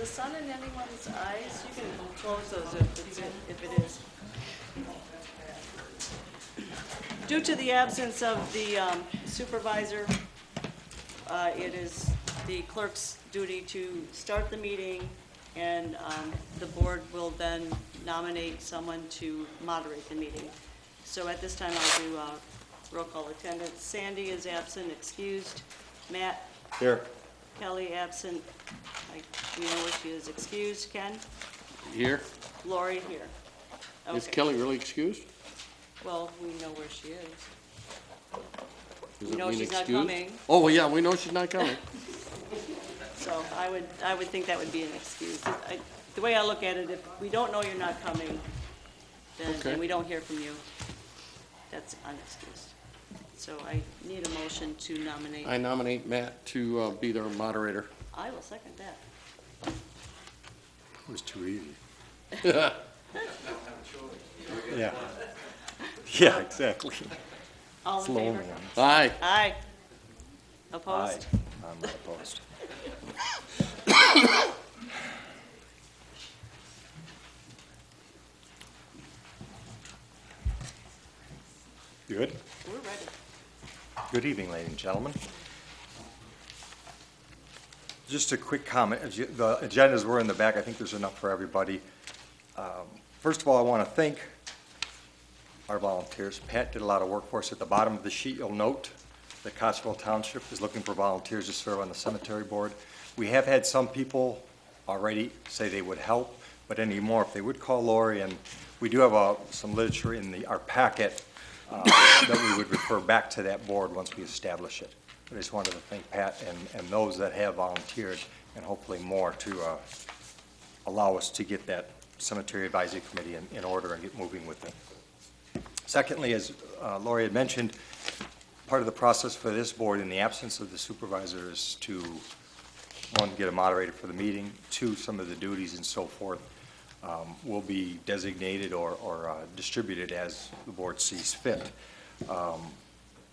the sun in anyone's eyes? You can close those if it is. Due to the absence of the supervisor, it is the clerk's duty to start the meeting, and the board will then nominate someone to moderate the meeting. So at this time, I'll do roll call attendance. Sandy is absent, excused. Matt? Here. Kelly absent. We know where she is, excused. Ken? Here? Lori here. Is Okay. Kelly really excused? Well, we know where she is. Does We it know mean she's not excused? coming. Oh, well, yeah, we know she's not coming. So I would think that would be an excuse. The way I look at it, if we don't know you're not coming, then, Okay. and we don't hear from you, that's unexcused. So I need a motion to nominate. I nominate Matt to be their moderator. I will second that. It was too easy. Yeah. Yeah, exactly. All It's in lonely. favor? Aye. Aye. Opposed? Aye. I'm not opposed. Good. We're ready. Good evening, ladies and gentlemen. Just a quick comment. The agendas were in the back. I think there's enough for everybody. First of all, I want to thank our volunteers. Pat did a lot of work for us. At the bottom of the sheet, you'll note that Cottrellville Township is looking for volunteers to serve on the cemetery board. We have had some people already say they would help, but anymore, if they would call Lori, and we do have some literature in our packet that we would refer back to that board once we establish it. But I just wanted to thank Pat and those that have volunteered, and hopefully more, to allow us to get that cemetery advisory committee in order and get moving with it. Secondly, as Lori had mentioned, part of the process for this board in the absence of the supervisor is to, one, get a moderator for the meeting, two, some of the duties and so forth will be designated or distributed as the board sees fit.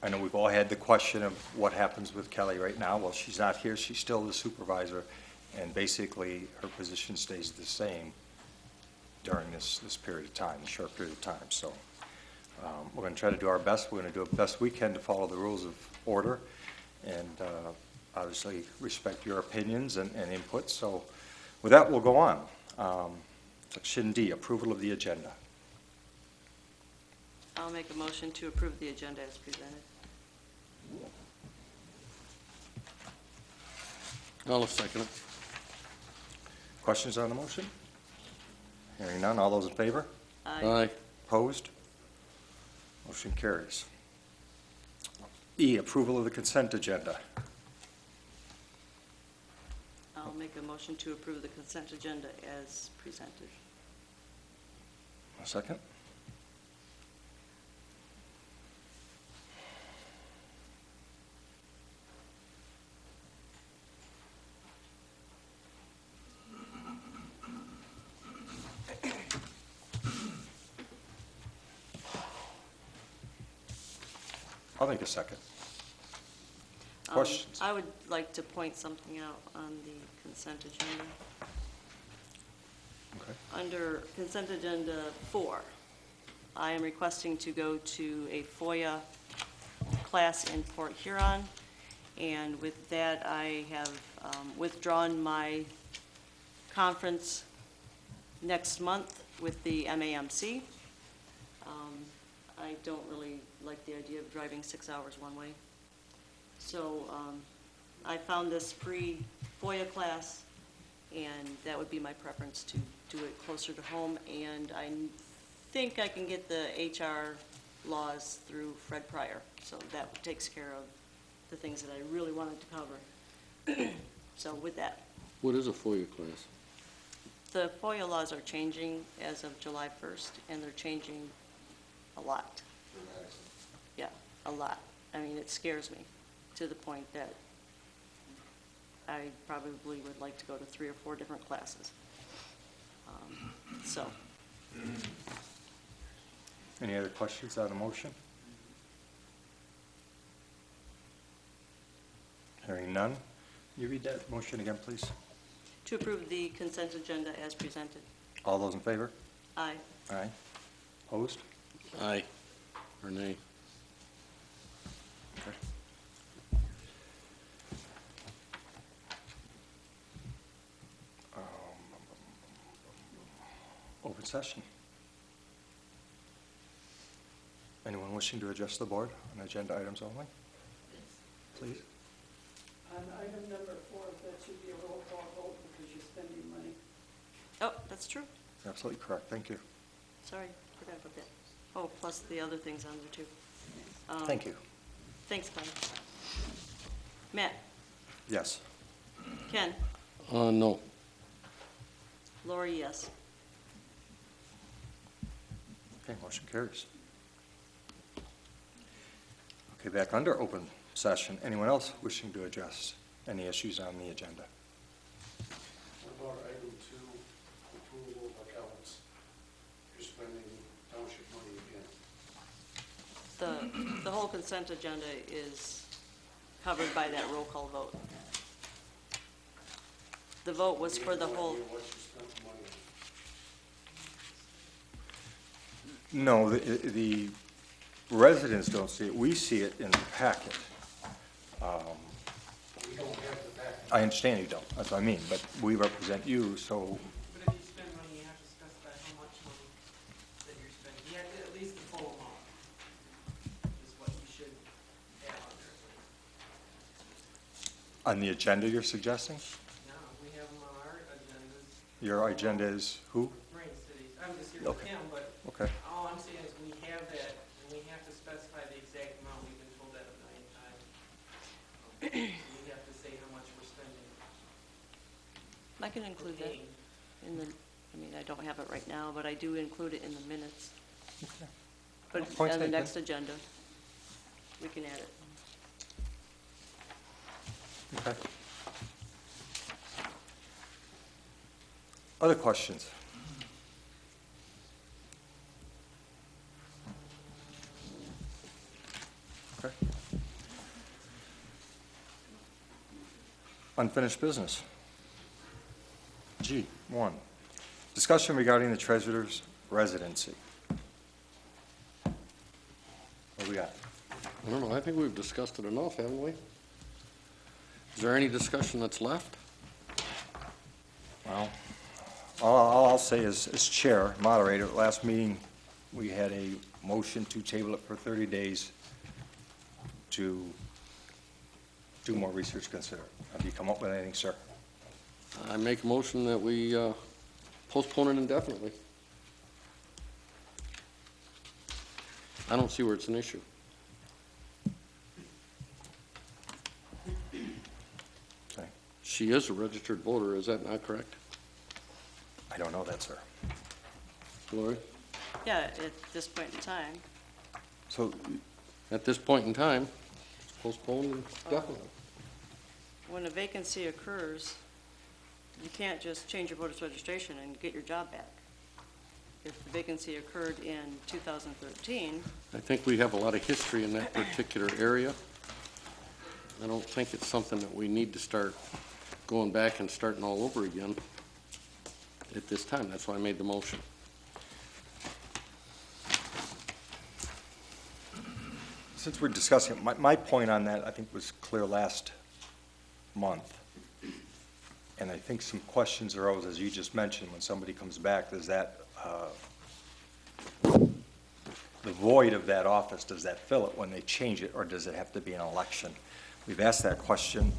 I know we've all had the question of what happens with Kelly right now. Well, she's not here. She's still the supervisor, and basically her position stays the same during this period of time, the short period of time. So we're going to try to do our best. We're going to do the best we can to follow the rules of order, and obviously respect your opinions and input. So with that, we'll go on. Section D, approval of the agenda. I'll make a motion to approve the agenda as presented. I'll second it. Questions on the motion? Hearing none, all those in favor? Aye. Opposed? Motion carries. E, approval of the consent agenda. I'll make a motion to approve the consent agenda as presented. A second? I'll make a second. Questions? I would like to point something out on the consent agenda. Okay. Under consent agenda 4, I am requesting to go to a FOIA class in Port Huron, and with that, I have withdrawn my conference next month with the MAMC. I don't really like the idea of driving 6 hours one way. So I found this free FOIA class, and that would be my preference, to do it closer to home. And I think I can get the HR laws through Fred Pryor. So that takes care of the things that I really wanted to cover. So with that, What is a FOIA class? the FOIA laws are changing as of July 1st, and they're changing a lot. Yeah, a lot. I mean, it scares me to the point that I probably would like to go to 3 or 4 different classes. So, Any other questions on the motion? Hearing none. Can you read that motion again, please? To approve the consent agenda as presented. All those in favor? Aye. Aye. Opposed? Aye. Or nay? Okay. Open session. Anyone wishing to address the board on agenda items only? Please. On item number 4, that should be a roll call vote because you're spending money. Oh, that's true. Absolutely correct. Thank you. Sorry, forgot about that. Oh, plus the other things on there too. Thank you. Thanks, Connie. Matt, Yes. Ken, No. Lori, yes. Okay, motion carries. Okay, back under open session. Anyone else wishing to address any issues on the agenda? What about item 2, approval of accounts? You're spending township money again. The whole consent agenda is covered by that roll call vote. The vote was for the whole, What you spent the money on. No, the residents don't see it. We see it in the packet. We don't have the back. I understand you don't, that's what I mean, but we represent you, so, But if you spend money, you have to specify how much money that you're spending. You have to, at least the full amount is what you should have on there. on the agenda you're suggesting? No, we have them on our agendas, Your agenda is who? Rain Cities. I'm just here with Okay. him, but Okay, all I'm saying is we have that, and we have to specify the exact amount. We've been told that a million times. We have to say how much we're spending. I can include that Paying. in the, I mean, I don't have it right now, but I do include it in the minutes. Okay. But Point on the taken. next agenda, we can add it. okay. Other questions? Okay. Unfinished business. G1, discussion regarding the treasurer's residency. What do we got? I don't know, I think we've discussed it enough, haven't we? Is there any discussion that's left? Well, all I'll say is, as chair, moderator, at last meeting, we had a motion to table it for 30 days to do more research, consider. Have you come up with anything, sir? I make a motion that we postpone it indefinitely. I don't see where it's an issue. Okay. She is a registered voter, is that not correct? I don't know that, sir. Lori? Yeah, at this point in time, So, At this point in time, it's postponed indefinitely. when a vacancy occurs, you can't just change your voter's registration and get your job back. If the vacancy occurred in 2013, I think we have a lot of history in that particular area. I don't think it's something that we need to start going back and starting all over again at this time. That's why I made the motion. since we're discussing, my point on that, I think, was clear last month. And I think some questions arose, as you just mentioned, when somebody comes back, does that, the void of that office, does that fill it when they change it, or does it have to be an election? We've asked that question.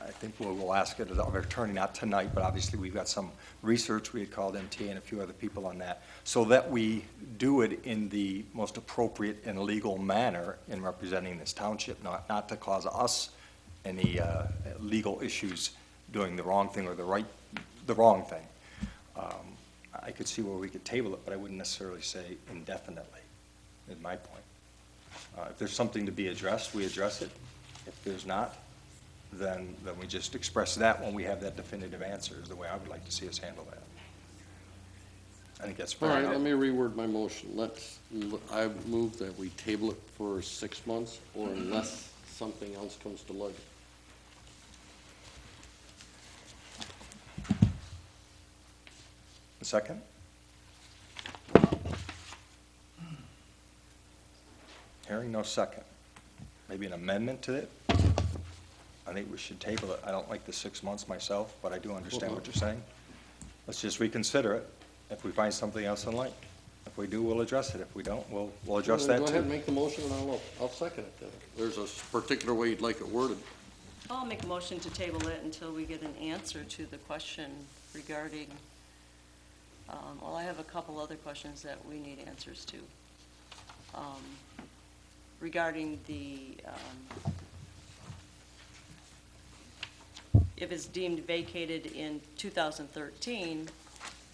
I think we'll ask it of our attorney, not tonight, but obviously we've got some research. We had called MTA and a few other people on that, so that we do it in the most appropriate and legal manner in representing this township, not to cause us any legal issues doing the wrong thing or the wrong thing. I could see where we could table it, but I wouldn't necessarily say indefinitely, is my point. If there's something to be addressed, we address it. If there's not, then we just express that when we have that definitive answer, is the way I would like to see us handle that. I think that's All fair right, let enough. me reword my motion. I move that we table it for 6 months, or unless something else comes to light. Second? Hearing no second. Maybe an amendment to it? I think we should table it. I don't like the 6 months myself, but I do understand what you're saying. Let's just reconsider it if we find something else in light. If we do, we'll address it. If we don't, we'll address that Go ahead and too. make the motion, and I'll second it then. There's a particular way you'd like it worded. I'll make a motion to table it until we get an answer to the question regarding, well, I have a couple other questions that we need answers to. Regarding the, if it's deemed vacated in 2013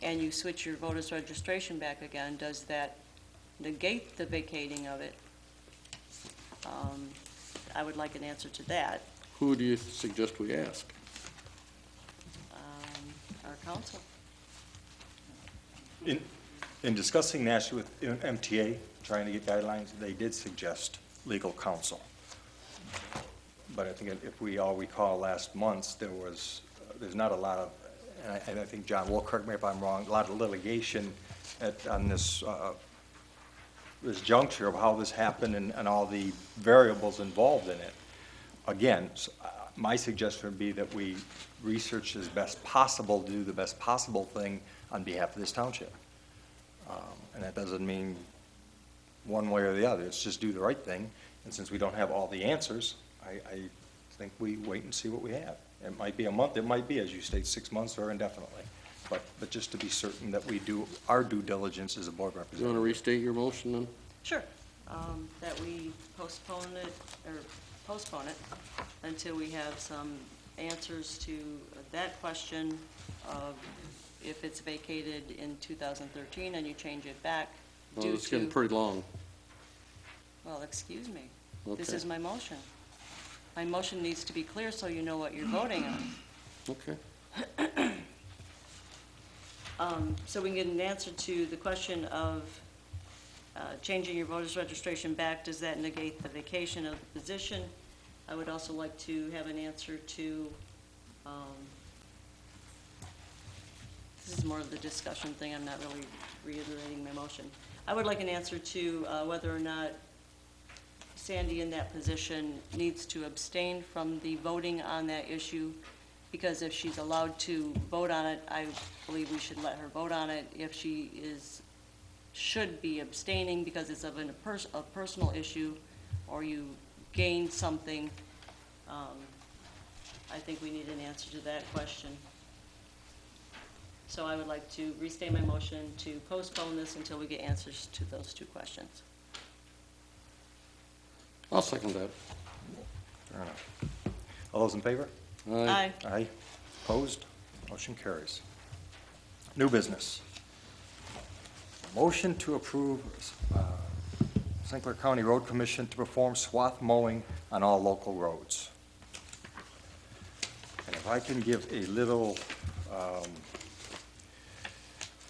and you switch your voter's registration back again, does that negate the vacating of it? I would like an answer to that. Who do you suggest we ask? Our council. In discussing nationally with MTA, trying to get guidelines, they did suggest legal counsel. But I think if we all recall last month, there's not a lot of, and I think John will correct me if I'm wrong, a lot of litigation on this juncture of how this happened and all the variables involved in it. Again, my suggestion would be that we research as best possible, do the best possible thing on behalf of this township. And that doesn't mean one way or the other, it's just do the right thing. And since we don't have all the answers, I think we wait and see what we have. It might be a month, it might be, as you state, 6 months or indefinitely. But just to be certain that we do our due diligence as a board You want to representative. restate your motion then? Sure. That we postpone it until we have some answers to that question of if it's vacated in 2013 and you change it back Well, due it's getting to, pretty long. well, excuse me. This Okay. is my motion. My motion needs to be clear so you know what you're voting on. Okay. So we can get an answer to the question of changing your voter's registration back, does that negate the vacation of the position? I would also like to have an answer to, this is more of the discussion thing, I'm not really reiterating my motion. I would like an answer to whether or not Sandy in that position needs to abstain from the voting on that issue, because if she's allowed to vote on it, I believe we should let her vote on it. If she should be abstaining because it's of a personal issue, or you gained something, I think we need an answer to that question. So I would like to restate my motion to postpone this until we get answers to those two questions. I'll second that. Fair enough. All those in favor? Aye. Aye. Opposed? Motion carries. New business. Motion to approve St. Clair County Road Commission to perform swath mowing on all local roads. And if I can give a little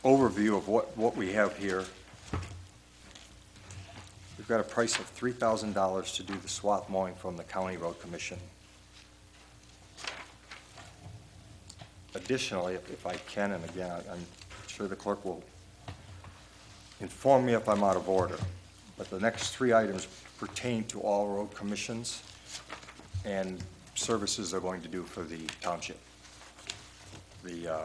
overview of what we have here. We've got a price of $3,000 to do the swath mowing from the County Road Commission. Additionally, if I can, and again, I'm sure the clerk will inform me if I'm out of order, but the next three items pertain to all road commissions and services they're going to do for the township. The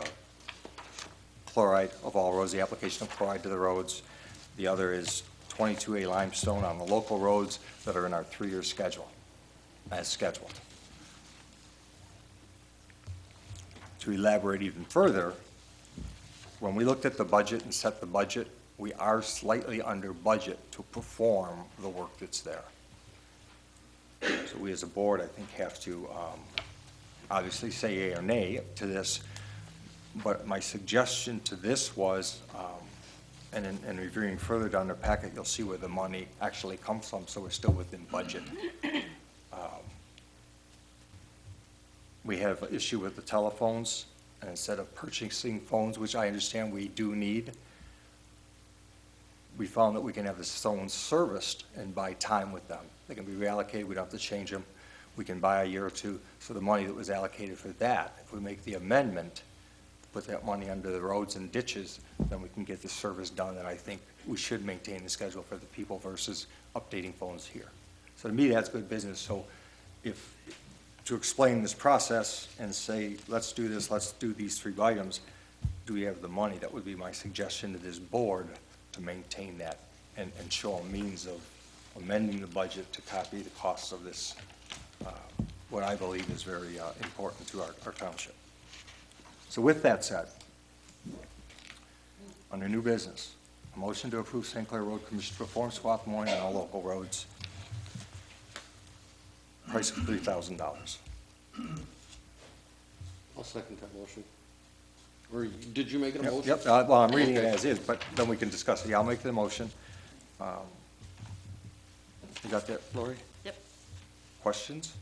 chloride of all roads, the application of chloride to the roads. The other is 22A limestone on the local roads that are in our 3-year schedule, as scheduled. To elaborate even further, when we looked at the budget and set the budget, we are slightly under budget to perform the work that's there. So we as a board, I think, have to obviously say yea or nay to this, but my suggestion to this was, and in reviewing further down the packet, you'll see where the money actually comes from, so we're still within budget. We have an issue with the telephones, and instead of purchasing phones, which I understand we do need, we found that we can have the phones serviced and buy time with them. They can be reallocated, we don't have to change them. We can buy a year or two, so the money that was allocated for that, if we make the amendment, put that money under the roads and ditches, then we can get the service done, and I think we should maintain the schedule for the people versus updating phones here. So to me, that's good business. So if, to explain this process and say, let's do this, let's do these 3 items, do we have the money? That would be my suggestion to this board to maintain that and show a means of amending the budget to copy the costs of this, what I believe is very important to our township. So with that said, under new business, a motion to approve St. Clair Road Commission to perform swap mowing on all local roads, price of $3,000. I'll second that motion. Or did you make it a motion? Yep, well, I'm reading it Okay. as is, but then we can discuss it. Yeah, I'll make the motion. You got that, Lori? Yep. Questions?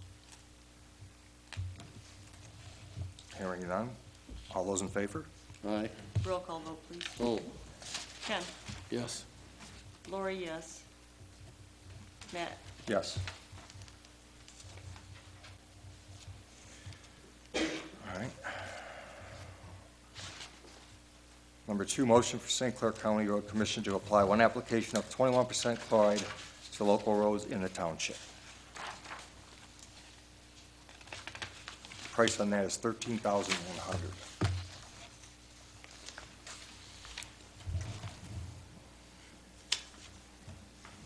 Hearing none. All those in favor? Aye. Roll call vote, please. Oh, Ken? yes. Lori, yes. Matt? Yes. All right. Number 2, motion for St. Clair County Road Commission to apply one application of 21% chloride to local roads in the township. Price on that is $13,100.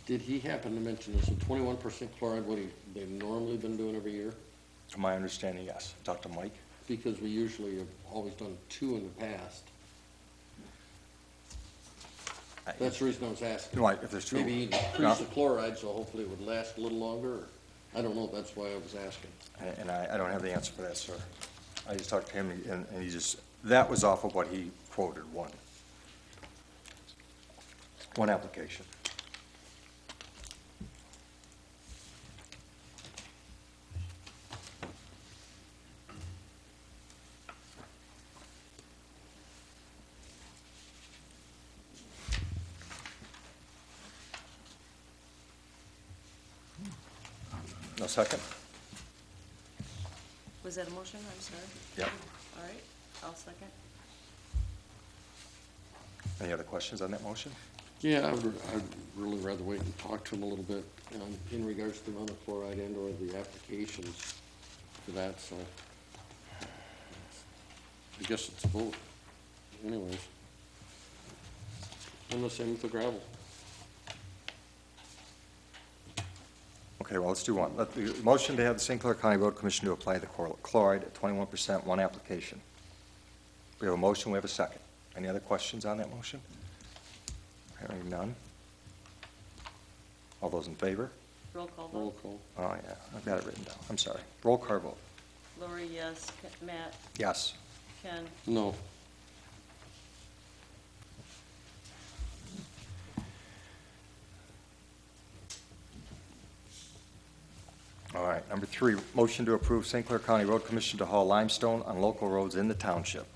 Did he happen to mention this, a 21% chloride, what they've normally been doing every year? To my understanding, yes. Talk to Mike. Because we usually have always done 2 in the past. That's the reason I was asking. Mike, if there's 2. Maybe increase the chloride, so hopefully it would last a little longer, or, I don't know, that's why I was asking. And I don't have the answer for that, sir. I just talked to him, and he just, that was off of what he quoted, one application. No second? Was that a motion? I'm sorry. Yep. All right, I'll second. Any other questions on that motion? Yeah, I'd really rather wait and talk to him a little bit in regards to the amount of chloride and or the applications for that, so. I guess it's both, anyways. And the same with the gravel. Okay, well, let's do one. The motion to have the St. Clair County Road Commission to apply the chloride at 21%, one application. We have a motion, we have a second. Any other questions on that motion? Hearing none. All those in favor? Roll call Roll vote. call. Oh, yeah, I've got it written down. I'm sorry. Roll call vote. Lori, yes. Matt? Yes. Ken? No. All right, number 3, motion to approve St. Clair County Road Commission to haul limestone on local roads in the township.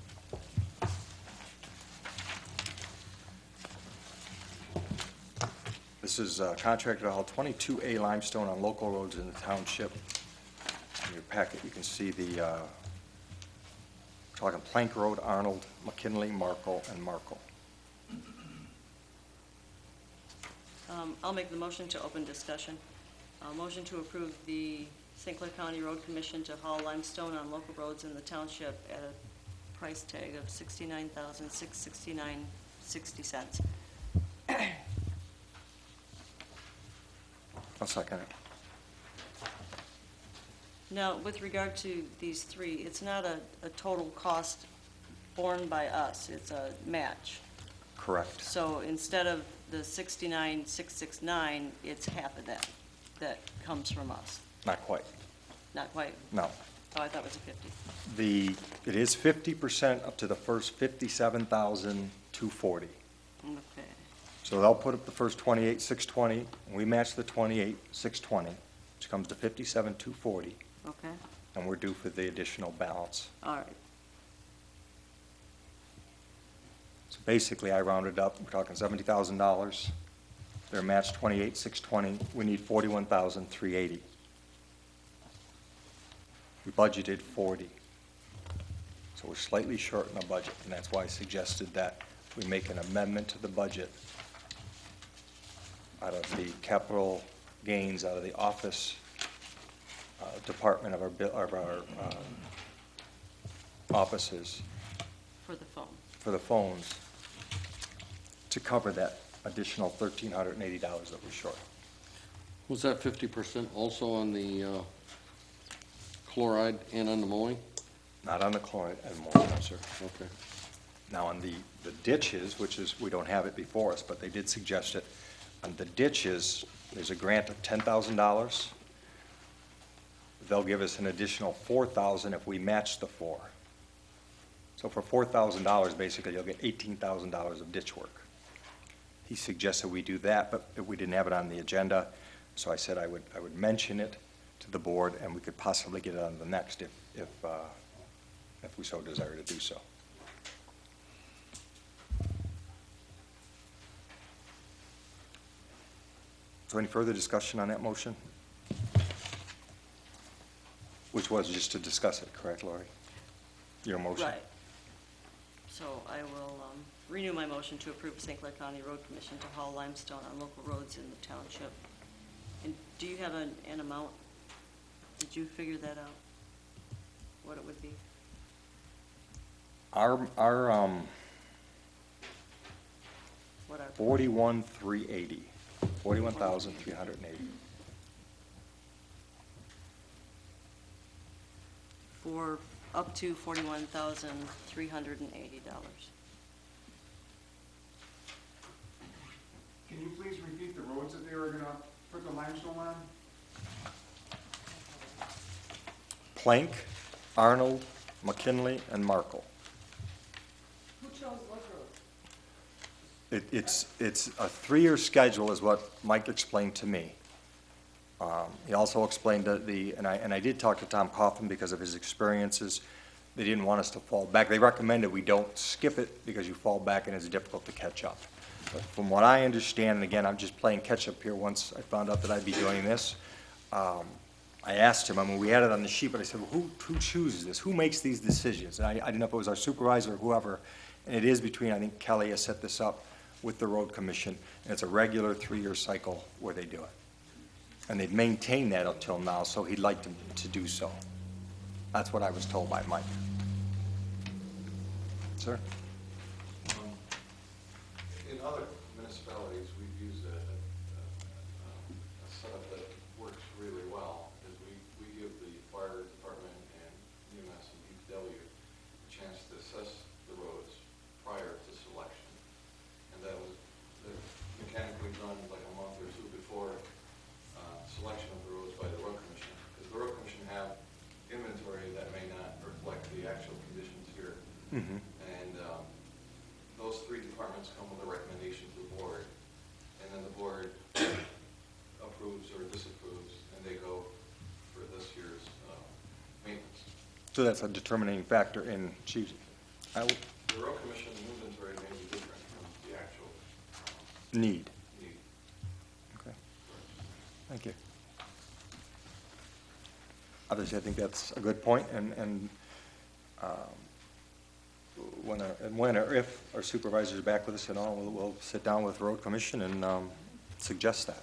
This is contracted to haul 22A limestone on local roads in the township. In your packet, you can see the, talking Plank Road, Arnold, McKinley, Markle, and Markle. I'll make the motion to open discussion. Motion to approve the St. Clair County Road Commission to haul limestone on local roads in the township at a price tag of $69,669.60. I'll second it. Now, with regard to these 3, it's not a total cost borne by us, it's a match. Correct. So instead of the $69,669, it's half of that comes from us. Not quite. Not quite. No. Oh, I thought it was a 50. It is 50% up to the first $57,240. Okay. So they'll put up the first 28,620, and we match the 28,620, which comes to 57,240, Okay. and we're due for the additional balance. All right. So basically, I rounded up, we're talking $70,000. They're matched 28,620. We need 41,380. We budgeted 40. So we're slightly short in the budget, and that's why I suggested that we make an amendment to the budget out of the capital gains, out of the office department of our offices For the phone. for the phones to cover that additional $1,380 that we're short. Was that 50% also on the chloride and on the mowing? Not on the chloride and more, no, sir. Okay. Now, on the ditches, which is, we don't have it before us, but they did suggest it, on the ditches, there's a grant of $10,000. They'll give us an additional $4,000 if we match the 4. So for $4,000, basically, you'll get $18,000 of ditch work. He suggested we do that, but we didn't have it on the agenda, so I said I would mention it to the board, and we could possibly get it on the next if we so desire to do so. So any further discussion on that motion? Which was just to discuss it, correct, Lori? Your motion? Right. So I will renew my motion to approve St. Clair County Road Commission to haul limestone on local roads in the township. And do you have an amount? Did you figure that out? What it would be? Our What are, 41,380, 41,380. for up to $41,380. Can you please repeat the roads that they were gonna put the limestone on? Plank, Arnold, McKinley, and Markle. Who chose what road? It's a 3-year schedule is what Mike explained to me. He also explained that and I did talk to Tom Coughlin because of his experiences. They didn't want us to fall back. They recommended we don't skip it because you fall back and it's difficult to catch up. But from what I understand, and again, I'm just playing catch-up here once I found out that I'd be doing this, I asked him, I mean, we had it on the sheet, but I said, well, who chooses this? Who makes these decisions? And I didn't know if it was our supervisor or whoever, and it is between, I think Kelly has set this up with the road commission, and it's a regular 3-year cycle where they do it. And they've maintained that until now, so he'd like to do so. That's what I was told by Mike. Sir? In other municipalities, we've used a setup that works really well, is we give the fire department and EMS and DPW a chance to assess the roads prior to selection. And that was mechanically done like a month or two before selection of the roads by the road commission. Because the road commission have inventory that may not reflect the actual conditions here. Mm-hmm. And those 3 departments come with a recommendation to the board, and then the board approves or disapproves, and they go for this year's maintenance. So that's a determining factor in choosing. The road commission inventory may be different from the actual Need. need. Okay, thank you. Obviously, I think that's a good point, and when or if our supervisor is back with us and all, we'll sit down with the road commission and suggest that.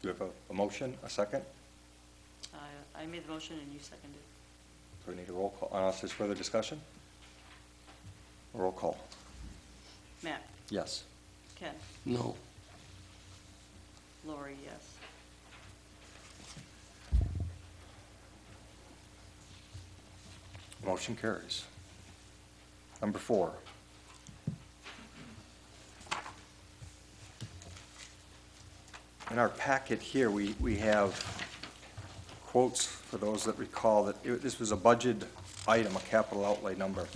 Do you have a motion, a second? I made the motion and you seconded. So we need a roll call, unless there's further discussion? Roll call, Matt, yes. Ken, No. Lori, yes. Motion carries. Number 4. In our packet here, we have quotes for those that recall that this was a budget item, a capital outlay number,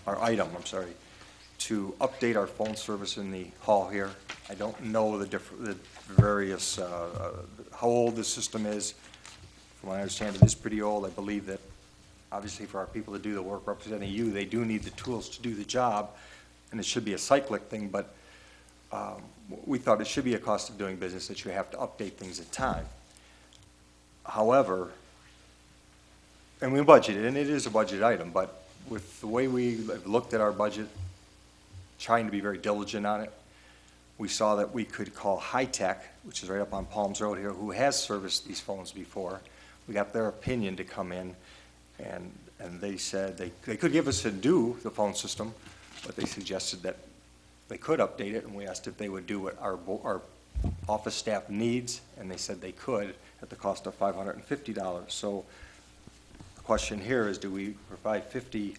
or item, I'm sorry, to update our phone service in the hall here. I don't know the various, how old the system is. From what I understand, it is pretty old. I believe that obviously for our people to do the work representing you, they do need the tools to do the job, and it should be a cyclic thing, but we thought it should be a cost of doing business that you have to update things at time. However, and we budgeted, and it is a budget item, but with the way we have looked at our budget, trying to be very diligent on it, we saw that we could call High Tech, which is right up on Palms Road here, who has serviced these phones before. We got their opinion to come in, and they said they could give us a do the phone system, but they suggested that they could update it, and we asked if they would do what our office staff needs, and they said they could at the cost of $550. So the question here is, do we, for $550,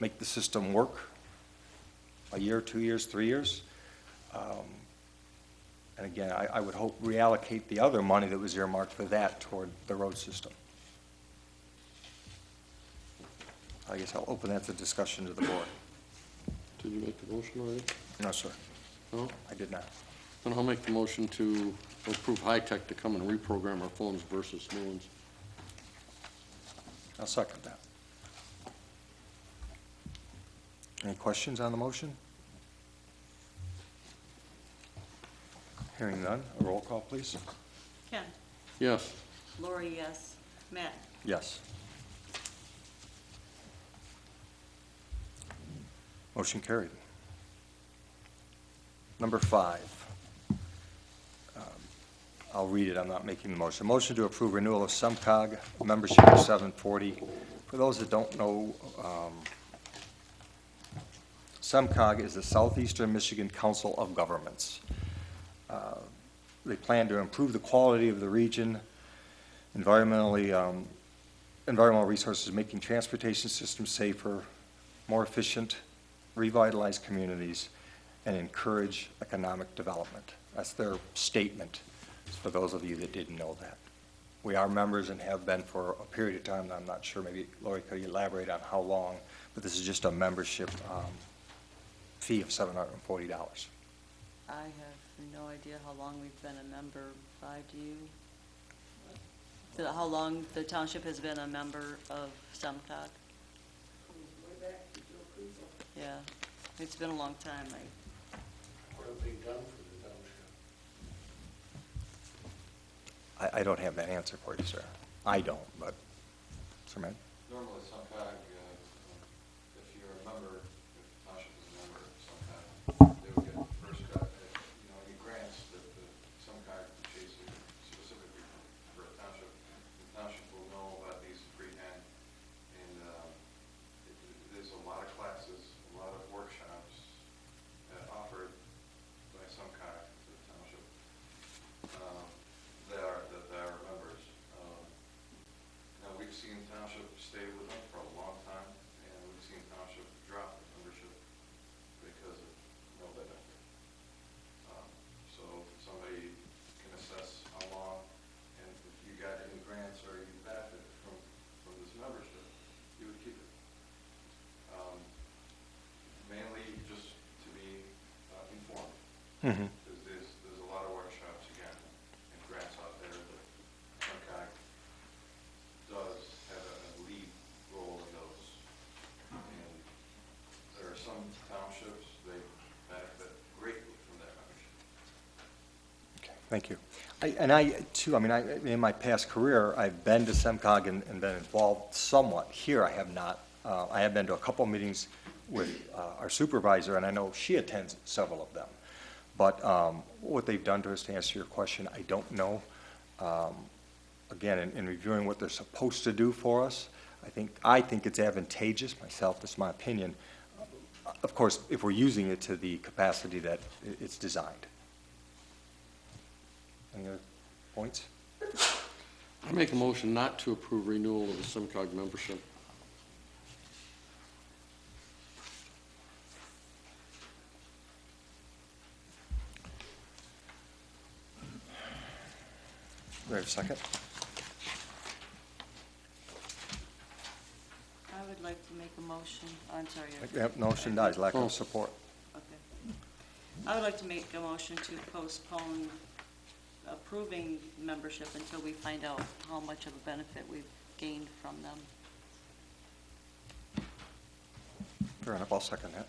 make the system work a year, 2 years, 3 years? And again, I would hope reallocate the other money that was earmarked for that toward the road system. I guess I'll open that to discussion to the board. Did you make the motion already? No, sir, No? I did not. Then I'll make the motion to approve High Tech to come and reprogram our phones versus new ones. I'll second that. Any questions on the motion? Hearing none, a roll call, please. Ken? Yes. Lori, yes. Matt? Yes. Motion carried. Number 5. I'll read it, I'm not making the motion. Motion to approve renewal of SEMCOG membership of 740. For those that don't know, SEMCOG is the Southeastern Michigan Council of Governments. They plan to improve the quality of the region, environmental resources, making transportation systems safer, more efficient, revitalize communities, and encourage economic development. That's their statement, for those of you that didn't know that. We are members and have been for a period of time, and I'm not sure, maybe Lori could elaborate on how long, but this is just a membership fee of $740. I have no idea how long we've been a member. Do you? How long the township has been a member of SEMCOG? Way back to Joe Crusoe. Yeah, it's been a long time. What have they done for the township? I don't have that answer for you, sir. I don't, but, Sir Matt? Normally, SEMCOG, if you're a member, if the township is a member of SEMCOG, they would get first cut at, any grants that the SEMCOG chases specifically for a township. The township will know about these freehand, and there's a lot of classes, a lot of workshops offered by SEMCOG to the township that are members. Now, we've seen township stay with them for a long time, and we've seen township drop the membership because of no benefit. So somebody can assess how long, and if you got any grants or you benefit from this membership, you would keep it. Mainly just to be informed. Mm-hmm. Because there's a lot of workshops, again, and grants out there that SEMCOG does have a lead role in those. And there are some townships, they benefit greatly from that membership. Okay, thank you. In my past career, I've been to SEMCOG and been involved somewhat. Here, I have not. I have been to a couple meetings with our supervisor, and I know she attends several of them. But what they've done to us, to answer your question, I don't know. Again, in reviewing what they're supposed to do for us, I think it's advantageous, myself, that's my opinion, of course, if we're using it to the capacity that it's designed. Any other points? I make a motion not to approve renewal of the SEMCOG membership. Do I have a second? I would like to make a motion, I'm sorry. Yep, motion dies, lack of support. Okay. I would like to make a motion to postpone approving membership until we find out how much of a benefit we've gained from them. Fair enough, I'll second that.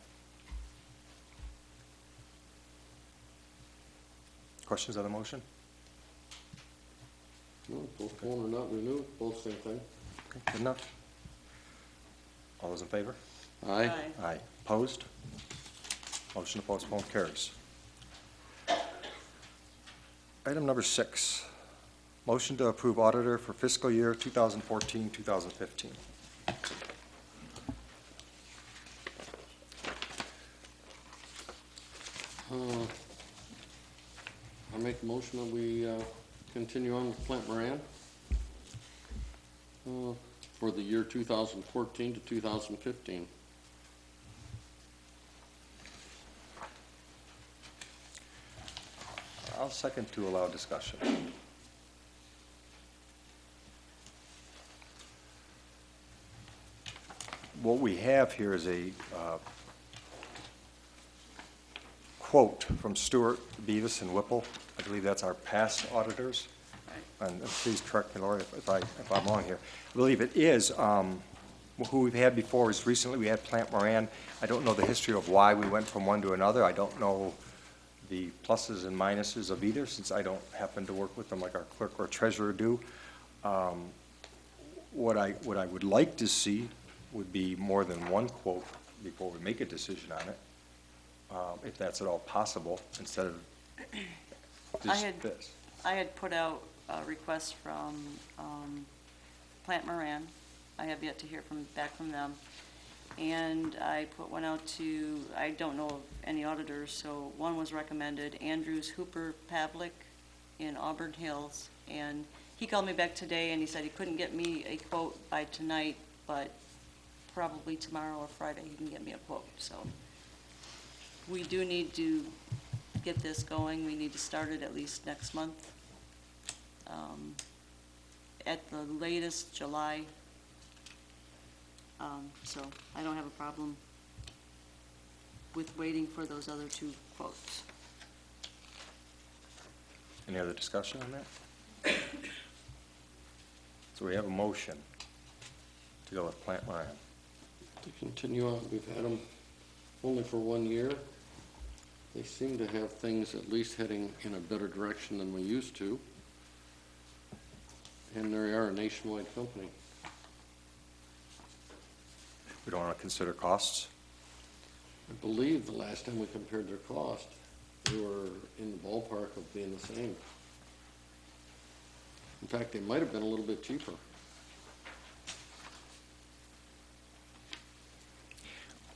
Questions on the motion? No, postpone or not renew, both same thing. Okay, good enough. All those in favor? Aye. Aye. Opposed? Motion to postpone carries. Item number 6, motion to approve auditor for fiscal year 2014, 2015. I make a motion that we continue on with Plant Moran for the year 2014 to 2015. I'll second to allow discussion. What we have here is a quote from Stewart, Beavis, and Whipple. I believe that's our past auditors. And please correct me, Lori, if I'm wrong here. I believe it is, who we've had before is recently we had Plant Moran. I don't know the history of why we went from one to another. I don't know the pluses and minuses of either, since I don't happen to work with them like our clerk or treasurer do. What I would like to see would be more than one quote before we make a decision on it, if that's at all possible, instead of just this. I had put out a request from Plant Moran. I have yet to hear back from them. And I put one out to, I don't know of any auditors, so one was recommended, Andrews Hooper Pavlik in Auburn Hills. And he called me back today and he said he couldn't get me a quote by tonight, but probably tomorrow or Friday he can get me a quote. So we do need to get this going. We need to start it at least next month. At the latest, July. So I don't have a problem with waiting for those other two quotes. Any other discussion on that? So we have a motion to go with Plant Moran. To continue on, we've had them only for 1 year. They seem to have things at least heading in a better direction than we used to. And they are a nationwide company. We don't want to consider costs. I believe the last time we compared their cost, they were in the ballpark of being the same. In fact, they might have been a little bit cheaper.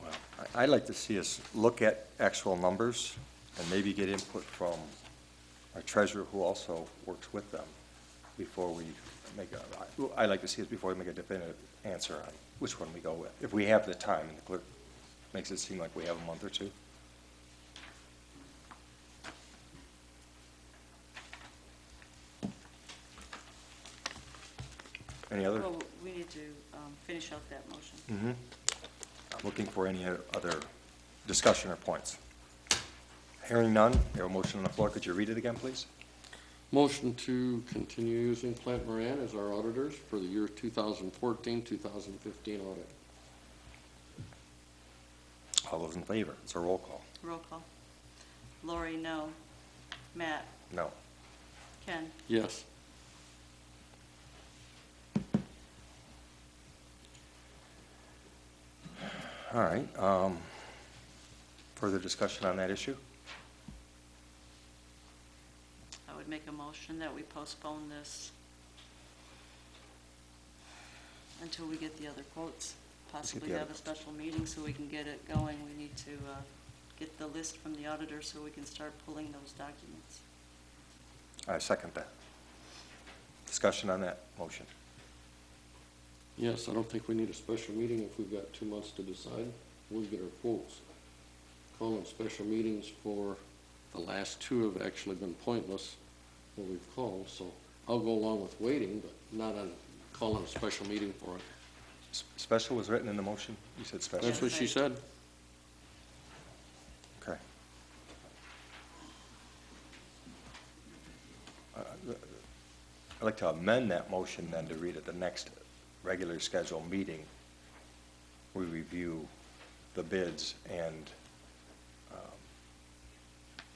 Well, I'd like to see us look at actual numbers and maybe get input from our treasurer, who also works with them, before we I'd like to see us before we make a definitive answer on which one we go with, if we have the time, and the clerk makes it seem like we have a month or two. Any other? Well, we need to finish out that motion. Mm-hmm. I'm looking for any other discussion or points. Hearing none, we have a motion on the floor. Could you read it again, please? Motion to continue using Plant Moran as our auditors for the year 2014, 2015 audit. All those in favor? It's a roll call. Roll call. Lori, no. Matt? No. Ken? Yes. All right. Further discussion on that issue? I would make a motion that we postpone this until we get the other quotes. Possibly the other have a special meeting so we can get it going. We need to get the list from the auditor so we can start pulling those documents. I second that. Discussion on that motion. Yes, I don't think we need a special meeting if we've got 2 months to decide. We'll get our quotes. Calling special meetings for the last two have actually been pointless, what we've called, so I'll go along with waiting, but not on calling a special meeting for it. Special was written in the motion? You said special? That's what she said. Okay. I'd like to amend that motion then to read at the next regular scheduled meeting, we review the bids and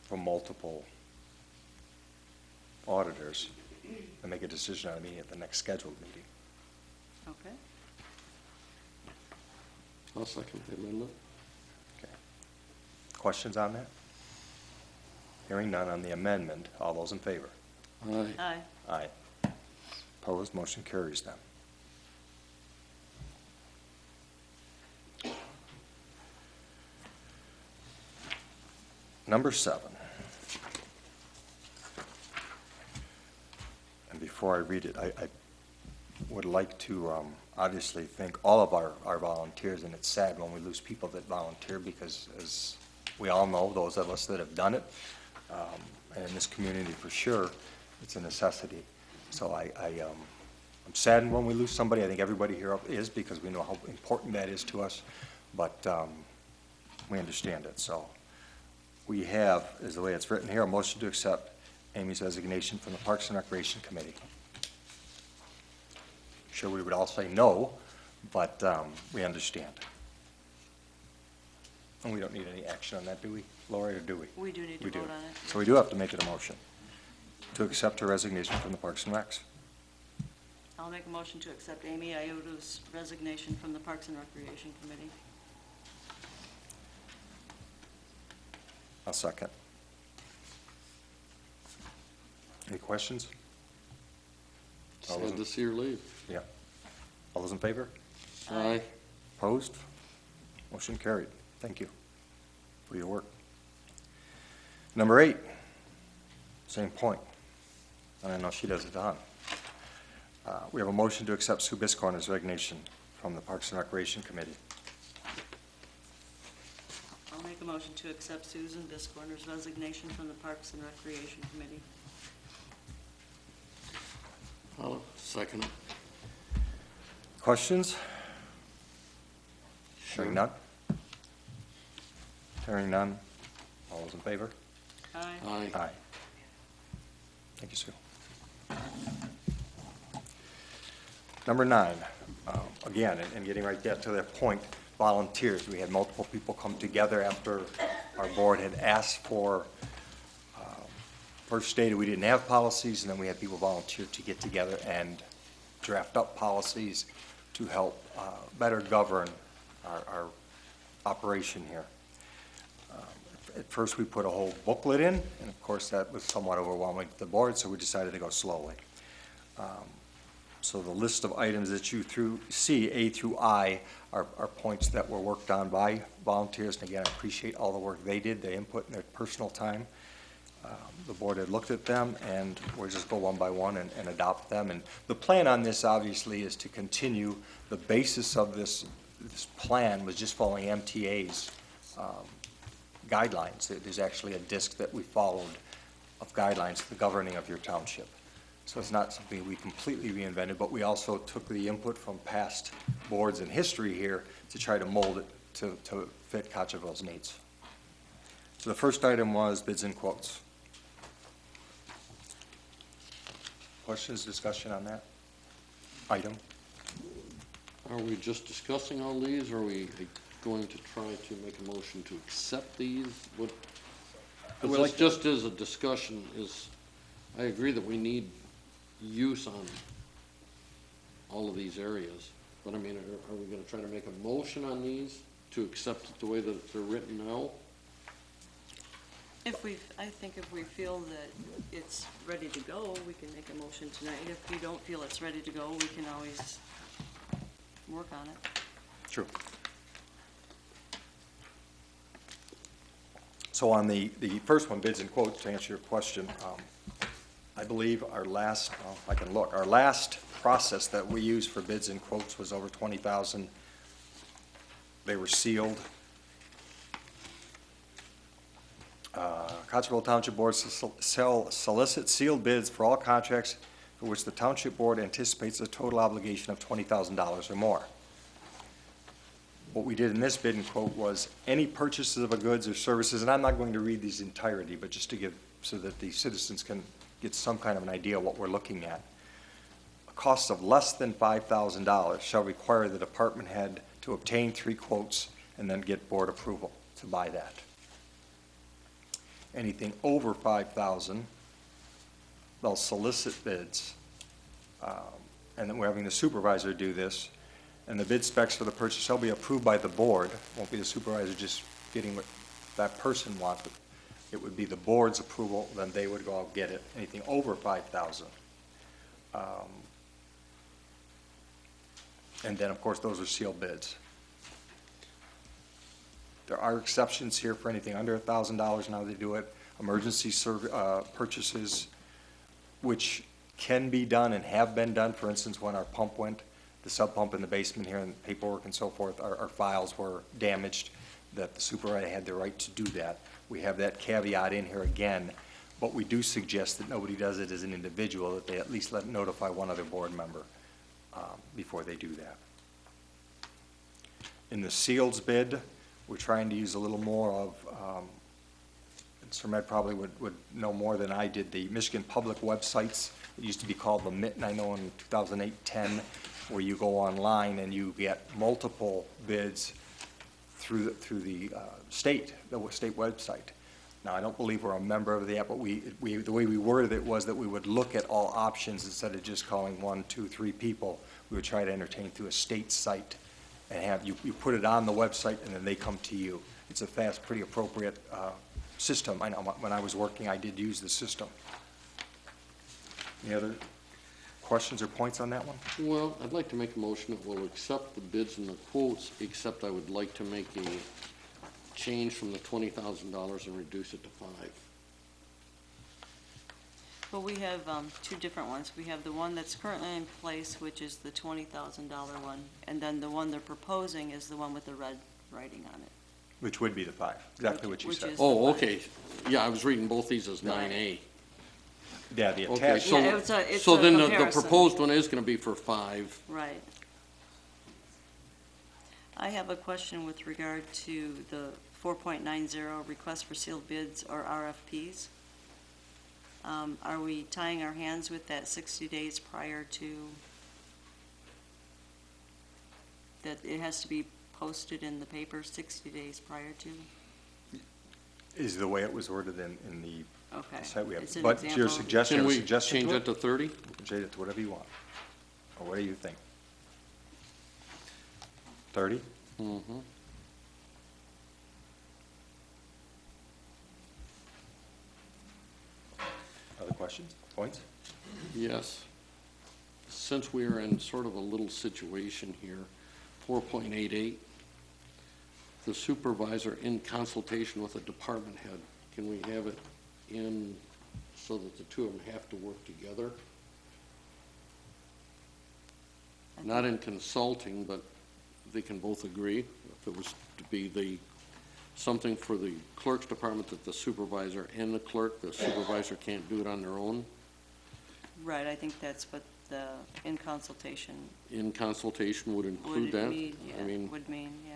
from multiple auditors and make a decision on a meeting at the next scheduled meeting. Okay. I'll second the amendment. Okay. Questions on that? Hearing none on the amendment. All those in favor? Aye. Aye. Aye. Opposed, motion carries then. Number 7. And before I read it, I would like to obviously thank all of our volunteers, and it's sad when we lose people that volunteer because, as we all know, those of us that have done it, and in this community for sure, it's a necessity. So I'm saddened when we lose somebody. I think everybody here is, because we know how important that is to us, but we understand it. So we have, is the way it's written here, a motion to accept Amy's resignation from the Parks and Recreation Committee. Sure, we would all say no, but we understand. And we don't need any action on that, do we, Lori, or do we? We do need to We do. vote on it. So we do have to make it a motion to accept her resignation from the Parks and Recs. I'll make a motion to accept Amy Iota's resignation from the Parks and Recreation Committee. I'll second. Any questions? All those Sad in- to see her leave. Yeah. All those in favor? Aye. Opposed? Motion carried. Thank you for your work. Number 8, same point. And I know she does it on. We have a motion to accept Sue Biscorner's resignation from the Parks and Recreation Committee. I'll make a motion to accept Susan Biscorner's resignation from the Parks and Recreation Committee. I'll second it. Questions? Hearing none? Hearing none. All those in favor? Aye. Aye. Aye. Thank you, Sue. Number 9, again, and getting right there to that point, volunteers. We had multiple people come together after our board had asked for, first stated we didn't have policies, and then we had people volunteer to get together and draft up policies to help better govern our operation here. At first, we put a whole booklet in, and of course, that was somewhat overwhelming to the board, so we decided to go slowly. So the list of items that you see, A through I, are points that were worked on by volunteers. And again, I appreciate all the work they did, they input in their personal time. The board had looked at them, and we'll just go one by one and adopt them. And the plan on this, obviously, is to continue. The basis of this plan was just following MTA's guidelines. There's actually a disc that we followed of guidelines for the governing of your township. So it's not something we completely reinvented, but we also took the input from past boards in history here to try to mold it to fit Cottrellville's needs. So the first item was bids and quotes. Questions, discussion on that item? Are we just discussing all these, or are we going to try to make a motion to accept these? What, I would this like- just is a discussion, I agree that we need use on all of these areas, but I mean, are we gonna try to make a motion on these to accept it the way that they're written now? I think if we feel that it's ready to go, we can make a motion tonight. If we don't feel it's ready to go, we can always work on it. True. So on the first one, bids and quotes, to answer your question, I believe our last, I can look, our last process that we used for bids and quotes was over 20,000. They were sealed. Cottrellville Township Board solicits sealed bids for all contracts for which the Township Board anticipates a total obligation of $20,000 or more. What we did in this bid and quote was any purchases of goods or services, and I'm not going to read these entirety, but just to give, so that the citizens can get some kind of an idea of what we're looking at. A cost of less than $5,000 shall require the department head to obtain 3 quotes and then get board approval to buy that. Anything over $5,000, they'll solicit bids and then we're having the supervisor do this, and the bid specs for the purchase shall be approved by the board. Won't be the supervisor just getting what that person wants, but it would be the board's approval, then they would go out and get it, anything over 5,000. And then, of course, those are sealed bids. There are exceptions here for anything under $1,000, now they do it. Emergency purchases, which can be done and have been done. For instance, when our pump went, the sub pump in the basement here, and paperwork and so forth, our files were damaged, that the supervisor had the right to do that. We have that caveat in here again, but we do suggest that nobody does it as an individual, that they at least notify one other board member before they do that. In the seals bid, we're trying to use a little more of, and Sir Med probably would know more than I did, the Michigan Public Websites. It used to be called the MITN, I know, in 2008-10, where you go online and you get multiple bids through the state website. Now, I don't believe we're a member of that, but the way we worded it was that we would look at all options instead of just calling 1, 2, 3 people. We would try to entertain through a state site and have you put it on the website and then they come to you. It's a fast, pretty appropriate system. I know when I was working, I did use the system. Any other questions or points on that one? Well, I'd like to make a motion that we'll accept the bids and the quotes, except I would like to make a change from the $20,000 and reduce it to 5. Well, we have two different ones. We have the one that's currently in place, which is the $20,000 one, and then the one they're proposing is the one with the red writing on it. Which would be the 5, exactly what you Which said. is- Oh, okay. Yeah, I was reading both these as 9A. Yeah, the Okay, attached, so, Yeah, it's so a then the comparison. proposed one is gonna be for 5. Right. I have a question with regard to the 4.90, request for sealed bids or RFPs. Are we tying our hands with that 60 days prior to, that it has to be posted in the paper 60 days priir to? is the way it was worded in the Okay. site we have. It's an But your example. suggestion, Can or we suggestion change to that to 30? We can change it to whatever you want. Or what do you think? 30? Mm-hmm. Other questions, points? Yes. Since we are in sort of a little situation here, 4.88, the supervisor in consultation with the department head, can we have it in so that the two of them have to work together? Not in consulting, but they can both agree. If it was to be something for the clerk's department that the supervisor and the supervisor can't do it on their own. Right, I think that's what the, in consultation In consultation would would include that. mean, I mean, would mean, yeah.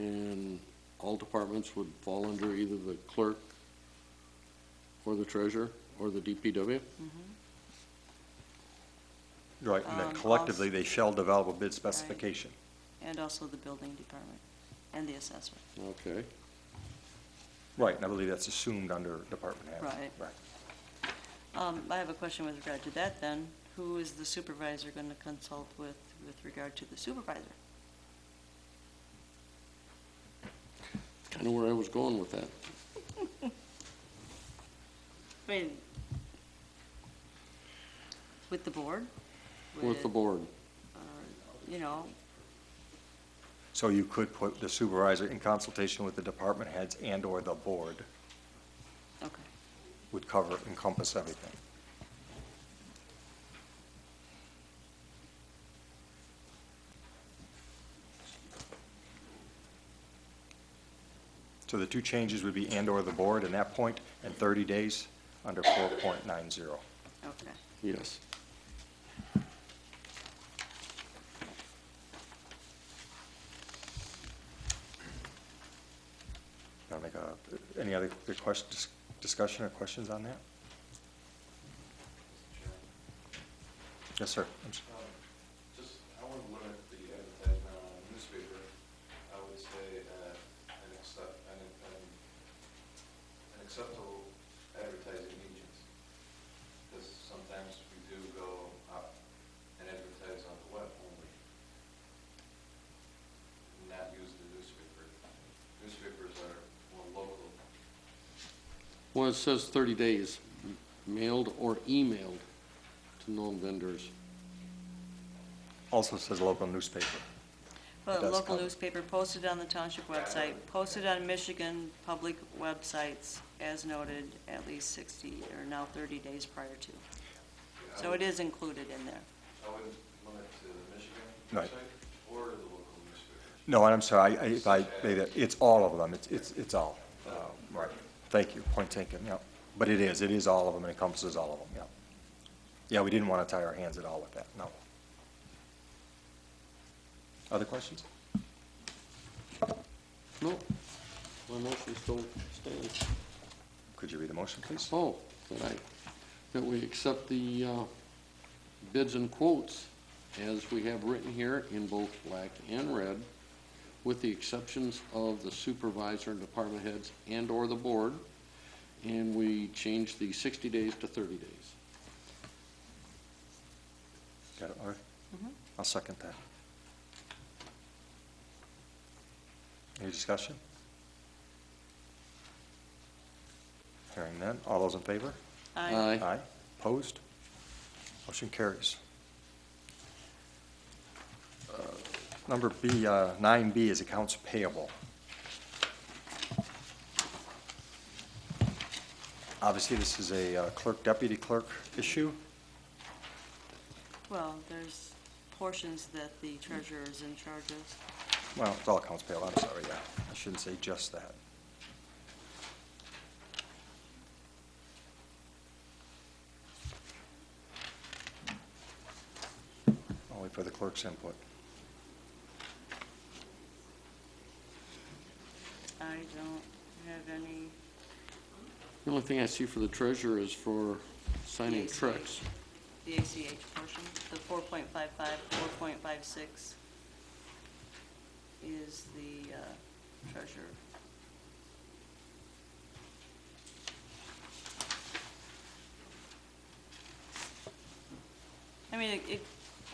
and all departments would fall under either the clerk or the treasurer or the DPW. Right, and then Also- collectively, they shall develop a bid specification. And also the building department and the assessor. Okay. Right, and I believe that's assumed under department head. Right. Right. I have a question with regard to that then. Who is the supervisor going to consult with regard to the supervisor? Kind of where I was going with that. I mean, with the board? With the board. You know, So you could put the supervisor in consultation with the department heads and/or the board okay. would encompass everything. So the two changes would be and/or the board in that point, and 30 days under 4.90. Okay. Yes. Want to make any other discussion or questions on that? Yes, sir. Just, I would limit the advertisement on a newspaper, I would say an acceptable advertising agency. Because sometimes we do go Well, it says 30 days, mailed or emailed to known vendors. Also says local newspaper. But It does local cover. newspaper posted on the township website, posted on Michigan public websites, as noted, at least 60, or now 30 days prior to. So it is included in there. I would limit to the Michigan Right. website or the local newspapers. No, and I'm sorry, if I made it, it's all of them, it's all. Right, thank you, point taken, yeah. But it is all of them, and encompasses all of them, yeah. Yeah, we didn't want to tie our hands at all with that, no. Other questions? No, my motion still stands. Could you read the motion, please? Oh, that we accept the bids and quotes as we have written here in both black and red, with the exceptions of the supervisor and department heads and/or the board, and we change the 60 days to 30 days. Got it, all right. I'll second that. Any discussion? Hearing none, all those in favor? Aye. Aye. Opposed? Motion carries. Number B, 9B is accounts payable. Obviously, this is a clerk, deputy clerk issue. Well, there's portions that the treasurer is in charge of. Well, it's all accounts payable, I'm sorry, yeah. I shouldn't say just that. I'll wait for the clerk's input. I don't have any, The only thing I see for the treasurer is for signing Yes. checks. the ACH portion, the 4.55, 4.56 is the treasurer. I mean, it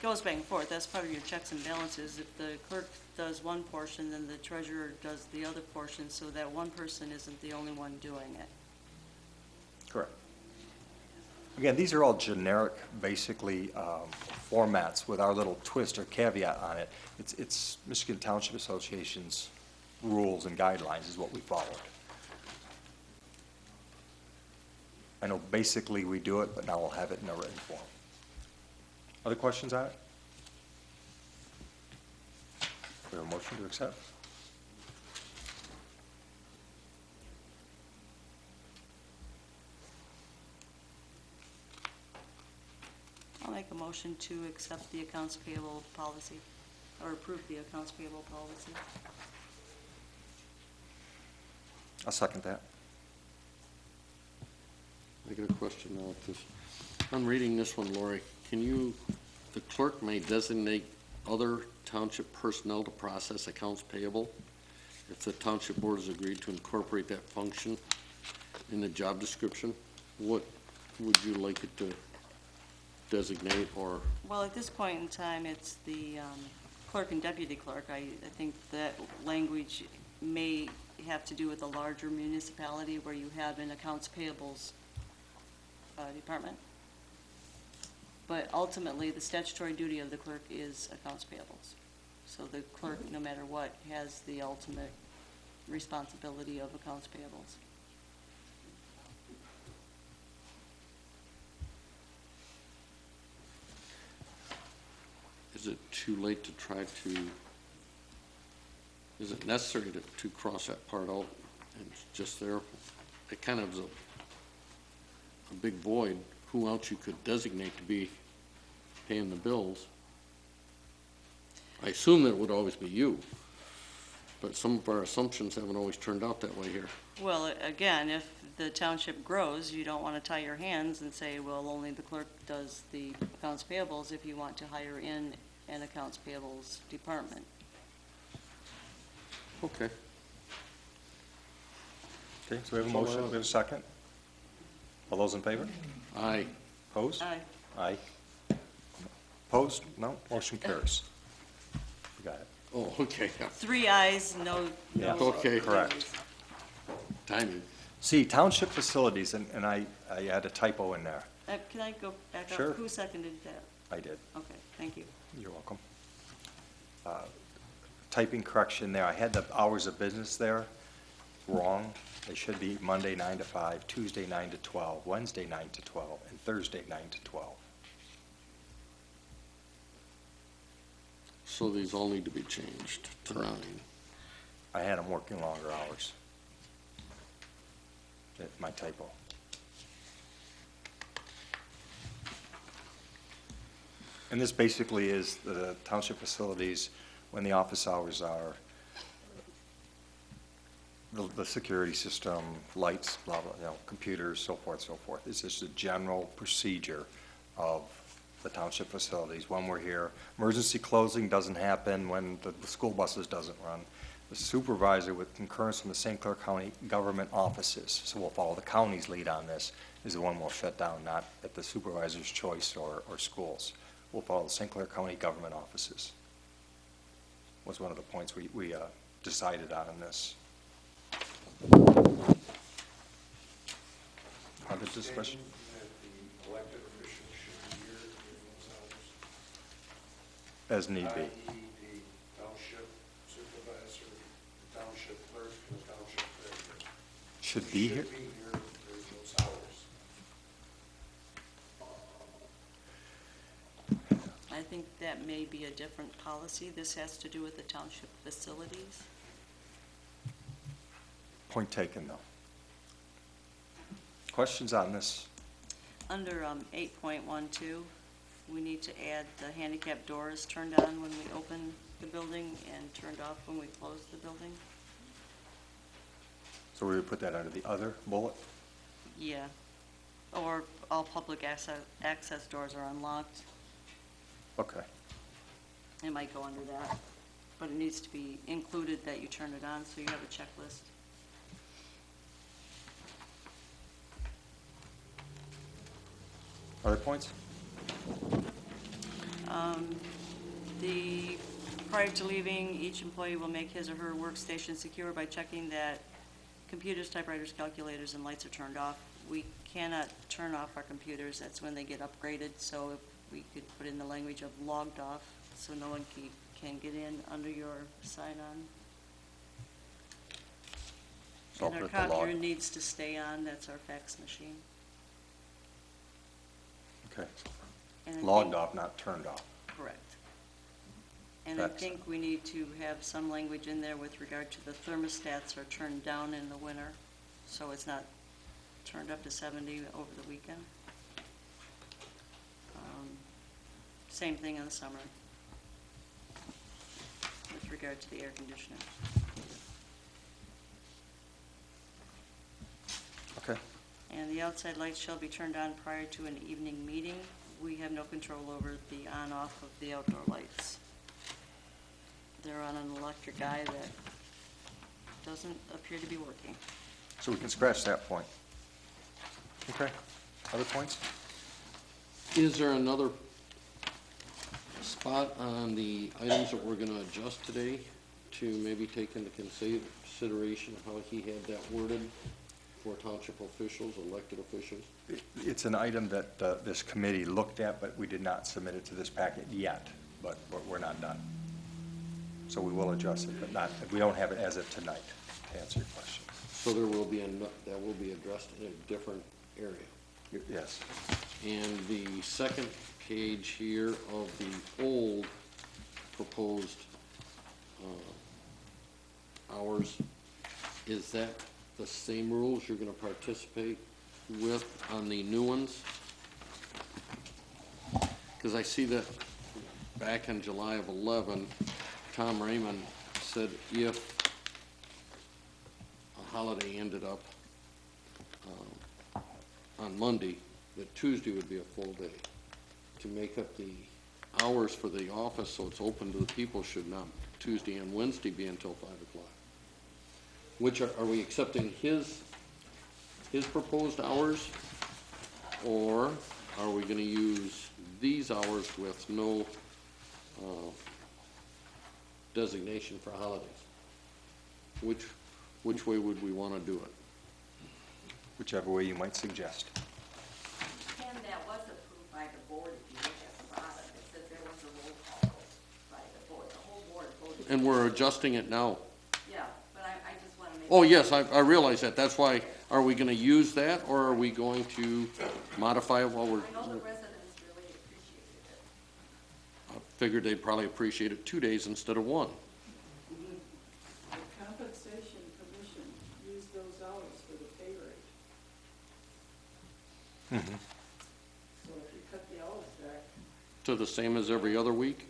goes back and forth, that's part of your checks and balances. If the clerk does one portion, then the treasurer does the other portion, so that one person isn't the only one doing it. Correct. Again, these are all generic, basically, formats with our little twist or caveat on it. It's Michigan Township Association's rules and guidelines is what we followed. I know basically we do it, but now we'll have it in a written form. Other questions on it? We have a motion to accept? I'll make a motion to accept the accounts payable policy, or approve the accounts payable policy. I'll second that. I got a question now with this. I'm reading this one, Lori. The clerk may designate other township personnel to process accounts payable if the township board has agreed to incorporate that function in the job description. What would you like it to designate, or? Well, at this point in time, it's the clerk and deputy clerk. I think that language may have to do with a larger municipality where you have an accounts payables department. But ultimately, the statutory duty of the clerk is accounts payables. So the clerk, no matter what, has the ultimate responsibility of accounts payables. Is it too late to try to, is it necessary to cross that part out? And it's just there, it kind of is a big void, who else you could designate to be paying the bills. I assume that it would always be you, but some of our assumptions haven't always turned out that way here. Well, again, if the township grows, you don't want to tie your hands and say, well, only the clerk does the accounts payables if you want to hire in an accounts payables department. Okay. Okay, so we have a motion, we have a second. All those in favor? Aye. Opposed? Aye. Aye. Opposed? No, motion carries. You got it. Oh, okay, 3 ayes, no. Yeah. Okay. Correct. timing. See, township facilities, and I had a typo in there. Can I go back up? Sure. Who seconded that? I did. Okay, thank you. You're welcome. Typing correction there, I had the hours of business there wrong. They should be Monday 9 to 5, Tuesday 9 to 12, Wednesday 9 to 12, and Thursday 9 to 12. So these all need to be changed to Correct. 9. I had them working longer hours. That's my typo. And this basically is the township facilities, when the office hours are, the security system, lights, blah, blah, computers, so forth, so forth. It's just a general procedure of the township facilities when we're here. Emergency closing doesn't happen when the school buses doesn't run. The supervisor, with concurrence from the St. Clair County government offices, so we'll follow the county's lead on this, is the one we'll shut down, not at the supervisor's choice or schools. We'll follow the St. Clair County government offices. Was one of the points we decided on in this. Other discussion? That the elected officials should be here during those hours. As need be. I.e. the township supervisor, the township clerk, and the township treasurer. Should be here? Should be here during those hours. I think that may be a different policy. This has to do with the township facilities. Point taken, though. Questions on this? Under 8.12, we need to add the handicap doors turned on when we open the building and turned off when we close the building. So we would put that under the other bullet? Yeah. Or all public access doors are unlocked. Okay. It might go under that, but it needs to be included that you turn it on, so you have a checklist. Other points? Prior to leaving, each employee will make his or her workstation secure by checking that computers, typewriters, calculators, and lights are turned off. We cannot turn off our computers, that's when they get upgraded, so if we could put in the language of logged off, so no one can get in under your sign-on. So I'll And our put the log. copier needs to stay on, that's our fax machine. Okay. And I Logged think- off, not turned off. Correct. And I Fax. think we need to have some language in there with regard to the thermostats are turned down in the winter, so it's not turned up to 70 over the weekend. Same thing in the summer with regard to the air conditioning. Okay. And the outside lights shall be turned on prior to an evening meeting. We have no control over the on-off of the outdoor lights. They're on an electric eye that doesn't appear to be working. So we can scratch that point. Okay. Other points? Is there another spot on the items that we're going to adjust today to maybe take into consideration how he had that worded for township officials, elected officials? It's an item that this committee looked at, but we did not submit it to this packet yet, but we're not done. So we will adjust it, but not, we don't have it as of tonight, to answer your question. So there will be that will be addressed in a different area. Yes. And the second page here of the old proposed hours, is that the same rules you're going to participate with on the new ones? Because I see that back in July of 11, Tom Raymond said if a holiday ended up on Monday, that Tuesday would be a full day. To make up the hours for the office so it's open to the people should not Tuesday and Wednesday be until 5 o'clock. Which are we accepting his proposed hours? Or are we gonna use these hours with no designation for holidays? Which way would we wanna do it? whichever way you might suggest. Ken, that was approved by the board, if you look at the bottom, it says there was a roll call vote by the board, the whole board voted. And we're adjusting it now. Yeah, but I just want to make. Oh, yes, I realize that. That's why, are we gonna use that, or are we going to modify it while we're? I know the residents really appreciated it. I figured they'd probably appreciate it 2 days instead of 1. The compensation commission used those hours for the pay rate. So if you cut the hours back, To the same as every other week?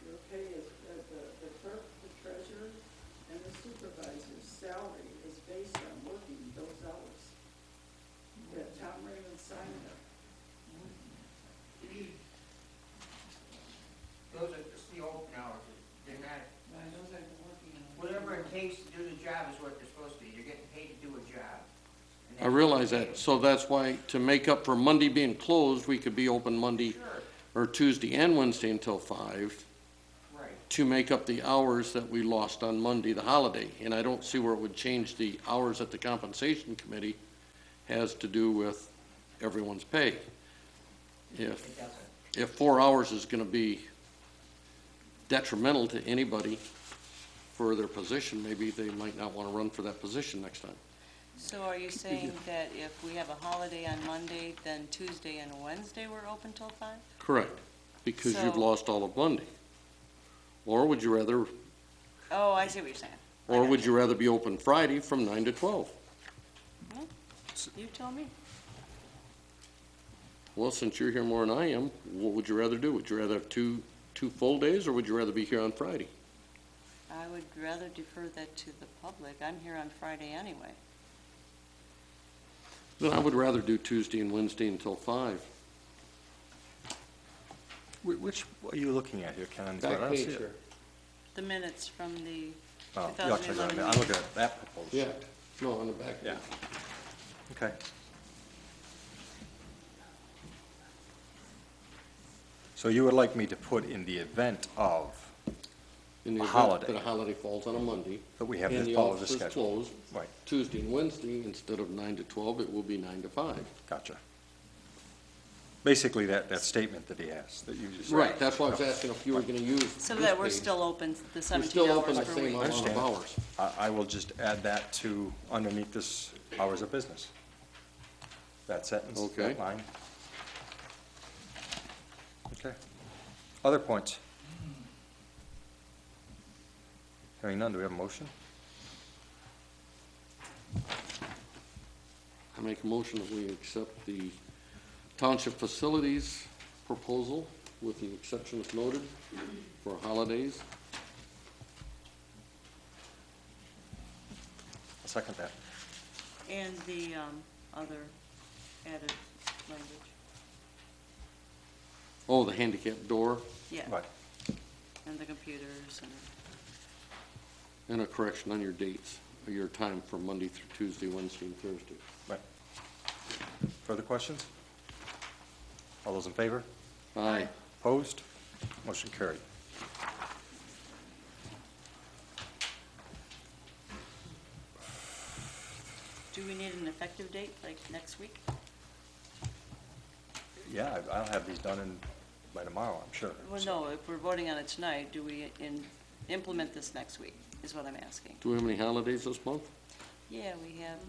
your pay is, the clerk, the treasurer, and the supervisor's salary is based on working those hours. That Tom Raymond signed up. Those are just the open hours, they're not, Those are the working hours. whatever it takes to do the job is what they're supposed to be, you're getting paid to do a job. And I that's realize what that, so that's why, to make up for Monday being closed, we could be open Monday Sure, or Tuesday and Wednesday until 5, right. to make up the hours that we lost on Monday, the holiday. And I don't see where it would change the hours that the compensation committee has to do with everyone's pay. It doesn't. If 4 hours is gonna be detrimental to anybody for their position, maybe they might not wanna run for that position next time. So are you saying that if we have a holiday on Monday, then Tuesday and Wednesday we're open till 5? Correct, because you've So- lost all of Monday. Or would you rather, Oh, I see what you're saying. I or got would you rather be open Friday from 9 to 12? Well, you tell me. Well, since you're here more than I am, what would you rather do? Would you rather have two full days, or would you rather be here on Friday? I would rather defer that to the public. I'm here on Friday anyway. Then I would rather do Tuesday and Wednesday until 5. Which are you looking at here, Ken? I Back don't page see it. here. The minutes from the Oh, you're actually 2011 I'm looking at that proposal. Yeah, no, on the back. Yeah. Okay. So you would like me to put in the event of, In the A event holiday. that a holiday falls on a Monday. that we have and to the follow the office is schedule? closed, Right, Tuesday and Wednesday, instead of 9 to 12, it will be 9 to 5. gotcha. Basically, that statement that he has, that you just. Right, that's why I was asking if you were gonna use So this that we're page. still open the We're 17 still open hours the per same week. amount of Understand. hours. I will just add that to underneath this hours of business. That sentence, Okay. that line. Okay. Other points? Hearing none, do we have a motion? I make a motion that we accept the township facilities proposal with the exceptions noted for holidays. I'll second that. And the other added language. Oh, the handicap door Yeah, Right. and the computers and, and a correction on your dates, or your time from Monday through Tuesday, Wednesday, and Thursday. Right. Further questions? All those in favor? Aye. Opposed? Motion carried. do we need an effective date, like next week? Yeah, I'll have these done by tomorrow, I'm sure. Well, no, if we're voting on it tonight, do we implement this next week, is what I'm asking. Do we have any holidays this month? Yeah, we have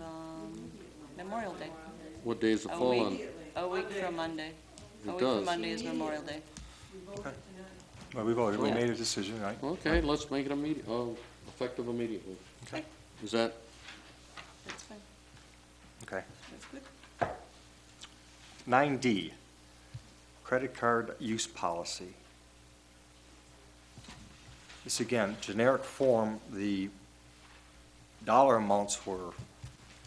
Memorial Day. What days A fall on? week, a week from Monday. It A week from does. Monday is Memorial Day. Well, we voted, we Oh. made a decision, right? Okay, let's make it effective immediately. Okay, Is that, that's fine, Okay. that's good. 9D, credit card use policy. This again, generic form, the dollar amounts were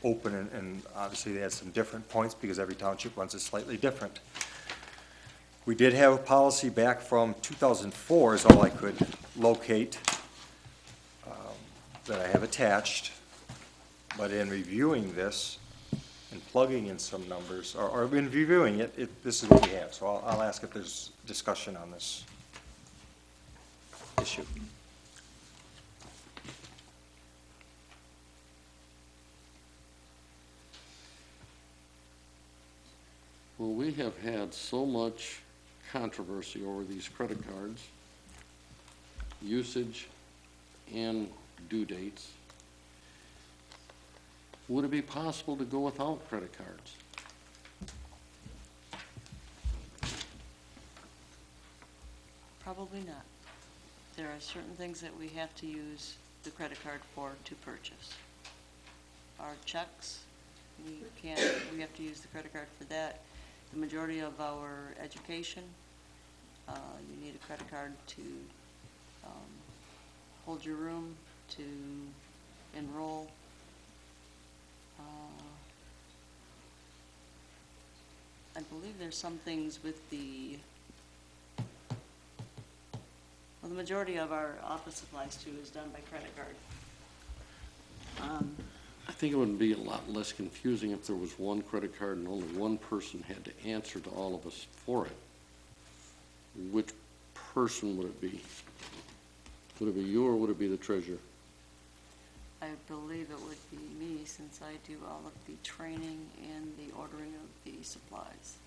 open and obviously they had some different points because every township runs it slightly different. We did have a policy back from 2004 is all I could locate that I have attached. But in reviewing this and plugging in some numbers, or in reviewing it, this is what we have. So I'll ask if there's discussion on this issue. Well, we have had so much controversy over these credit cards, usage and due dates. Would it be possible to go without credit cards? Probably not. There are certain things that we have to use the credit card for to purchase. Our checks, we have to use the credit card for that. The majority of our education, you need a credit card to hold your room, to enroll. I believe there's some things with well, the majority of our office supplies too is done by credit card. I think it would be a lot less confusing if there was one credit card and only one person had to answer to all of us for it. Which person would it be? Would it be you or would it be the treasurer? I believe it would be me, since I do all of the training and the ordering of the supplies.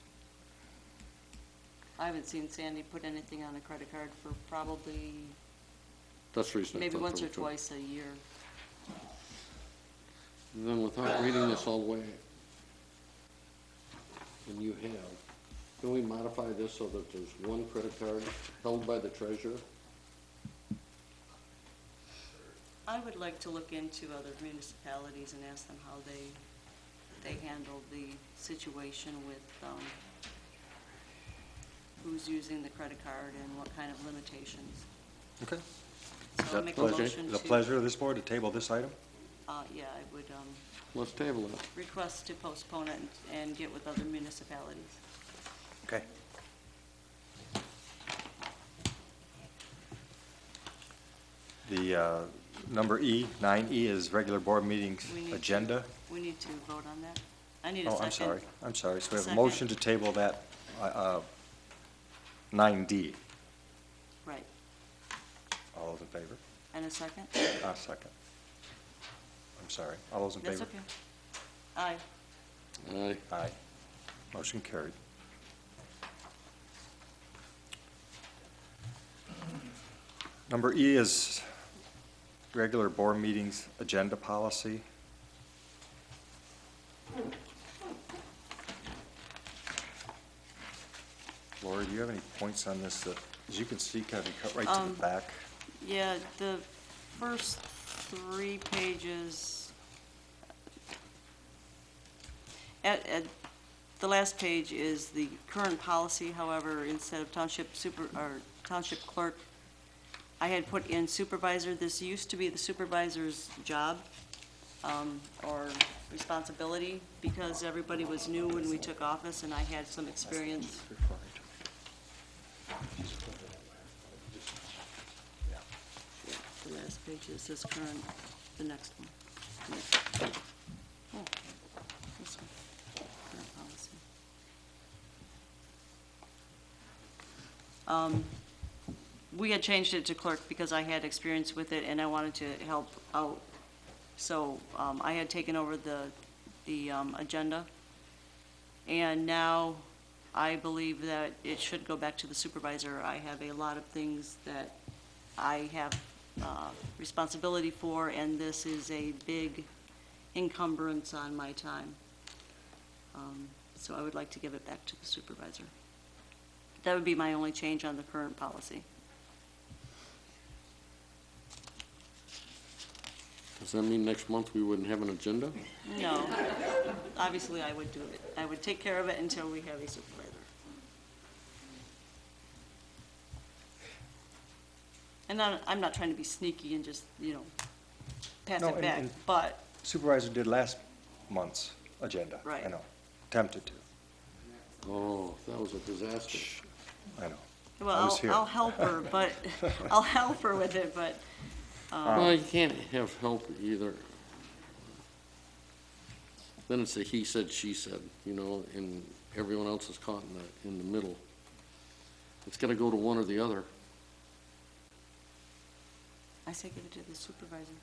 I haven't seen Sandy put anything on a credit card for probably That's the reason I maybe thought once there or was two. twice a year. And then without reading this all the way, and you have, can we modify this so that there's one credit card held by the treasurer? I would like to look into other municipalities and ask them how they handle the situation with who's using the credit card and what kind of limitations. Okay. So Is I'll that make a pleasure- motion the to. pleasure of this board to table this item? Yeah, I would Let's table it. request to postpone it and get with other municipalities. Okay. The number E, 9E is regular board meetings We need to- agenda. We need to vote on that. I need a Oh, second. I'm sorry. So we have a Second. motion to table that 9D. Right. All those in favor? And a second? Second. I'm sorry. All those in favor? That's okay. Aye. Aye. Aye. Motion carried. Number E is regular board meetings agenda policy. Lori, do you have any points on this that, as you can see, kind of cut right to the back? Yeah, the first 3 pages, at the last page is the current policy. However, instead of township clerk, I had put in supervisor. This used to be the supervisor's job, or responsibility, because everybody was new when we took office, and I had some experience. The last page is this current, the next one. Oh, this one, current policy. We had changed it to clerk because I had experience with it and I wanted to help out. So I had taken over the agenda. And now I believe that it should go back to the supervisor. I have a lot of things that I have responsibility for, and this is a big encumbrance on my time. So I would like to give it back to the supervisor. That would be my only change on the current policy. Does that mean next month we wouldn't have an agenda? No, obviously I would do it. I would take care of it until we have a supervisor. And I'm not trying to be sneaky and just, pass No, it back, and- but, Supervisor did last month's agenda. Right. I know. Attempted to. Oh, that was a disaster. I know. I well, was here. I'll help her, but, I'll help her with it, but, Well, you can't have help either. Then it's a he said, she said, and everyone else is caught in the middle. It's gotta go to one or the other. I say give it to the supervisor.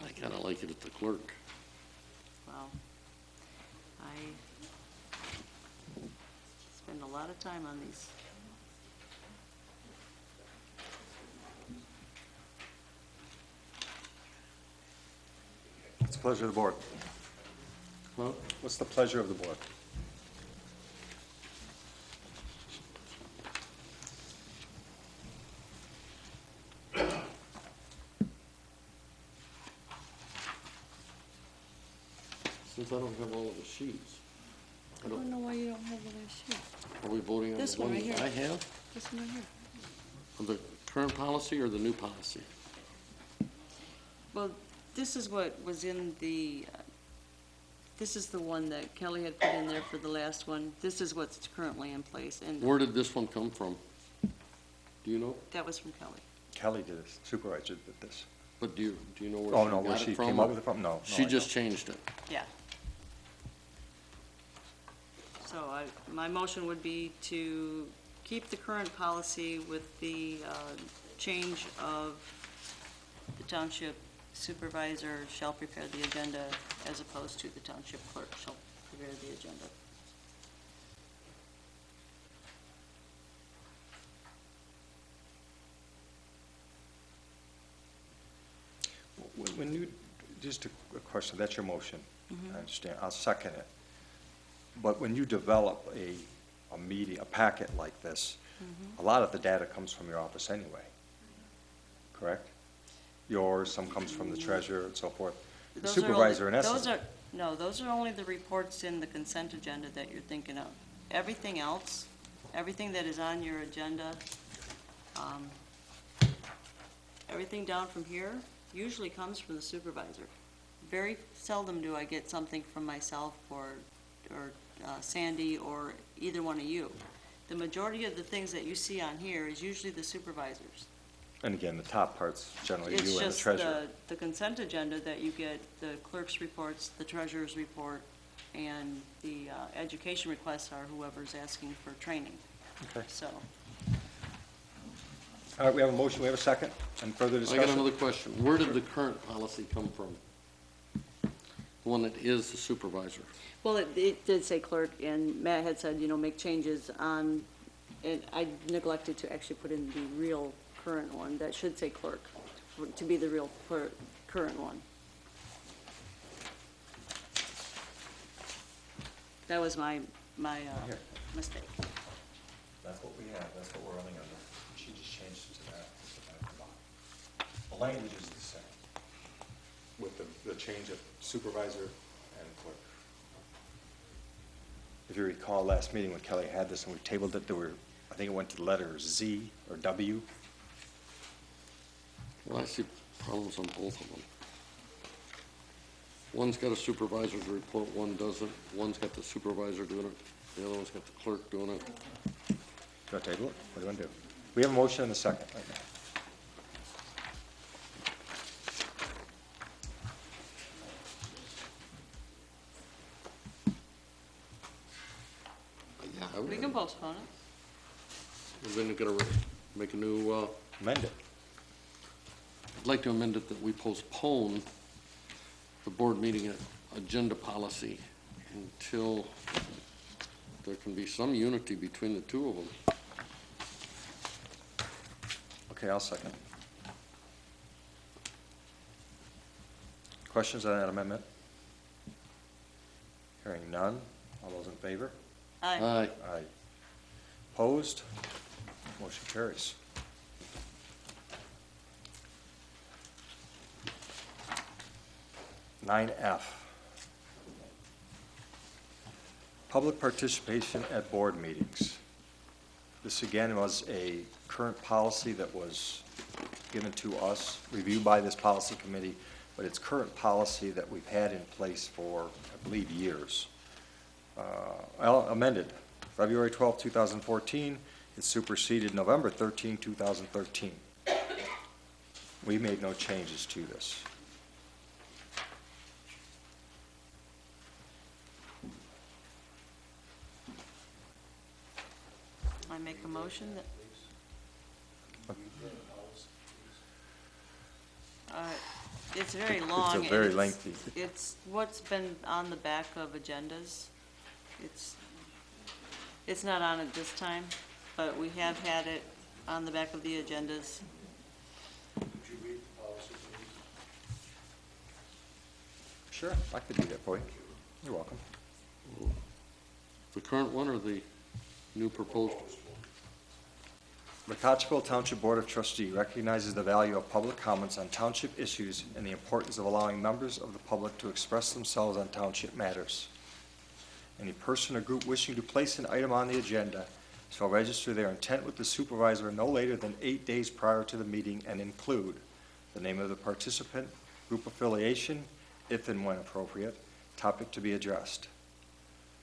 I kinda like it at the clerk. Wow. I spend a lot of time on these. It's the pleasure of the board. Well, What's the pleasure of the board? since I don't have all of the sheets, I don't know why you don't have the last sheet. are we voting on This the one one right that here. I have? This one right here. Of the current policy or the new policy? Well, this is what was in the, this is the one that Kelly had put in there for the last one. This is what's currently in place, and Where did this one come from? Do you know? that was from Kelly. Kelly did this, supervisor did this. But do you know where Oh, she no, where got she it from? came up with it from? No. She I just don't. changed it. Yeah. So my motion would be to keep the current policy with the change of the township supervisor shall prepare the agenda as opposed to the township clerk shall prepare the agenda. When you, just a question, that's your motion. I understand, I'll second it. But when you develop a meeting, a packet like this, a lot of the data comes from your office anyway, correct? Yours, some comes from the treasurer and so forth. The Those are only- supervisor in essence. No, those are only the reports in the consent agenda that you're thinking of. Everything else, everything that is on your agenda, everything down from here usually comes from the supervisor. Very seldom do I get something from myself or Sandy or either one of you. The majority of the things that you see on here is usually the supervisors. And again, the top part's generally It's you and the just treasurer. the consent agenda that you get, the clerk's reports, the treasurer's report, and the education requests are whoever's asking for training. Okay. So, All right, we have a motion, we have a second, and further I discussion? got another question. Where did the current policy come from? The one that is the supervisor? well, it did say clerk, and Matt had said, make changes on, and I neglected to actually put in the real current one. That should say clerk, to be the real current one. That was my Here. mistake. That's what we have, that's what we're running under. She just changed it to that. The language is the same, with the change of supervisor and clerk. If you recall, last meeting when Kelly had this and we tabled it, I think it went to the letter Z or W. Well, I see problems on both of them. One's got a supervisor's report, one doesn't. One's got the supervisor doing it, the other one's got the clerk doing it. Do you want to table it? What do you want to do? We have a motion and a second right now. Yeah, I would. We can postpone it. We're then gonna make a new, Amend it. I'd like to amend it that we postpone the board meeting agenda policy until there can be some unity between the two of them. Okay, I'll second. Questions on that amendment? Hearing none. All those in favor? Aye. Aye. Aye. Opposed? Motion carries. Nine F. Public participation at board meetings. This again was a current policy that was given to us, reviewed by this policy committee, but it's current policy that we've had in place for, I believe, years. Amended February 12, 2014. It superseded November 13, 2013. We made no changes to this. I make a motion that, it's very long. very and lengthy. It's what's been on the back of agendas. It's not on it this time, but we have had it on the back of the agendas. Would you read the policy, please? Sure, I could do that for you. You're welcome. The current one or the new proposed? The Cottrellville Township Board of Trustees recognizes the value of public comments on township issues and the importance of allowing members of the public to express themselves on township matters. Any person or group wishing to place an item on the agenda shall register their intent with the supervisor no later than 8 days prior to the meeting and include the name of the participant, group affiliation, if and when appropriate, topic to be addressed.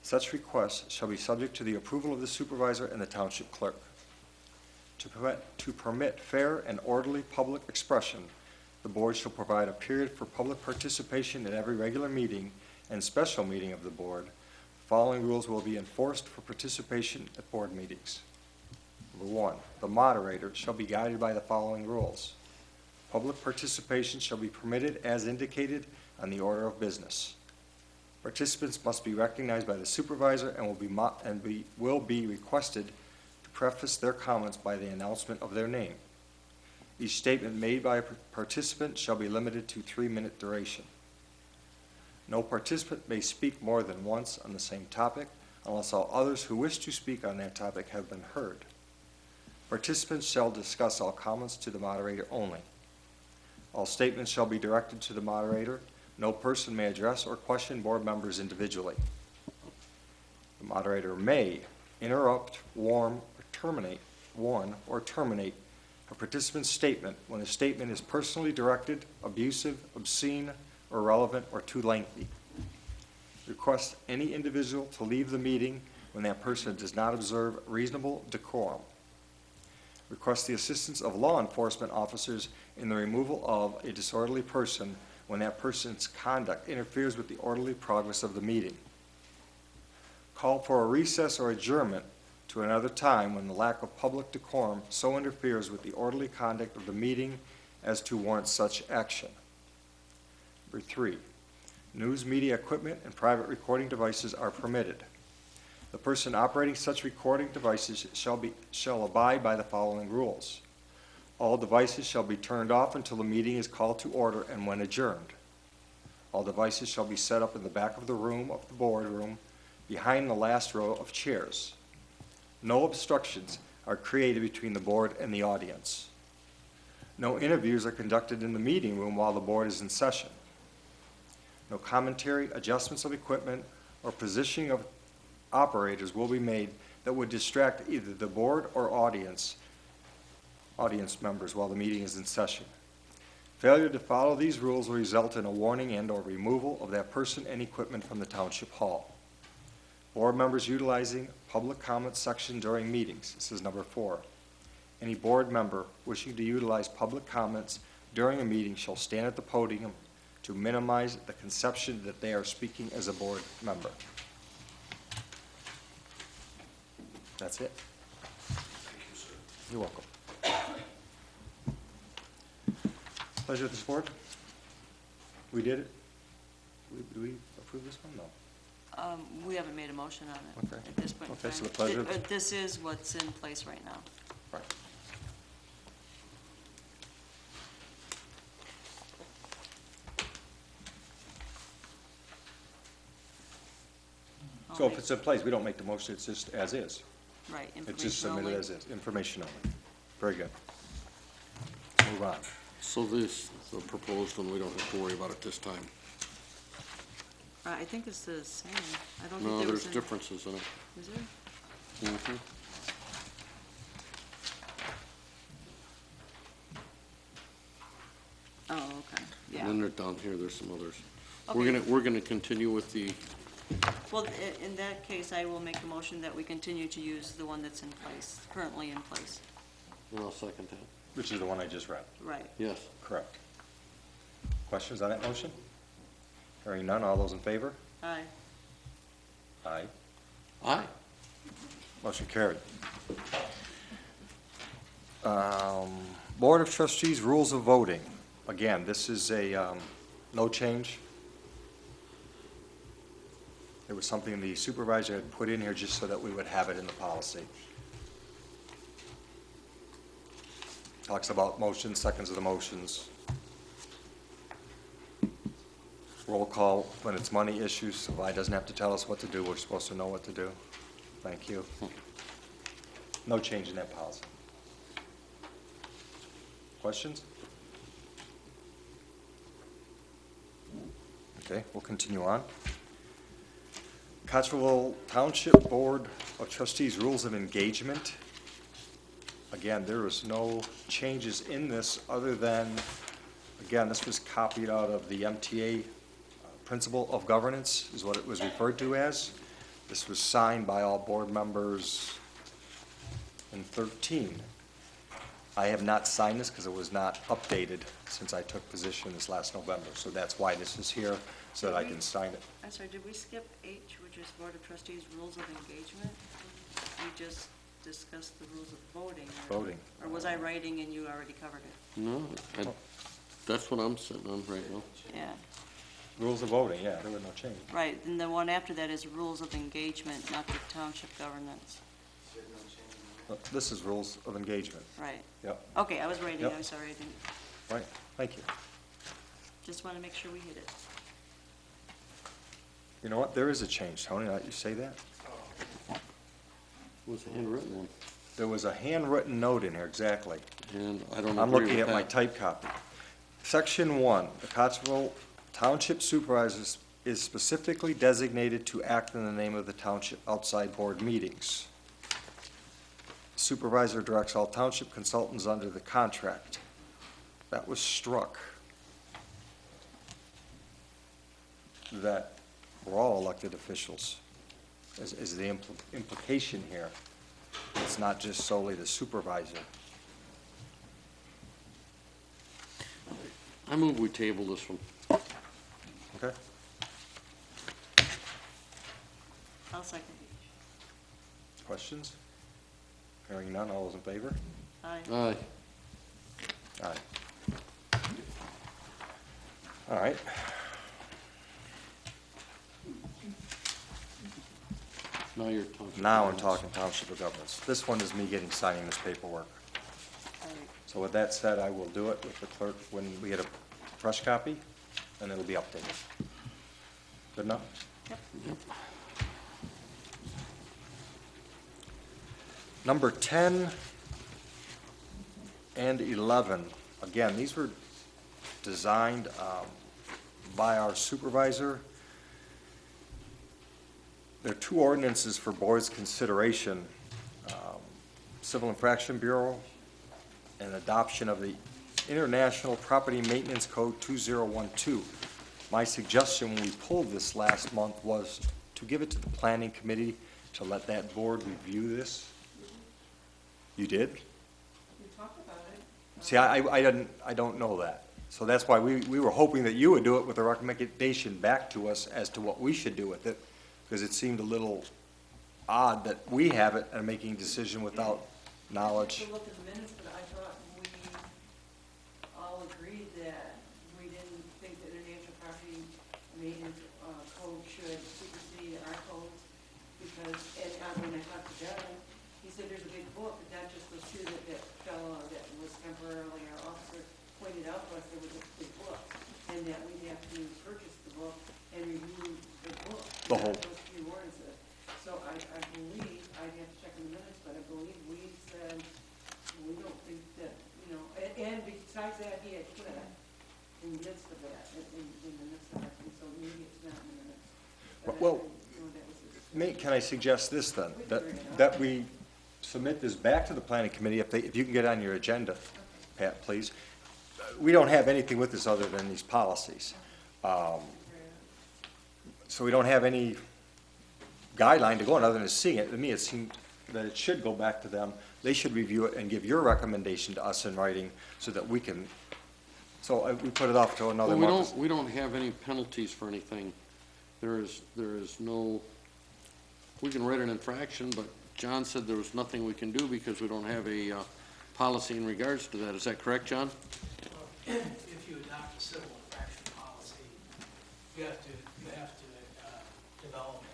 Such requests shall be subject to the approval of the supervisor and the township clerk. To permit fair and orderly public expression, the board shall provide a period for public participation at every regular meeting and special meeting of the board. The following rules will be enforced for participation at board meetings. Number 1, the moderator shall be guided by the following rules. Public participation shall be permitted as indicated on the order of business. Participants must be recognized by the supervisor and will be requested to preface their comments by the announcement of their name. Each statement made by a participant shall be limited to 3-minute duration. No participant may speak more than once on the same topic unless all others who wish to speak on that topic have been heard. Participants shall discuss all comments to the moderator only. All statements shall be directed to the moderator. No person may address or question board members individually. The moderator may interrupt, warn, or terminate a participant's statement when the statement is personally directed, abusive, obscene, irrelevant, or too lengthy. Request any individual to leave the meeting when that person does not observe reasonable decorum. Request the assistance of law enforcement officers in the removal of a disorderly person when that person's conduct interferes with the orderly progress of the meeting. Call for a recess or adjournment to another time when the lack of public decorum so interferes with the orderly conduct of the meeting as to warrant such action. Number 3, news media equipment and private recording devices are permitted. The person operating such recording devices shall abide by the following rules. All devices shall be turned off until the meeting is called to order and when adjourned. All devices shall be set up in the back of the boardroom, behind the last row of chairs. No obstructions are created between the board and the audience. No interviews are conducted in the meeting room while the board is in session. No commentary, adjustments of equipment, or positioning of operators will be made that would distract either the board or audience members while the meeting is in session. Failure to follow these rules will result in a warning and/or removal of that person and equipment from the township hall. Board members utilizing public comment section during meetings. This is number 4. Any board member wishing to utilize public comments during a meeting shall stand at the podium to minimize the conception that they are speaking as a board member. That's it. Thank you, sir. You're welcome. Pleasure of this board. We did it. Do we approve this one? No. We haven't made a motion on it Okay. at this point in Okay, time. so the pleasure of- This is what's in place right now. Right. So if it's in place, we don't make the motion, it's just as is. Right, It's just information submitted only. as is, information only. Very good. Move on. So this, the proposed one, we don't have to worry about it this time. I think it's the same. I don't think No, there there's was any. differences in it. Is there? Mhm. Oh, okay, yeah. And then they're down here, there's some others. Okay. We're gonna continue with the, Well, in that case, I will make a motion that we continue to use the one that's in place, currently in place. and I'll second that. Which is the one I just read. Right. Yes. Correct. Questions on that motion? Hearing none, all those in favor? Aye. Aye. Aye. Motion carried. Board of Trustees Rules of Voting. Again, this is a no change. It was something the supervisor had put in here just so that we would have it in the policy. Talks about motions, seconds of the motions. Roll call when it's money issues, so I doesn't have to tell us what to do, we're supposed to know what to do. Thank you. No change in that policy. Questions? Okay, we'll continue on. Cottrellville Township Board of Trustees Rules of Engagement. Again, there was no changes in this other than, again, this was copied out of the MTA Principle of Governance, is what it was referred to as. This was signed by all board members in 13. I have not signed this because it was not updated since I took position this last November, so that's why this is here, so that I can sign it. I'm sorry, did we skip H, which is Board of Trustees Rules of Engagement? We just discussed the rules of voting. Voting. Or was I writing and you already covered it? No, that's what I'm sitting on right now. Yeah, Rules of voting, yeah, there was no change. right, and the one after that is Rules of Engagement, not the Township Governance. This is rules of engagement. Right. Yep, Okay, I was writing, Yep. I'm sorry, I didn't, right, thank you. just want to make sure we hit it. You know what, there is a change, Tony, now that you say that. It was a handwritten one, There was a handwritten note in here, exactly. and I don't I'm agree looking with at my that. type copy. Section 1, the Cottrellville Township Supervisor is specifically designated to act in the name of the township outside board meetings. Supervisor directs all township consultants under the contract. That was struck. That we're all elected officials, is the implication here. It's not just solely the supervisor. I move we table this one. Okay? I'll second. Questions? Hearing none, all those in favor? Aye. Aye. Aye. All right. Now you're talking. Now I'm talking Township of Governments. This one is me signing this paperwork. All right. So with that said, I will do it with the clerk when we get a fresh copy, and it'll be updated. Good enough? Yep. Number 10 and 11, again, these were designed by our supervisor. There are two ordinances for board's consideration, Civil Infraction Bureau and adoption of the International Property Maintenance Code 2012. My suggestion when we pulled this last month was to give it to the planning committee to let that board review this. You did? We talked about it. See, I don't know that. So that's why we were hoping that you would do it with a recommendation back to us as to what we should do with it, because it seemed a little odd that we have it and making a decision without knowledge. To look at the minutes, but I thought we all agreed that we didn't think that international property maintenance code should supersede our codes, because, and when I talked to John, he said there's a big book, but not just those two that fellow that was temporarily our officer pointed out to us, there was a big book, and that we'd have to purchase the book and review the book. The whole- not those few ordinances. So I believe, I'd have to check in the minutes, but I believe we said, we don't think that, you know, and besides that, he had put it in the midst of that, in the midst of it, and so maybe it's not in the minutes. But Well, you know, that was his- Can I suggest this then, that we submit this back to the planning committee, if you can get on your agenda, Pat, please. We don't have anything with this other than these policies. So we don't have any guideline to go on other than seeing it. To me, it seemed that it should go back to them. They should review it and give your recommendation to us in writing so that we can, so we put it off to another Well, month. we don't have any penalties for anything. There is no, we can write an infraction, but John said there was nothing we can do because we don't have a policy in regards to that. Is that correct, John? If you adopt a civil infraction policy, you have to develop a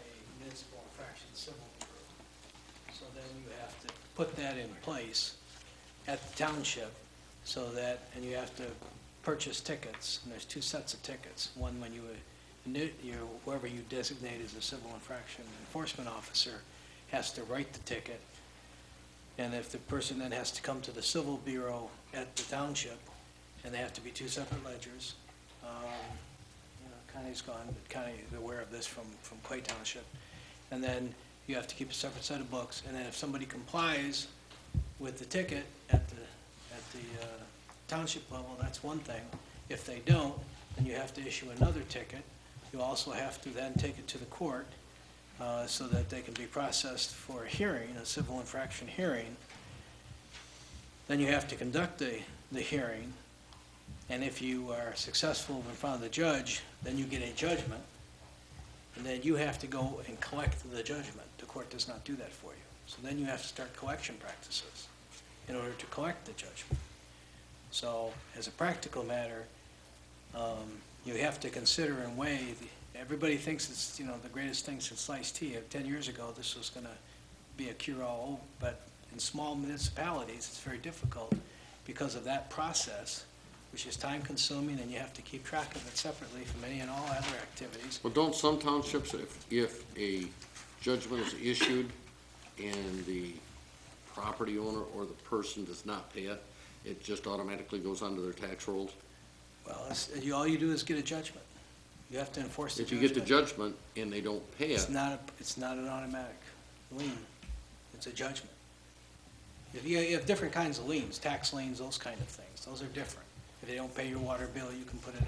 then you have to put that in place at the township, so that, and you have to purchase tickets, and there's two sets of tickets. One when whoever you designate as a civil infraction enforcement officer has to write the ticket, and if the person then has to come to the civil bureau at the township, and they have to be two separate ledgers. Connie's gone, but Connie is aware of this from Clay Township. And then you have to keep a separate set of books, and then if somebody complies with the ticket at the township level, that's one thing. If they don't, then you have to issue another ticket. You also have to then take it to the court so that they can be processed for a hearing, a civil infraction hearing. Then you have to conduct the hearing, and if you are successful in front of the judge, then you get a judgment, and then you have to go and collect the judgment. The court does not do that for you. So then you have to start collection practices in order to collect the judgment. So as a practical matter, you have to consider and weigh, everybody thinks it's, the greatest thing since sliced tea. 10 years ago, this was going to be a cure-all, but in small municipalities, it's very difficult because of that process, which is time-consuming, and you have to keep track of it separately from any and all other activities. Well, don't some townships, if a judgment is issued and the property owner or the person does not pay it, it just automatically goes onto their tax rolls? Well, all you do is get a judgment. You have to enforce the If you judgment. get the judgment and they don't pay It's it, not an automatic lien. It's a judgment. You have different kinds of liens, tax liens, those kind of things. Those are different. If they don't pay your water bill, you can put it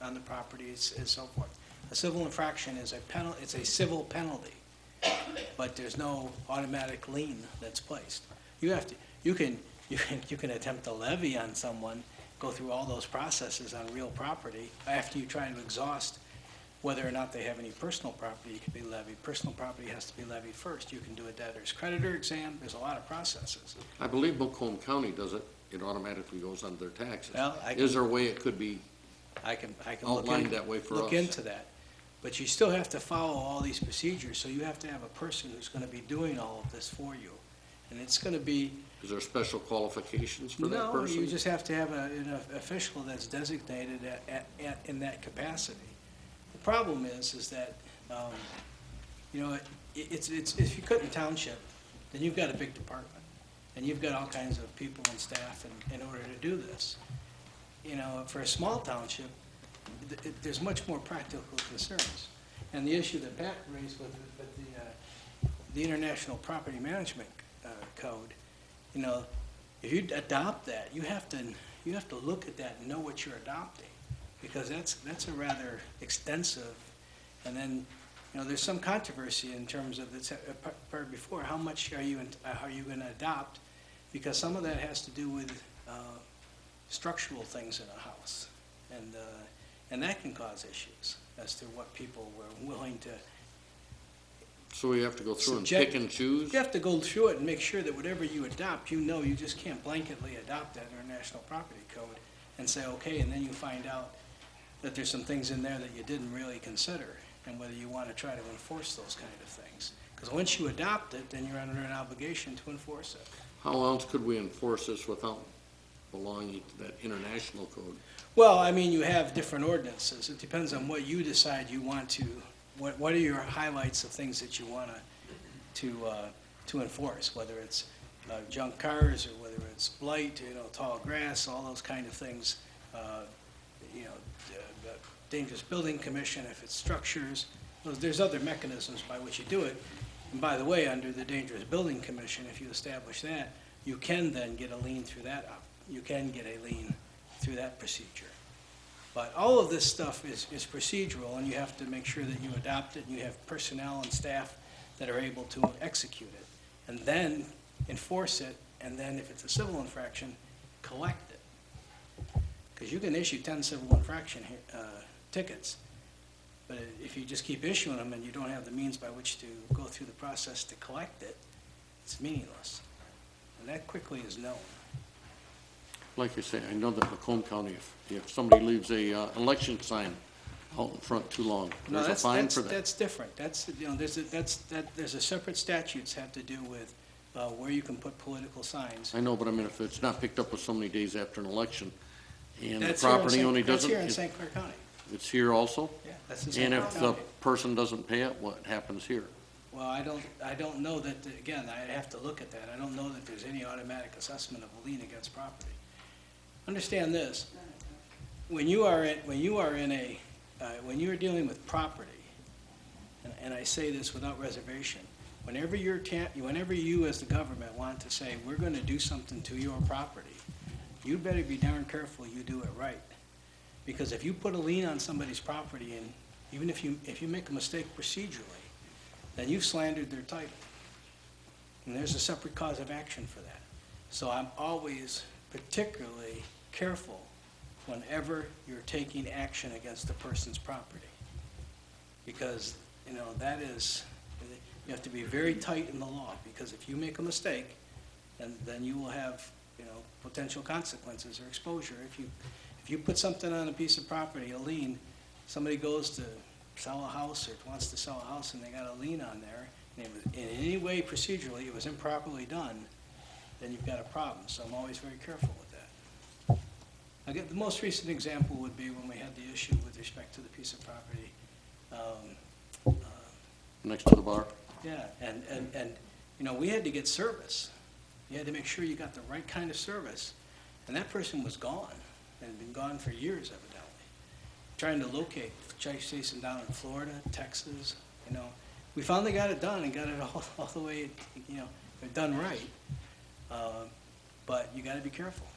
on the property and so forth. A civil infraction is it's a civil penalty, but there's no automatic lien that's placed. You can attempt to levy on someone, go through all those processes on real property. After you try to exhaust whether or not they have any personal property, it can be levied. Personal property has to be levied first. You can do a debtor's creditor exam. There's a lot of processes. I believe Macomb County does it, it automatically goes onto their taxes. Well, Is there a way it could be I can outlined that way for us? look into that. But you still have to follow all these procedures, so you have to have a person who's going to be doing all of this for you. And it's going to be, Is there special qualifications for that no, person? you just have to have an official that's designated in that capacity. The problem is that, it's if you cut in township, then you've got a big department, and you've got all kinds of people and staff in order to do this. For a small township, there's much more practical concerns. And the issue that Pat raised with the International Property Management Code, if you adopt that, you have to look at that and know what you're adopting, because that's a rather extensive, and then, there's some controversy in terms of this part before, how much are you going to adopt, because some of that has to do with structural things in a house, and that can cause issues as to what people were willing to. So we have to go through and Subject- pick and choose? You have to go through it and make sure that whatever you adopt, you just can't blanketly adopt that International Property Code and say, okay, and then you find out that there's some things in there that you didn't really consider, and whether you want to try to enforce those kind of things. Because once you adopt it, then you're under an obligation to enforce it. How else could we enforce this without belonging to that international code? Well, you have different ordinances. It depends on what you decide you want to, what are your highlights of things that you want to enforce, whether it's junk cars or whether it's blight, tall grass, all those kind of things. The Dangerous Building Commission, if it's structures, there's other mechanisms by which you do it. And by the way, under the Dangerous Building Commission, if you establish that, you can then get a lien through that. You can get a lien through that procedure. But all of this stuff is procedural, and you have to make sure that you adopt it, and you have personnel and staff that are able to execute it, and then enforce it, and then if it's a civil infraction, collect it. Because you can issue 10 civil infraction tickets, but if you just keep issuing them and you don't have the means by which to go through the process to collect it, it's meaningless. And that quickly is known. Like I say, I know that Macomb County, if somebody leaves a election sign out in front too long, No, there's a fine for that. That's different. There's a separate statutes have to do with where you can put political signs. I know, but I mean, if it's not picked up with so many days after an election, and the That's here in property St. owner That's doesn't, here in St. Clair County. it's here also? Yeah, that's in St. And Clair if the County. person doesn't pay it, what happens here? Well, I don't know that, again, I have to look at that. I don't know that there's any automatic assessment of a lien against property. Understand this, when you are dealing with property, and I say this without reservation, whenever you as the government want to say, we're gonna do something to your property, you better be darn careful you do it right. Because if you put a lien on somebody's property, and even if you make a mistake procedurally, then you've slandered their title. And there's a separate cause of action for that. So I'm always particularly careful whenever you're taking action against a person's property. Because, that is, you have to be very tight in the law, because if you make a mistake, then you will have, potential consequences or exposure. If you put something on a piece of property, a lien, somebody goes to sell a house or wants to sell a house and they got a lien on there, and it was, in any way procedurally, it was improperly done, then you've got a problem. So I'm always very careful with that. The most recent example would be when we had the issue with respect to the piece of property. Next to the bar? Yeah, and we had to get service. You had to make sure you got the right kind of service. And that person was gone, and had been gone for years evidently. Trying to locate, chasing down in Florida, Texas, We finally got it done and got it all the way, done right. But you gotta be careful.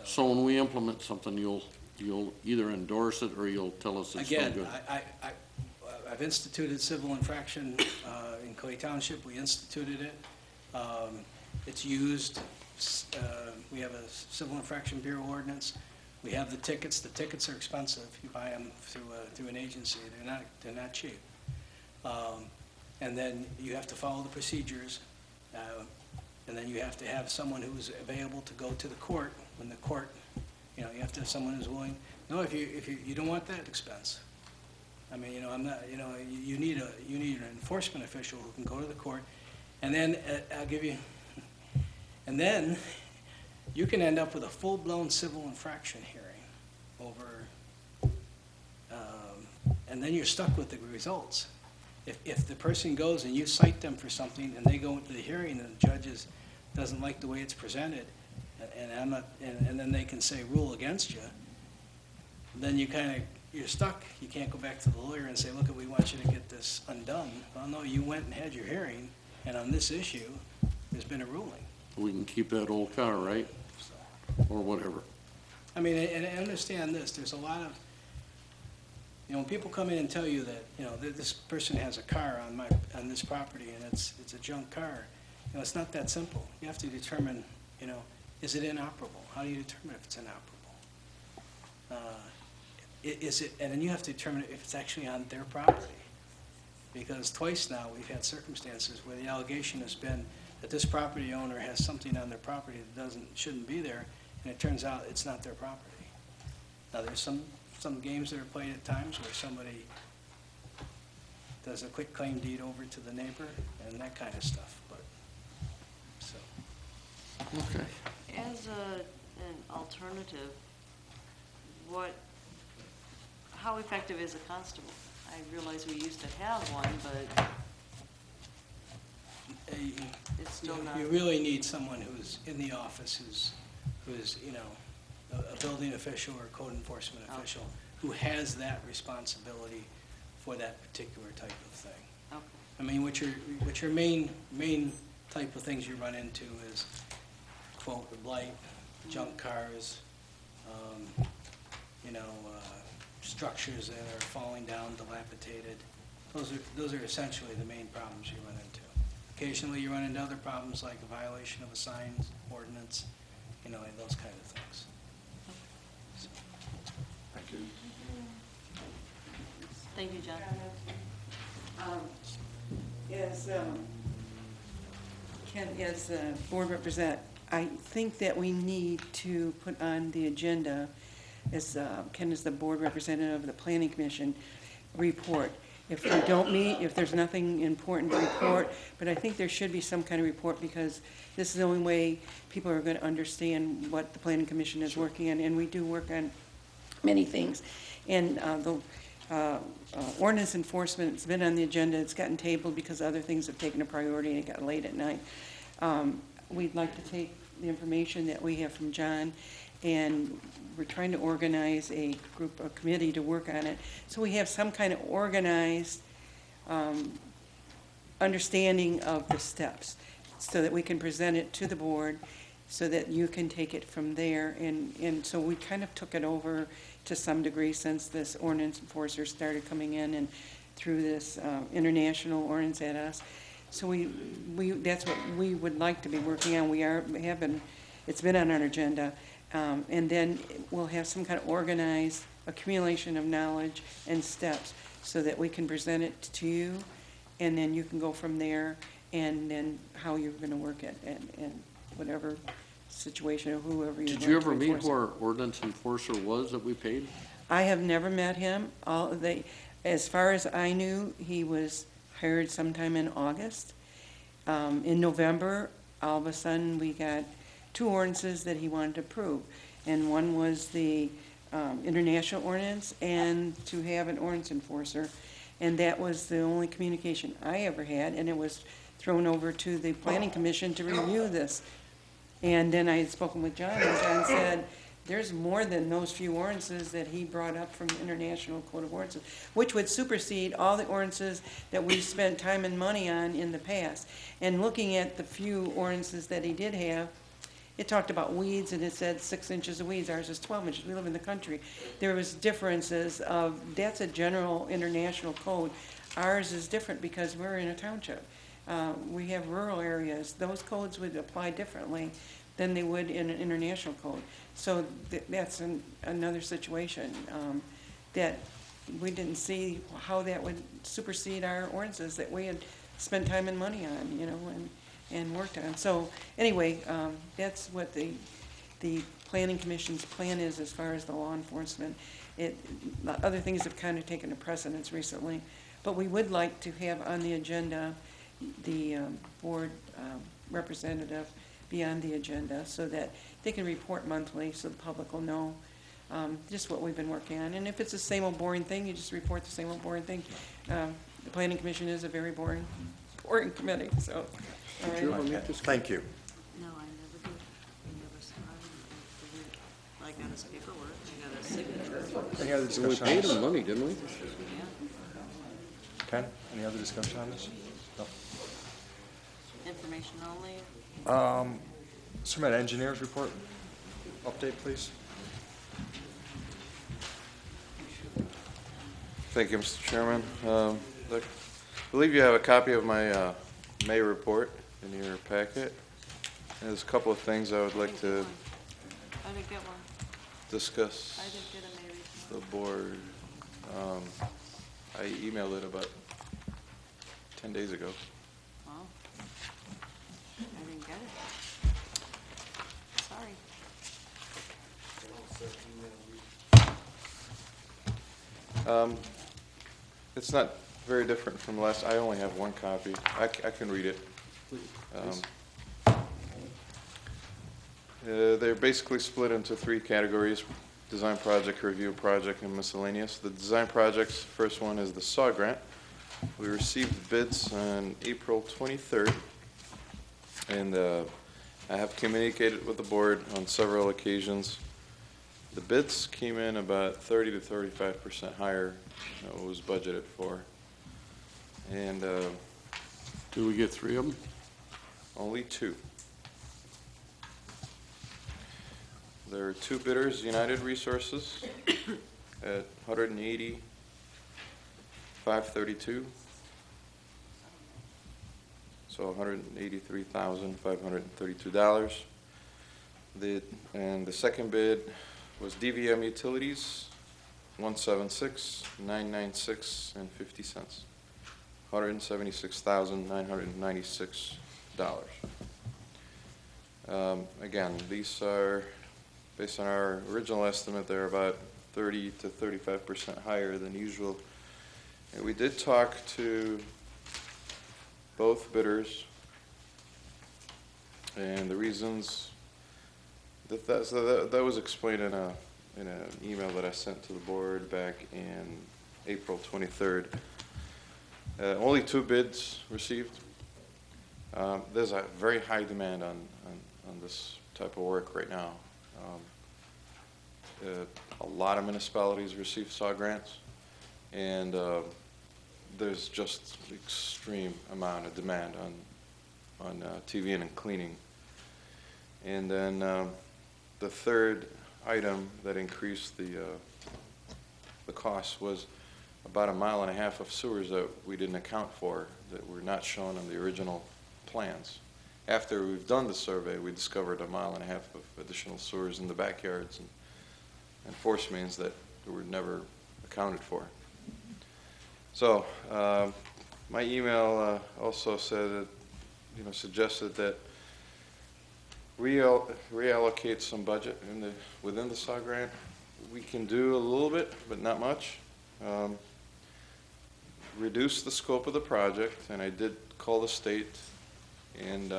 So when we implement something, you'll either endorse it or you'll tell us it's no Again, good? I've instituted civil infraction in Clay Township. We instituted it. It's used. We have a civil infraction bureau ordinance. We have the tickets. The tickets are expensive. You buy them through an agency. They're not cheap. And then you have to follow the procedures. And then you have to have someone who's available to go to the court when the court, you have to have someone who's willing. No, if you don't want that expense. I mean, I'm not, you need an enforcement official who can go to the court, and then I'll give you, and then you can end up with a full-blown civil infraction hearing over, and then you're stuck with the results. If the person goes and you cite them for something and they go into the hearing and the judge doesn't like the way it's presented, and then they can say rule against you, then you're stuck. You can't go back to the lawyer and say, look, we want you to get this undone. Well, no, you went and had your hearing, and on this issue, there's been a ruling. We can keep that old car, right? Or whatever. I mean, and I understand this, there's a lot of, when people come in and tell you that, that this person has a car on this property and it's a junk car, it's not that simple. You have to determine, is it inoperable? How do you determine if it's inoperable? And then you have to determine if it's actually on their property. Because twice now, we've had circumstances where the allegation has been that this property owner has something on their property that shouldn't be there, and it turns out it's not their property. Now, there's some games that are played at times where somebody does a quick claim deed over to the neighbor and that kind of stuff, Okay. As an alternative, how effective is a constable? I realize we used to have one, but it's still not. You really need someone who's in the office, who's a building official or code enforcement official, who has that responsibility for that particular type of thing. Okay. I mean, what your main type of things you run into is, quote, blight, junk cars, structures that are falling down, dilapidated. Those are essentially the main problems you run into. Occasionally, you run into other problems like a violation of a sign ordinance, and those kind of things. So. Thank you. Thank you, John. As a board representative, I think that we need to put on the agenda, as Ken is the board representative of the Planning Commission report, If we don't meet, if there's nothing important to report, but I think there should be some kind of report, because this is the only way people are going to understand what the planning commission is working on, and we do work on many things. And the ordinance enforcement, it's been on the agenda, it's gotten tabled because other things have taken a priority and it got late at night. We'd like to take the information that we have from John, and we're trying to organize a group, a committee to work on it. So we have some kind of organized understanding of the steps, so that we can present it to the board, so that you can take it from there. And so we kind of took it over to some degree since this ordinance enforcer started coming in and through this international ordinance at us. So we that's what we would like to be working on. We have been, it's been on our agenda. And then we'll have some kind of organized accumulation of knowledge and steps so that we can present it to you, and then you can go from there, and then how you're going to work it, and whatever situation or whoever you. Did you ever meet who our ordinance enforcer was that we paid? I have never met him. As far as I knew, he was hired sometime in August. In November, all of a sudden, we got 2 ordinances that he wanted to approve. And one was the international ordinance, and to have an ordinance enforcer. And that was the only communication I ever had, and it was thrown over to the planning commission to review this. And then I had spoken with John, and John said, there's more than those few ordinances that he brought up from the International Code of Ordinances, which would supersede all the ordinances that we spent time and money on in the past. And looking at the few ordinances that he did have, it talked about weeds, and it said 6 inches of weeds. Ours is 12 inches. We live in the country. There was differences of, that's a general international code. Ours is different because we're in a township. We have rural areas. Those codes would apply differently than they would in an international code. So that's another situation that we didn't see how that would supersede our ordinances that we had spent time and money on, you know, and worked on. So anyway, that's what the Planning Commission's plan is as far as the law enforcement. Other things have kind of taken a precedence recently, but we would like to have on the agenda the board representative be on the agenda so that they can report monthly so the public will know just what we've been working on. And if it's the same old boring thing, you just report the same old boring thing. The Planning Commission is a very boring committee, so. Did you ever meet this guy? Thank you. No, I never did. I never saw him. I got his paperwork, I got his signature. Any other We discussion on paid this? him money, didn't we? Yeah. Ken, any other discussion on this? No. Information only. Submit engineers report. Update, please. Thank you, Mr. Chairman. I believe you have a copy of my May report in your packet. And there's a couple of things I would like to I didn't get one. discuss I didn't get a May report. the board. I emailed it about 10 days ago. Oh. I didn't get it. Sorry. It's not very different from last, I only have one copy. I can read it. They're basically split into 3 categories: design project, review project, and miscellaneous. The design projects, first one is the SAW grant. We received bids on April 23rd, and I have communicated with the board on several occasions. The bids came in about 30 to 35% higher than what was budgeted for. And Did we get 3 of them? only 2. There are 2 bidders, United Resources at $180,532. So $183,532. And the second bid was DVM Utilities, $176,996.50. $176,996. Again, these are, based on our original estimate, they're about 30 to 35% higher than usual. And we did talk to both bidders, and the reasons that was explained in an email that I sent to the board back in April 23rd. Only 2 bids received. There's a very high demand on this type of work right now. A lot of municipalities receive SAW grants, and there's just extreme amount of demand on TV and cleaning. And then the third item that increased the cost was about 1.5 miles of sewers that we didn't account for, that were not shown on the original plans. After we've done the survey, we discovered 1.5 miles of additional sewers in the backyards and force mains that were never accounted for. So my email also said that, suggested that reallocate some budget within the SAW grant. We can do a little bit, but not much. Reduce the scope of the project, and I did call the state and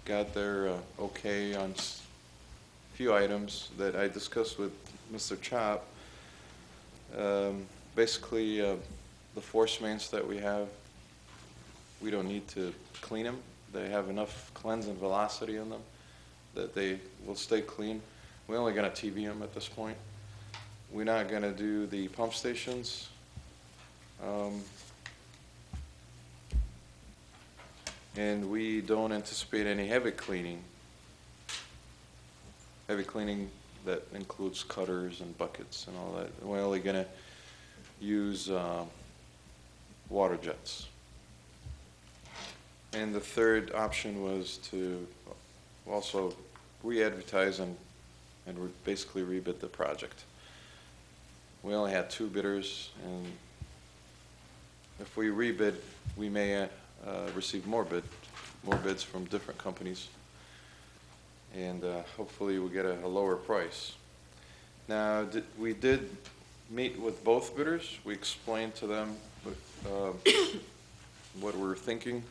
got their okay on a few items that I discussed with Mr. Chop. Basically, the force mains that we have, we don't need to clean them. They have enough cleanse and velocity in them that they will stay clean. We're only going to TV them at this point. We're not going to do the pump stations. And we don't anticipate any heavy cleaning. Heavy cleaning that includes cutters and buckets and all that. We're only going to use water jets. And the third option was to also re-advertise and basically rebid the project. We only had 2 bidders, and if we rebid, we may receive more bids from different companies, and hopefully we'll get a lower price. Now, we did meet with both bidders. We explained to them what we're thinking,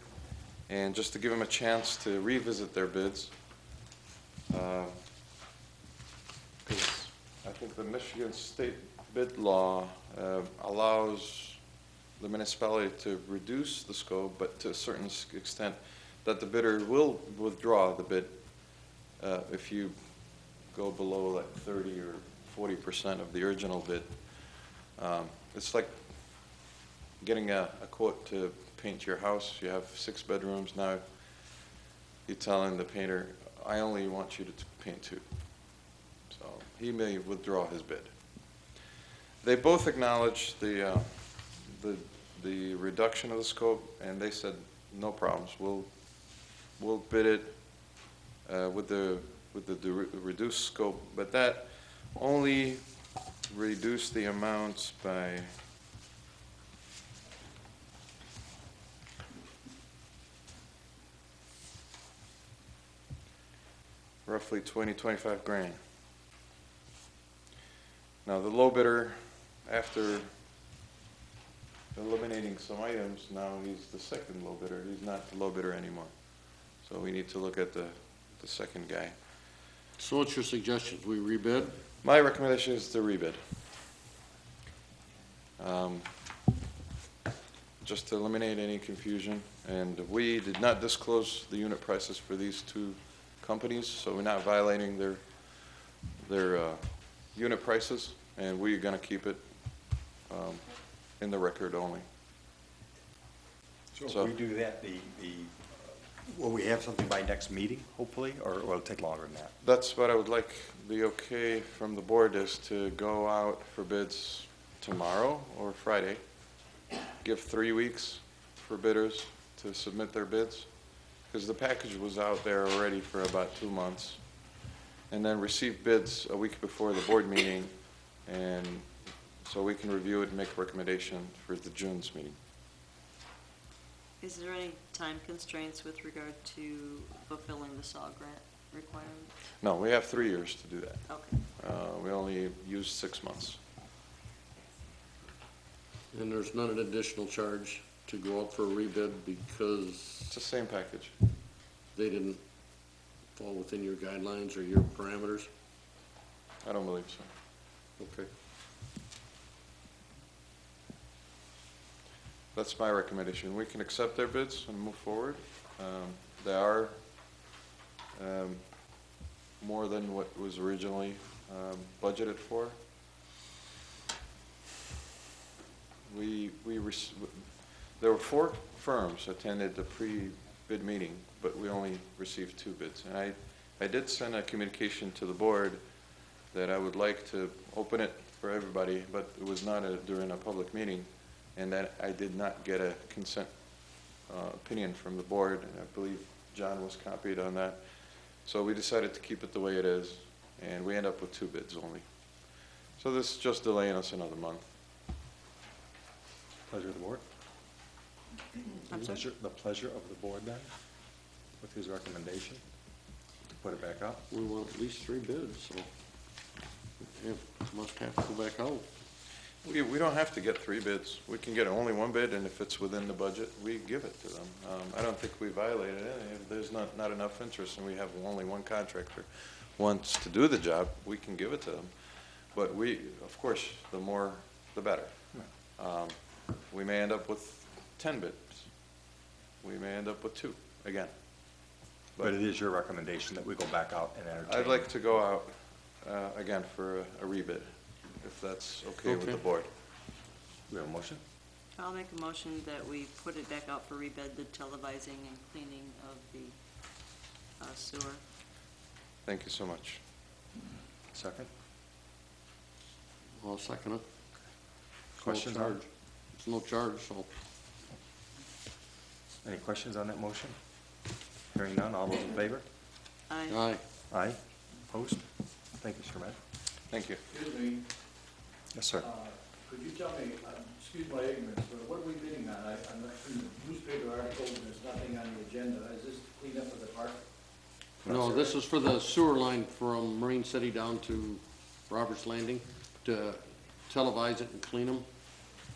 and just to give them a chance to revisit their bids. Because I think the Michigan State bid law allows the municipality to reduce the scope, but to a certain extent that the bidder will withdraw the bid if you go below like 30 or 40% of the original bid. It's like getting a quote to paint your house. You have 6 bedrooms. Now you're telling the painter, I only want you to paint 2. So he may withdraw his bid. They both acknowledged the reduction of the scope, and they said no problems. We'll bid it with the reduced scope, but that only reduced the amounts by roughly 25 grand. Now the low bidder, after eliminating some items, now he's the second low bidder. He's not the low bidder anymore. So we need to look at the second guy. So what's your suggestion? We rebid? My recommendation is to rebid. Just to eliminate any confusion. And we did not disclose the unit prices for these 2 companies, so we're not violating their unit prices, and we're going to keep it in the record only. So if we do that, will we have something by next meeting, hopefully, or will it take longer than that? That's what I would like the okay from the board, is to go out for bids tomorrow or Friday. Give 3 weeks for bidders to submit their bids, because the package was out there already for about 2 months, and then receive bids a week before the board meeting, and so we can review it and make a recommendation for the June's meeting. Is there any time constraints with regard to fulfilling the SAW grant requirement? No, we have 3 years to do that. Okay. We only used 6 months. And there's not an additional charge to go up for a rebid because It's the same package. they didn't fall within your guidelines or your parameters? I don't believe so. Okay. That's my recommendation. We can accept their bids and move forward. They are more than what was originally budgeted for. There were 4 firms attended the pre-bid meeting, but we only received 2 bids. And I did send a communication to the board that I would like to open it for everybody, but it was not during a public meeting, and that I did not get a consent opinion from the board, and I believe John was copied on that. So we decided to keep it the way it is, and we end up with 2 bids only. So this is just delaying us another month. Pleasure of the board? I'm sorry? The pleasure of the board then, with his recommendation, to put it back up? We want at least 3 bids, so it must have to go back out. We don't have to get 3 bids. We can get only 1 bid, and if it's within the budget, we give it to them. I don't think we violated any. If there's not enough interest and we have only 1 contractor wants to do the job, we can give it to them. But of course, the more, the better. We may end up with 10 bids. We may end up with 2, again. But it is your recommendation that we go back out and entertain? I'd like to go out, again, for a rebid, if that's okay with the board. We have a motion? I'll make a motion that we put it back out for rebid, the televising and cleaning of the sewer. Thank you so much. Second? I'll second it. Questions No on charge. It's no charge, so. Any questions on that motion? Hearing none, all those in favor? Aye. Aye. Aye. Opposed? Thank you, Sir Matt. Thank you. Excuse me, Yes, sir. could you tell me, excuse my ignorance, but what are we bidding on? I'm not, in the newspaper article, there's nothing on the agenda. Is this clean up of the park? No, this is for the sewer line from Marine City down to Roberts Landing, to televise it and clean them.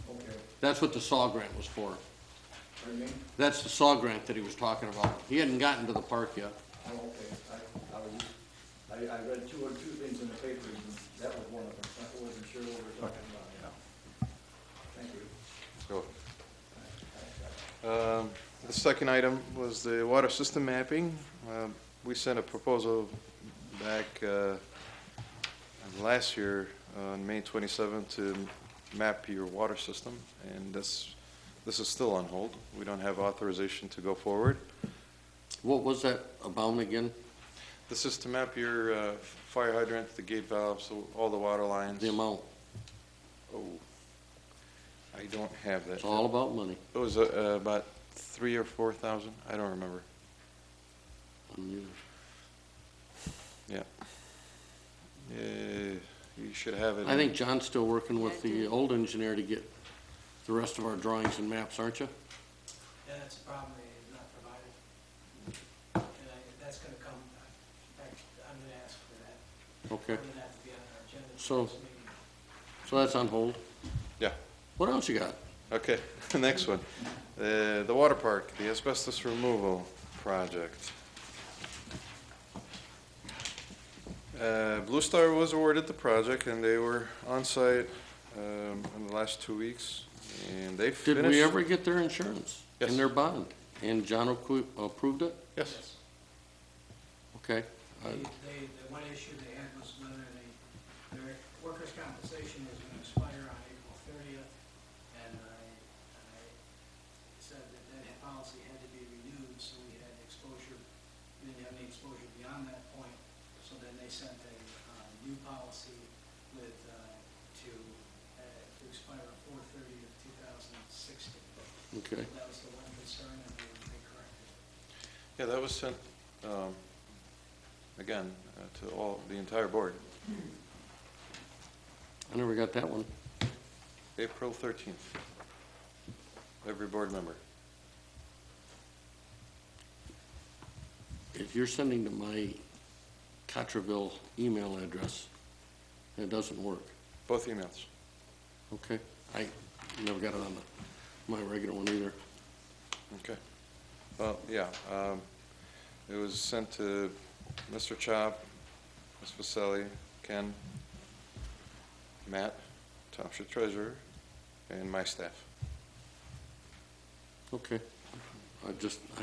Okay, That's what the SAW grant was for. pardon me? That's the SAW grant that he was talking about. He hadn't gotten to the park yet. Oh, okay, I read two things in the papers, and that was one of them. I wasn't sure what we were talking about. Thank you. Go. The second item was the water system mapping. We sent a proposal back last year on May 27th to map your water system, and this is still on hold. We don't have authorization to go forward. What was that about again? This is to map your fire hydrant, the gate valves, all the water lines. The amount. Oh, I don't have that. It's all about money. It was about 3,000 or 4,000. I don't remember. Yeah. You should have it. I think John's still working with the old engineer to get the rest of our drawings and maps, aren't you? Yeah, that's a problem, they have not provided. And that's gonna come, in fact, I'm gonna ask for that. Okay, It's gonna have to be on our agenda. for So- this meeting. so that's on hold. Yeah. What else you got? Okay, the next one. The water park, the asbestos removal project. Blue Star was awarded the project, and they were on site in the last 2 weeks, and they finished. Did we ever get their insurance? Yes. And their bond? And John approved it? Yes. Okay. The one issue they had was whether their workers' compensation was gonna expire on April 30th, and I said that policy had to be renewed, so we had exposure, we didn't have any exposure beyond that point, so then they sent a new policy with, to expire on 4/30/2016. Okay. That was the one concern, and they corrected it. Yeah, that was sent, again, to the entire board, I never got that one. April 13th. Every board member. If you're sending to my Cottrellville email address, it doesn't work. Both emails. Okay? Never got it on my regular one either. Okay. Well, yeah, it was sent to Mr. Chop, Ms. Vaselli, Ken, Matt, Township Treasurer, and my staff. Okay. I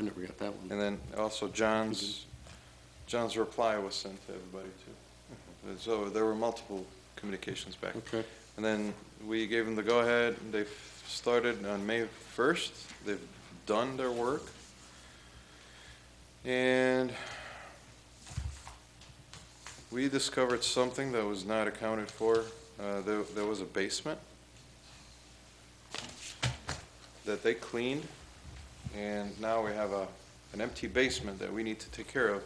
never got that one. And then also John's reply was sent to everybody too. And so there were multiple communications back. Okay. And then we gave them the go-ahead. They've started on May 1st. They've done their work. And we discovered something that was not accounted for. There was a basement that they cleaned, and now we have an empty basement that we need to take care of.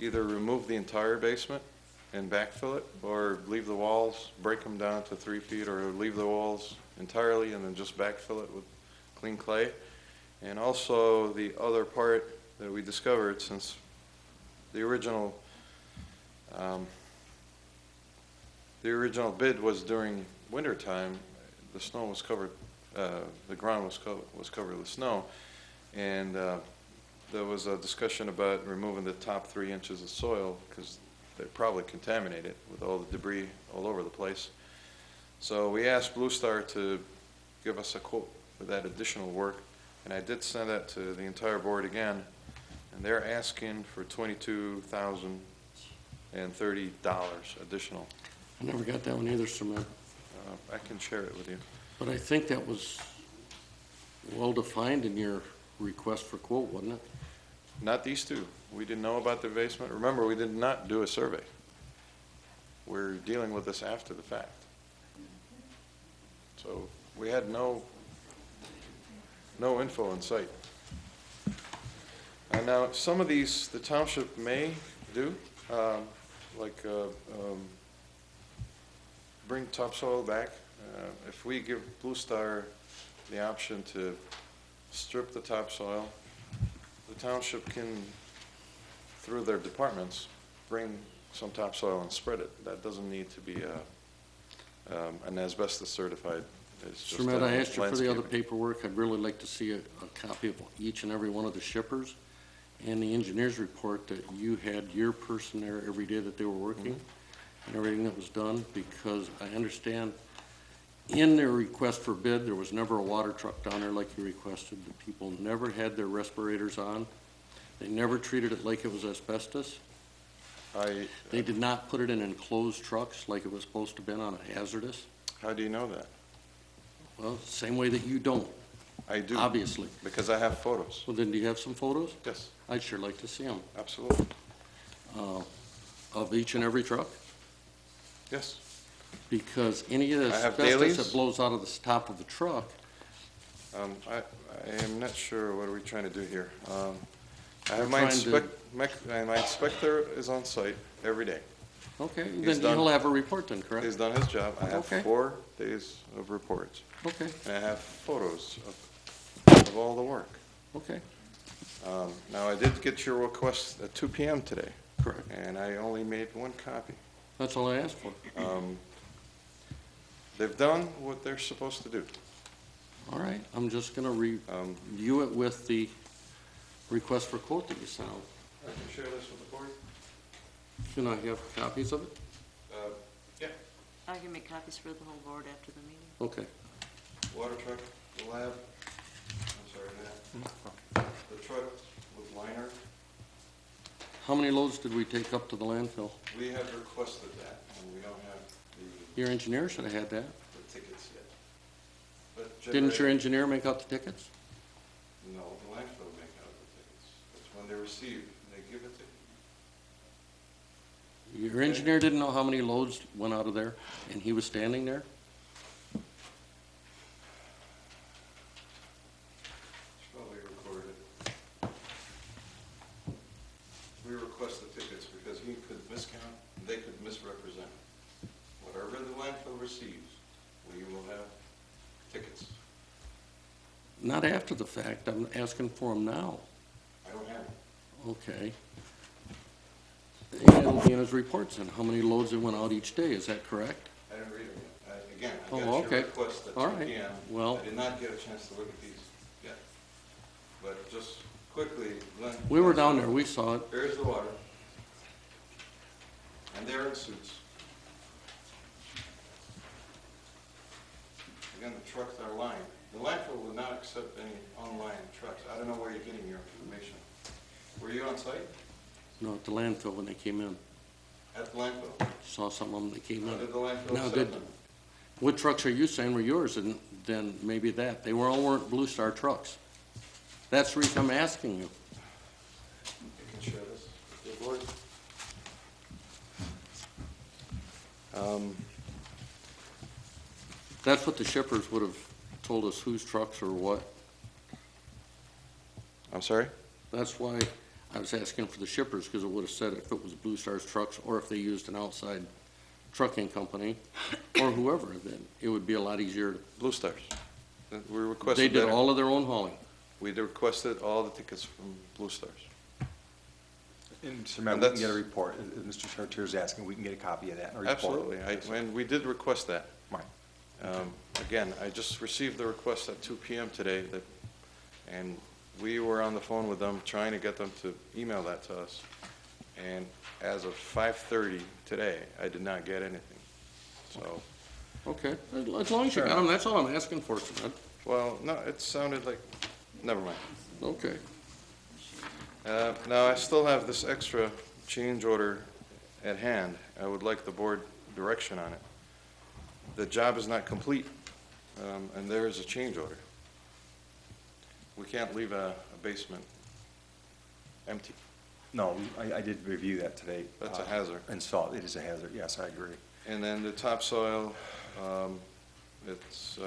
Either remove the entire basement and backfill it, or leave the walls, break them down to 3 feet, or leave the walls entirely and then just backfill it with clean clay. And also the other part that we discovered, since the original bid was during winter time, the snow was covered, the ground was covered with snow, and there was a discussion about removing the top 3 inches of soil because they probably contaminated with all the debris all over the place. So we asked Blue Star to give us a quote for that additional work, and I did send that to the entire board again, and they're asking for $22,030 additional. I never got that one either, Sir Matt. I can share it with you. But I think that was well-defined in your request for quote, wasn't it? Not these two. We didn't know about the basement. Remember, we did not do a survey. We're dealing with this after the fact. So we had no info in sight. And now, some of these, the township may do, like bring topsoil back. If we give Blue Star the option to strip the topsoil, the township can, through their departments, bring some topsoil and spread it. That doesn't need to be an asbestos certified. It's just Sir Matt, I asked you for the other landscaping. paperwork. I'd really like to see a copy of each and every one of the shippers and the engineer's report that you had your person there every day that they were working and everything that was done, because I understand in their request for bid, there was never a water truck down there like you requested. The people never had their respirators on. They never treated it like it was asbestos. They did not put it in enclosed trucks like it was supposed to have been on a hazardous. How do you know that? Well, same way that you don't, I do. obviously. Because I have photos. Well, then do you have some photos? Yes, I'd sure like to see them. absolutely. Of each and every truck? Yes. Because any of the I have asbestos dailies. that blows out of the top of the truck, I am not sure what are we trying to do here. I have We're trying to- my inspector is on site every day. okay, He's then he'll done- have a report then, He's correct? done his job. I have Okay. 4 days of reports, Okay, and I have photos of all the work. okay, Now, I did get your request at 2 PM today, correct. and I only made 1 copy. That's all I asked for. They've done what they're supposed to do. All right, I'm just gonna review it with the request for quote that you sent out. I can share this with the board. Can I have copies of it? Yeah. I can make copies for the whole board after the meeting. Okay. Water truck, the lab, I'm sorry, Matt. The truck with liner, How many loads did we take up to the landfill? we have requested that, and we don't have Your engineer should have had that. the tickets yet. But Didn't your generate- engineer make out the tickets? No, the landfill make out the tickets. It's when they receive, they give it to you. Your engineer didn't know how many loads went out of there, and he was standing there? It's probably recorded. We request the tickets because he could miscount, they could misrepresent. Whatever the landfill receives, we will have tickets. Not after the fact, I'm asking for them now. I don't have it. Okay. And it'll be in his reports, and how many loads it went out each day, is that correct? I didn't read it yet. again, I Oh, got your okay. request at All 2 right. PM. Well- I did not get a chance to look at these yet. But just quickly, Glenn. We were down there, we saw it. There's the water. And they're in suits. Again, the trucks are lined. The landfill would not accept any online trucks. I don't know where you're getting your information. Were you on site? No, at the landfill when they came in. At the landfill? Saw some of them that came How in. did the landfill Now, accept did, them? what trucks are you saying were yours? And then maybe that. They all weren't Blue Star trucks. That's the reason I'm asking you. You can share this with the board. That's what the shippers would have told us whose trucks or what. I'm sorry? That's why I was asking for the shippers, because it would have said if it was Blue Star's trucks or if they used an outside trucking company or whoever, then it would be a lot easier. Blue Stars. We They requested did that. all of their own hauling. We requested all the tickets from Blue Stars. And Mr. Mayor, we can get a report, as Mr. Chartier is asking, we can get a copy of that and a report. Absolutely. And we did request that. Right. Again, I just received the request at 2 PM today, and we were on the phone with them, trying to get them to email that to us. And as of 5:30 today, I did not get anything. So, Okay, as long as you got them, that's all I'm asking for, Samantha. well, no, it sounded like, never mind. Okay. Now, I still have this extra change order at hand. I would like the board direction on it. The job is not complete, and there is a change order. We can't leave a basement empty. No, I did review that today. That's a hazard. And saw, it is a hazard, yes, I agree. And then the topsoil, it's,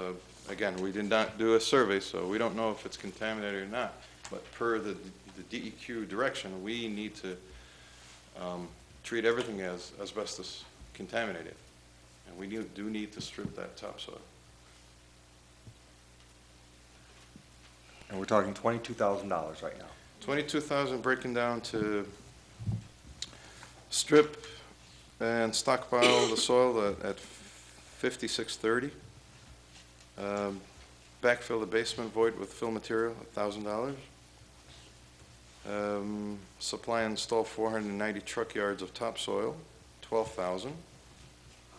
again, we did not do a survey, so we don't know if it's contaminated or not. But per the DEQ direction, we need to treat everything as asbestos contaminated. And we do need to strip that topsoil. And we're talking $22,000 right now. 22,000 breaking down to strip and stockpile the soil at 5630. Backfill the basement void with fill material, $1,000. Supply and install 490 truck yards of topsoil, $12,000.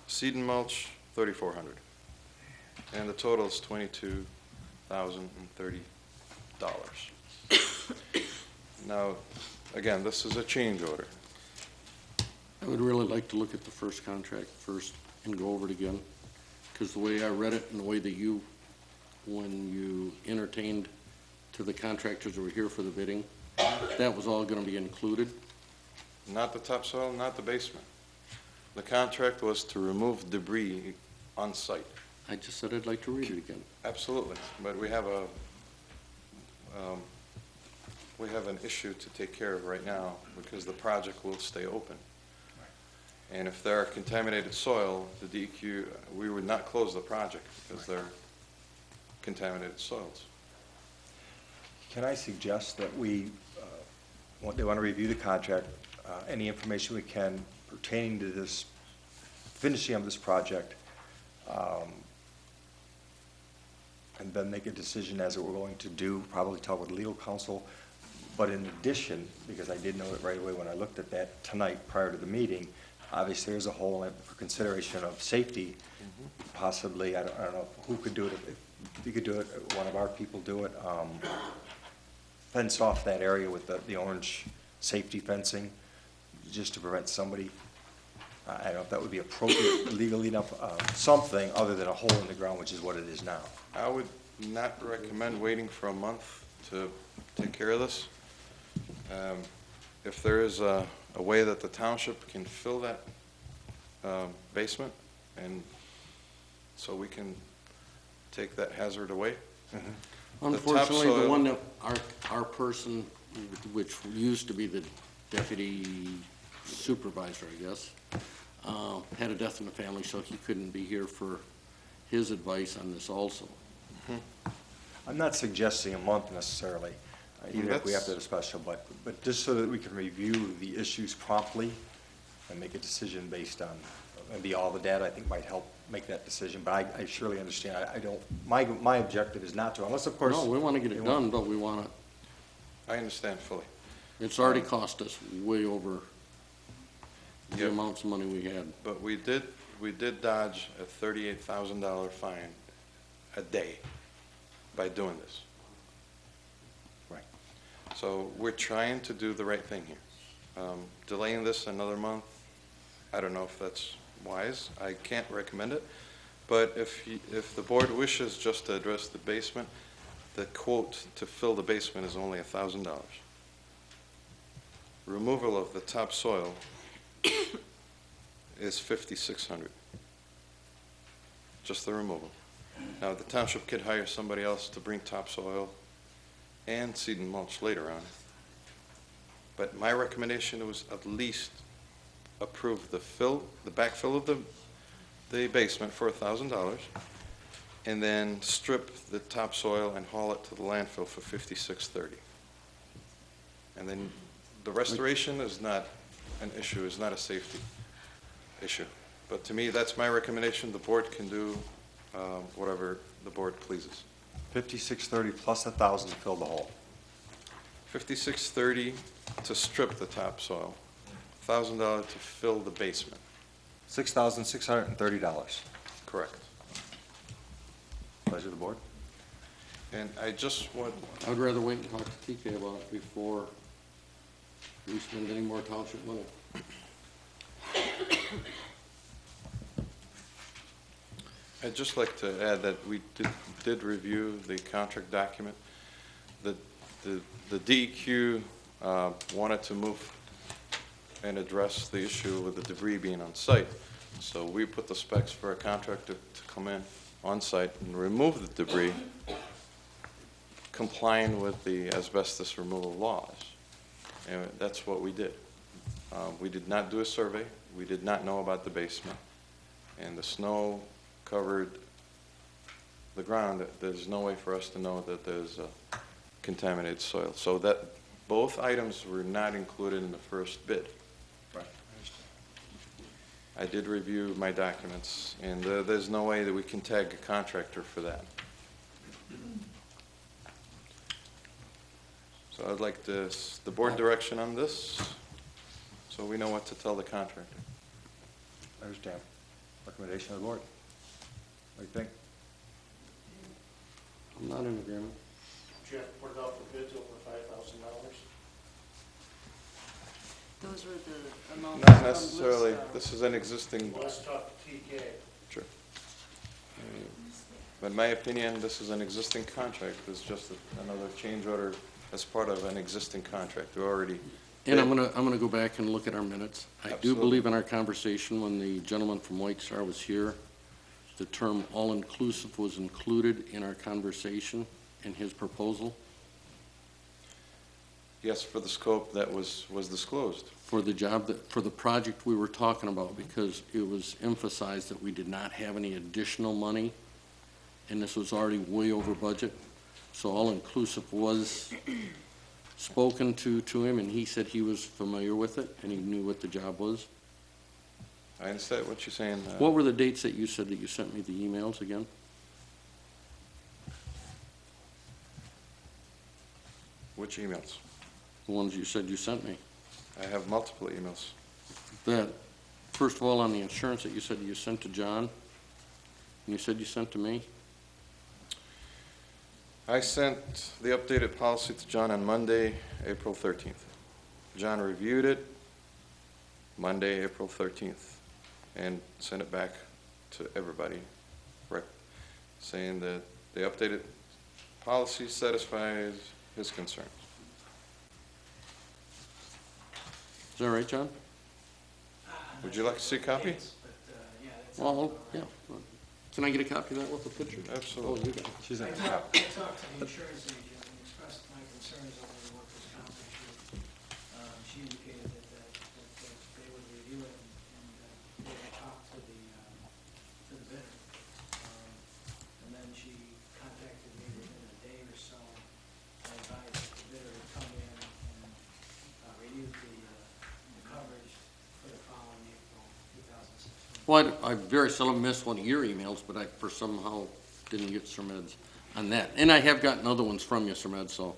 Seed and mulch, $3,400. And the total is $22,030. Now, again, this is a change order. I would really like to look at the first contract first and go over it again, because the way I read it and the way that you, when you entertained to the contractors who were here for the bidding, that was all gonna be included. Not the topsoil, not the basement. The contract was to remove debris on site. I just said I'd like to read it again. Absolutely, but we have an issue to take care of right now because the project will stay open. And if there are contaminated soil, the DEQ, we would not close the project because they're contaminated soils. Can I suggest that they want to review the contract, any information we can pertaining to this, finishing of this project, and then make a decision as to what we're going to do, probably talk with legal counsel. But in addition, because I did know it right away when I looked at that tonight prior to the meeting, obviously there's a whole, for consideration of safety, possibly, I don't know who could do it, if you could do it, one of our people do it, fence off that area with the orange safety fencing, just to prevent somebody, I don't know if that would be appropriate legally enough, something other than a hole in the ground, which is what it is now. I would not recommend waiting for a month to take care of this. If there is a way that the township can fill that basement, and so we can take that hazard away. Unfortunately, the topsoil- one that, our person, which used to be the deputy supervisor, I guess, had a death in the family, so he couldn't be here for his advice on this also. I'm not suggesting a month necessarily, even if we have to have a special, but just so that we can review the issues promptly and make a decision based on maybe all the data, I think might help make that decision, but I surely understand. I don't, my objective is not to, unless of course. No, we want to get they it want- done, but we want to, I understand fully. it's already cost us way over the Yep. amounts of money we had. But we did dodge a $38,000 fine a day by doing this. Right. So we're trying to do the right thing here. Delaying this another month, I don't know if that's wise. I can't recommend it. But if the board wishes just to address the basement, the quote to fill the basement is only $1,000. Removal of the topsoil is $5,600. Just the removal. Now, the township could hire somebody else to bring topsoil and seed and mulch later on. But my recommendation was at least approve the backfill of the basement for $1,000, and then strip the topsoil and haul it to the landfill for $5,630. And then the restoration is not an issue, is not a safety issue. But to me, that's my recommendation. The board can do whatever the board pleases. 5630 plus 1,000 to fill the hole. $5,630 to strip the topsoil, $1,000 to fill the basement. $6,630. Correct. Pleasure of the board. And I just want, I would rather wait and talk to TK about it before we spend any more township money. I'd just like to add that we did review the contract document. The DEQ wanted to move and address the issue with the debris being on site. So we put the specs for a contractor to come in on site and remove the debris, complying with the asbestos removal laws. And that's what we did. We did not do a survey. We did not know about the basement. And the snow covered the ground. There's no way for us to know that there's contaminated soil. So that both items were not included in the first bid. Right. I did review my documents, and there's no way that we can tag a contractor for that. So I'd like the board direction on this, so we know what to tell the contractor. I understand. Recommendation of the board. What do you think? I'm not in agreement. You have to put it out for bids over $5,000. Those were the amounts. Not from necessarily, list, this is an existing, Let's talk to TK. sure. But in my opinion, this is an existing contract. It's just another change order as part of an existing contract. We already. And I'm gonna go back and look at our minutes. I do Absolutely. believe in our conversation when the gentleman from White Star was here, the term all-inclusive was included in our conversation in his proposal Yes, for the scope that was disclosed. for the job for the project we were talking about, because it was emphasized that we did not have any additional money, and this was already way over budget. So all-inclusive was spoken to him, and he said he was familiar with it, and he knew what the job was. I understand what you're saying. What were the dates that you said that you sent me the emails again? Which emails? The ones you said you sent me. I have multiple emails. That, first of all, on the insurance that you said you sent to John, and you said you sent to me. I sent the updated policy to John on Monday, April 13th. John reviewed it Monday, April 13th, and sent it back to everybody, saying that the updated policy satisfies his concerns. Is that right, John? Would you like to see a copy? Well, yeah. Can I get a copy of that with a picture? Absolutely. Oh, you got it. She's in I the talked top. to the insurance agent and expressed my concerns over the workers' comp issue. She indicated that they would review it and they would talk to the bidder. And then she contacted me within a day or so. I advised that the bidder would come in and review the coverage for the following April 2016. Well, I very seldom miss one of your emails, but I, for somehow, didn't get Surmed's on that. And I have gotten other ones from you, Surmed, so,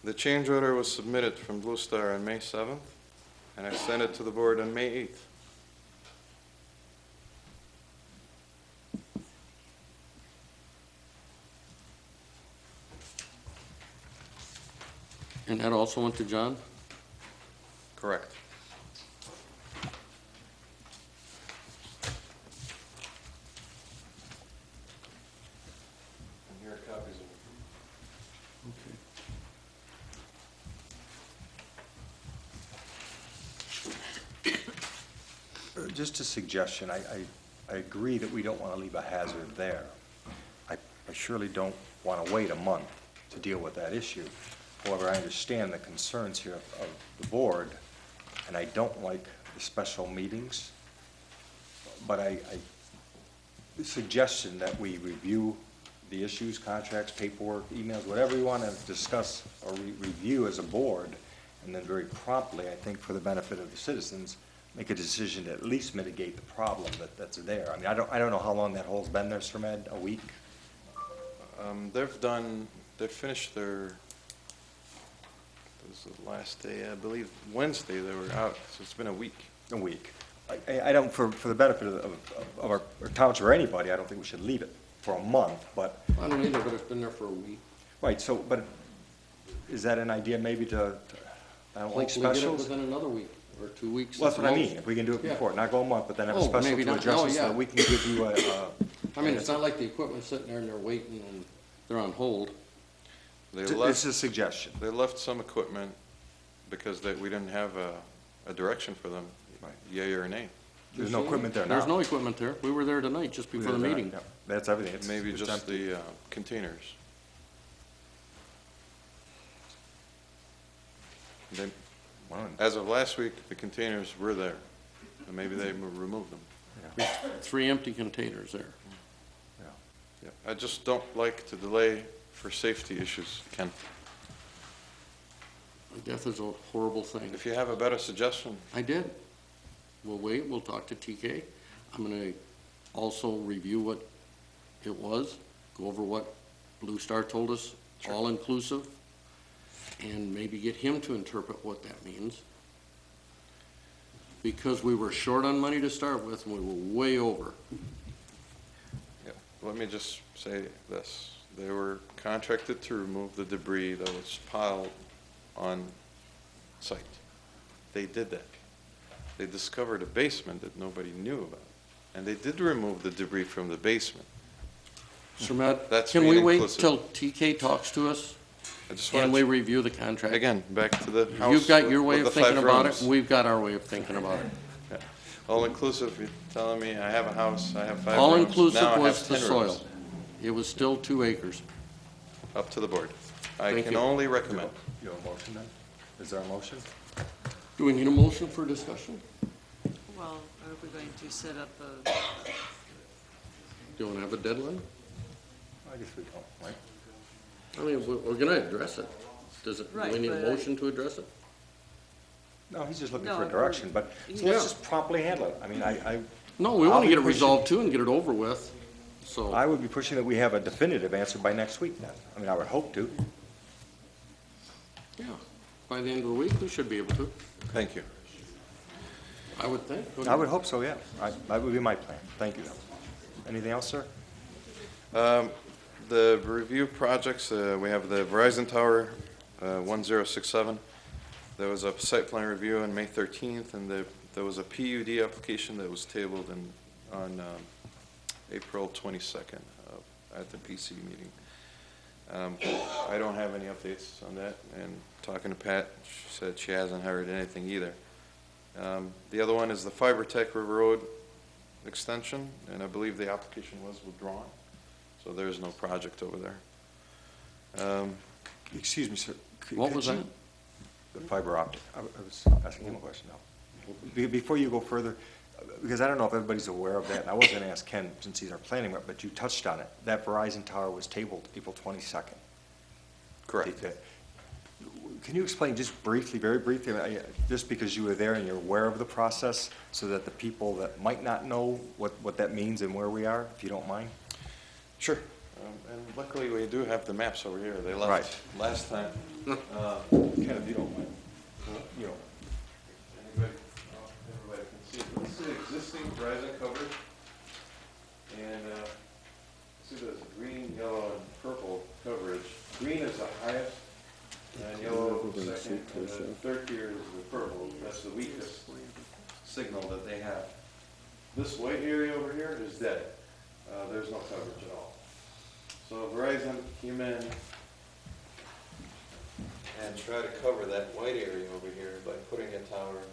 The change order was submitted from Blue Star on May 7th, and I sent it to the board on May 8th. and that also went to John? Correct. And here are copies of it. Just a suggestion, I agree that we don't want to leave a hazard there. I surely don't want to wait a month to deal with that issue. However, I understand the concerns here of the board, and I don't like the special meetings. But the suggestion that we review the issues, contracts, paperwork, emails, whatever we want to discuss or review as a board, and then very promptly, I think for the benefit of the citizens, make a decision to at least mitigate the problem that's there. I mean, I don't know how long that hole's been there, Sir Med, a week? They've finished their, this was the last day, I believe Wednesday they were out, so it's been a week. A week. I don't, for the benefit of our township or anybody, I don't think we should leave it for a month, but, I don't either, but it's been there for a week. right, so, but is that an idea maybe to I don't like Hopefully get it specials? within another week, or 2 weeks. Well, that's at what I the mean, most. if we can do it Yeah. before, not go a month, but then have a Oh, special maybe to not. address Oh, it so yeah. that we can give you a, I mean, it's not like the equipment's sitting there and they're waiting and they're on hold. They this left, is a suggestion. they left some equipment because we didn't have a direction for them, Right. yea or nay. There's no equipment there now. There's no equipment there. We were there tonight, just before the meeting. Yeah, that's everything. Maybe it's just empty. the containers. They, Wow. as of last week, the containers were there, and maybe they removed them. 3 empty containers there. Yeah, I just don't like to delay for safety issues, Ken. Death is a horrible thing. If you have a better suggestion, I did. We'll wait, we'll talk to TK. I'm gonna also review what it was, go over what Blue Star told us, all-inclusive, and maybe get him to interpret what that means. Because we were short on money to start with, and we were way over. yeah, let me just say this. They were contracted to remove the debris that was piled on site. They did that. They discovered a basement that nobody knew about, and they did remove the debris from the basement. Sir Matt, That's can we being wait inclusive. till TK talks to us? I just And want we to, review the contract? again, back to the house. You've got your way with of the thinking 5 about it, rooms. and we've got our way of thinking about it. Yeah. All-inclusive, you're telling me I have a house, I have 5 rooms. All-inclusive now I was have the 10 soil. rooms. It was still 2 acres. Up to the board. I Thank can you. only recommend. You have a motion then? Is there a motion? Do we need a motion for discussion? Well, are we going to set up a, Do you want to have a deadline? I guess we don't, right? I mean, we're going to address it. Do Right, we need a but motion to address it? No, he's just looking No, for direction, but so Yeah. let's just promptly handle it. I mean, No, we I'll want to be get it pushing- resolved too and get it over with, so. I would be pushing that we have a definitive answer by next week then. I mean, I would hope to. Yeah, by the end of the week, we should be able to, Thank you. I would think. I would hope so, yeah. That would be my plan. Thank you. Anything else, sir? The review projects, we have the Verizon Tower, 1067. There was a site plan review on May 13th, and there was a PUD application that was tabled on April 22nd at the PC meeting. I don't have any updates on that, and talking to Pat, she said she hasn't heard anything either. The other one is the Fiber Tech River Road extension, and I believe the application was withdrawn, so there is no project over there. Excuse me, sir. What Could was you- that? The fiber optic. I was asking him a question now. Before you go further, because I don't know if everybody's aware of that, and I was going to ask Ken, since he's our planning rep, but you touched on it. That Verizon tower was tabled April 22nd. Correct. can you explain just briefly, very briefly, just because you were there and you're aware of the process, so that the people that might not know what that means and where we are, if you don't mind? Sure. And luckily, we do have the maps over here. They left Right. last time. Ken, if you don't mind. You know, Everybody can see it. This is existing Verizon coverage. And see this green, yellow, and purple coverage. Green is the highest, and yellow is second, and then third tier is the purple. That's the weakest signal that they have. This white area over here is dead. There's no coverage at all. So Verizon came in and tried to cover that white area over here by putting a tower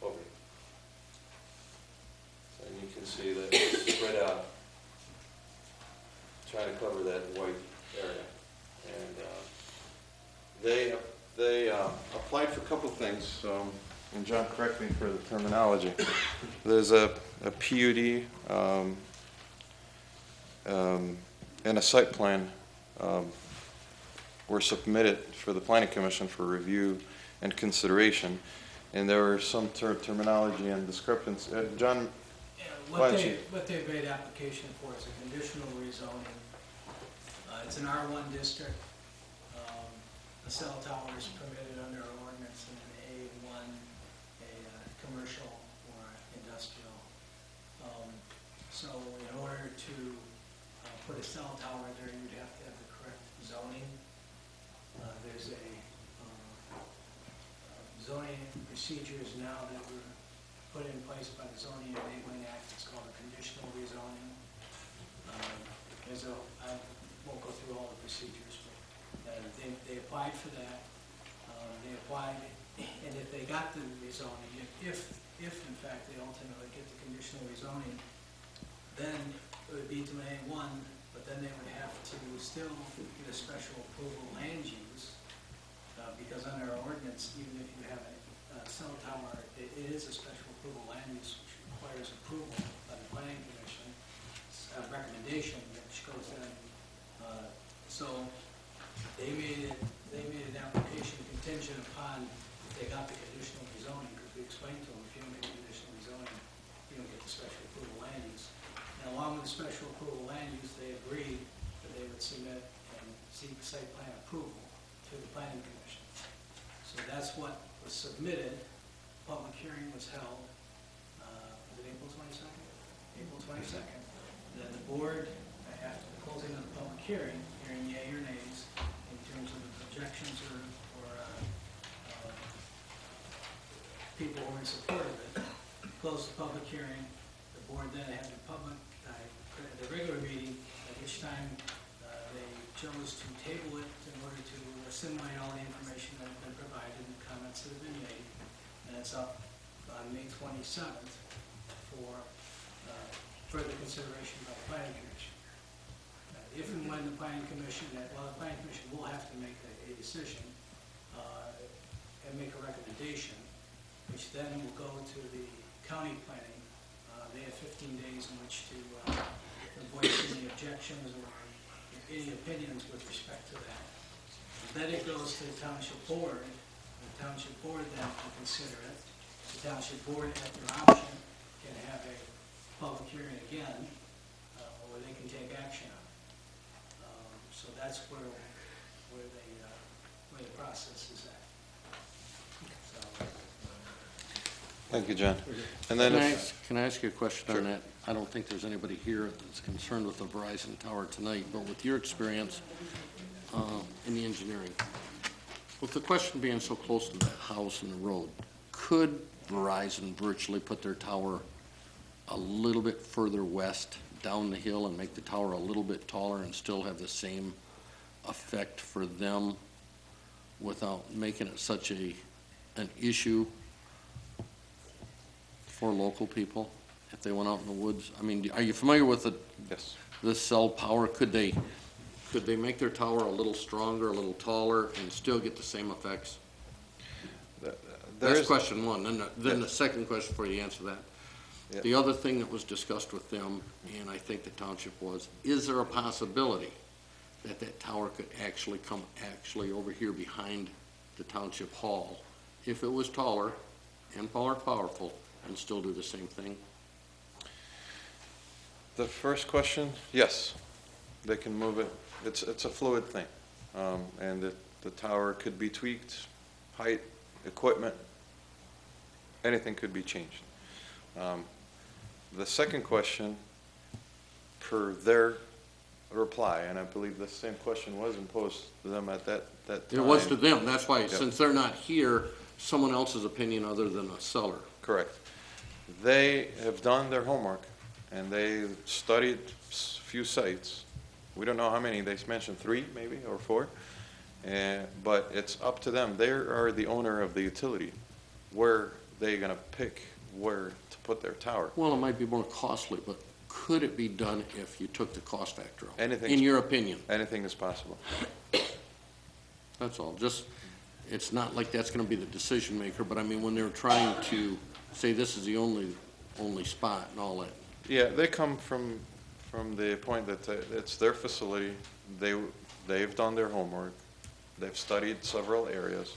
over here. And you can see that it's spread out, trying to cover that white area. And they applied for a couple things, and John, correct me for the terminology. There's a PUD and a site plan were submitted for the Planning Commission for review and consideration, and there were some terminology and discrepancy. John, Yeah, why don't you? what they've made application for is a conditional rezoning. It's an R1 district. A cell tower is permitted under our ordinance in an A1, a commercial or industrial. So in order to put a cell tower there, you'd have to have the correct zoning. There's a zoning procedures now that were put in place by the Zoning Enabling Act. It's called a conditional rezoning. I won't go through all the procedures, but they applied for that. They applied, and if they got the rezoning, if in fact they ultimately get the conditional rezoning, then it would be to an A1, but then they would have to still get a special approval land use, because under our ordinance, even if you have a cell tower, it is a special approval land use, which requires approval by the planning commission, a recommendation which goes in. So they made an application contingent upon if they got the conditional rezoning, because we explained to them, if you don't get the conditional rezoning, you don't get the special approval land use. And along with the special approval land use, they agreed that they would submit and seek site plan approval to the planning commission. So that's what was submitted. Public hearing was held, was it April 22nd? April 22nd. Then the board, after the closing of the public hearing, hearing yea or nays in terms of the objections or people who were in support of it, closed the public hearing. The board then had the regular meeting, at which time they chose to table it in order to assimilate all the information that had been provided and the comments that have been made. And it's up on May 27th for further consideration by the planning commission. If and when the planning commission, the planning commission will have to make a decision and make a recommendation, which then will go to the county planning. They have 15 days in which to voice any objections or any opinions with respect to that. Then it goes to the Township Board. The Township Board then can consider it. The Township Board, at their option, can have a public hearing again, or they can take action on it. So that's where the process is at. So, Thank you, John. And then Can I ask you a question Sure. on that? I don't think there's anybody here that's concerned with the Verizon tower tonight, but with your experience in the engineering, with the question being so close to that house and the road, could Verizon virtually put their tower a little bit further west down the hill and make the tower a little bit taller and still have the same effect for them without making it such an issue for local people if they went out in the woods? I mean, are you familiar with yes. the cell power? Could they make their tower a little stronger, a little taller, and still get the same effects? That's question one. Then the second question before you answer that. Yep. The other thing that was discussed with them, and I think the township was, is there a possibility that that tower could actually come over here behind the township hall, if it was taller and more powerful, and still do the same thing? The first question, yes, they can move it. It's a fluid thing. And the tower could be tweaked, height, equipment, anything could be changed. The second question, per their reply, and I believe the same question was imposed to them at that time. It was to them, that's why, Yep. since they're not here, someone else's opinion other than a seller. Correct. They have done their homework, and they studied few sites. We don't know how many, they mentioned 3 maybe, or 4. But it's up to them. They are the owner of the utility. Where they gonna pick where to put their tower? Well, it might be more costly, but could it be done if you took the cost factor out? Anything. In your opinion? Anything is possible. That's all, just, it's not like that's gonna be the decision maker, but I mean, when they're trying to say this is the only spot and all that. Yeah, they come from the point that it's their facility. They've done their homework. They've studied several areas,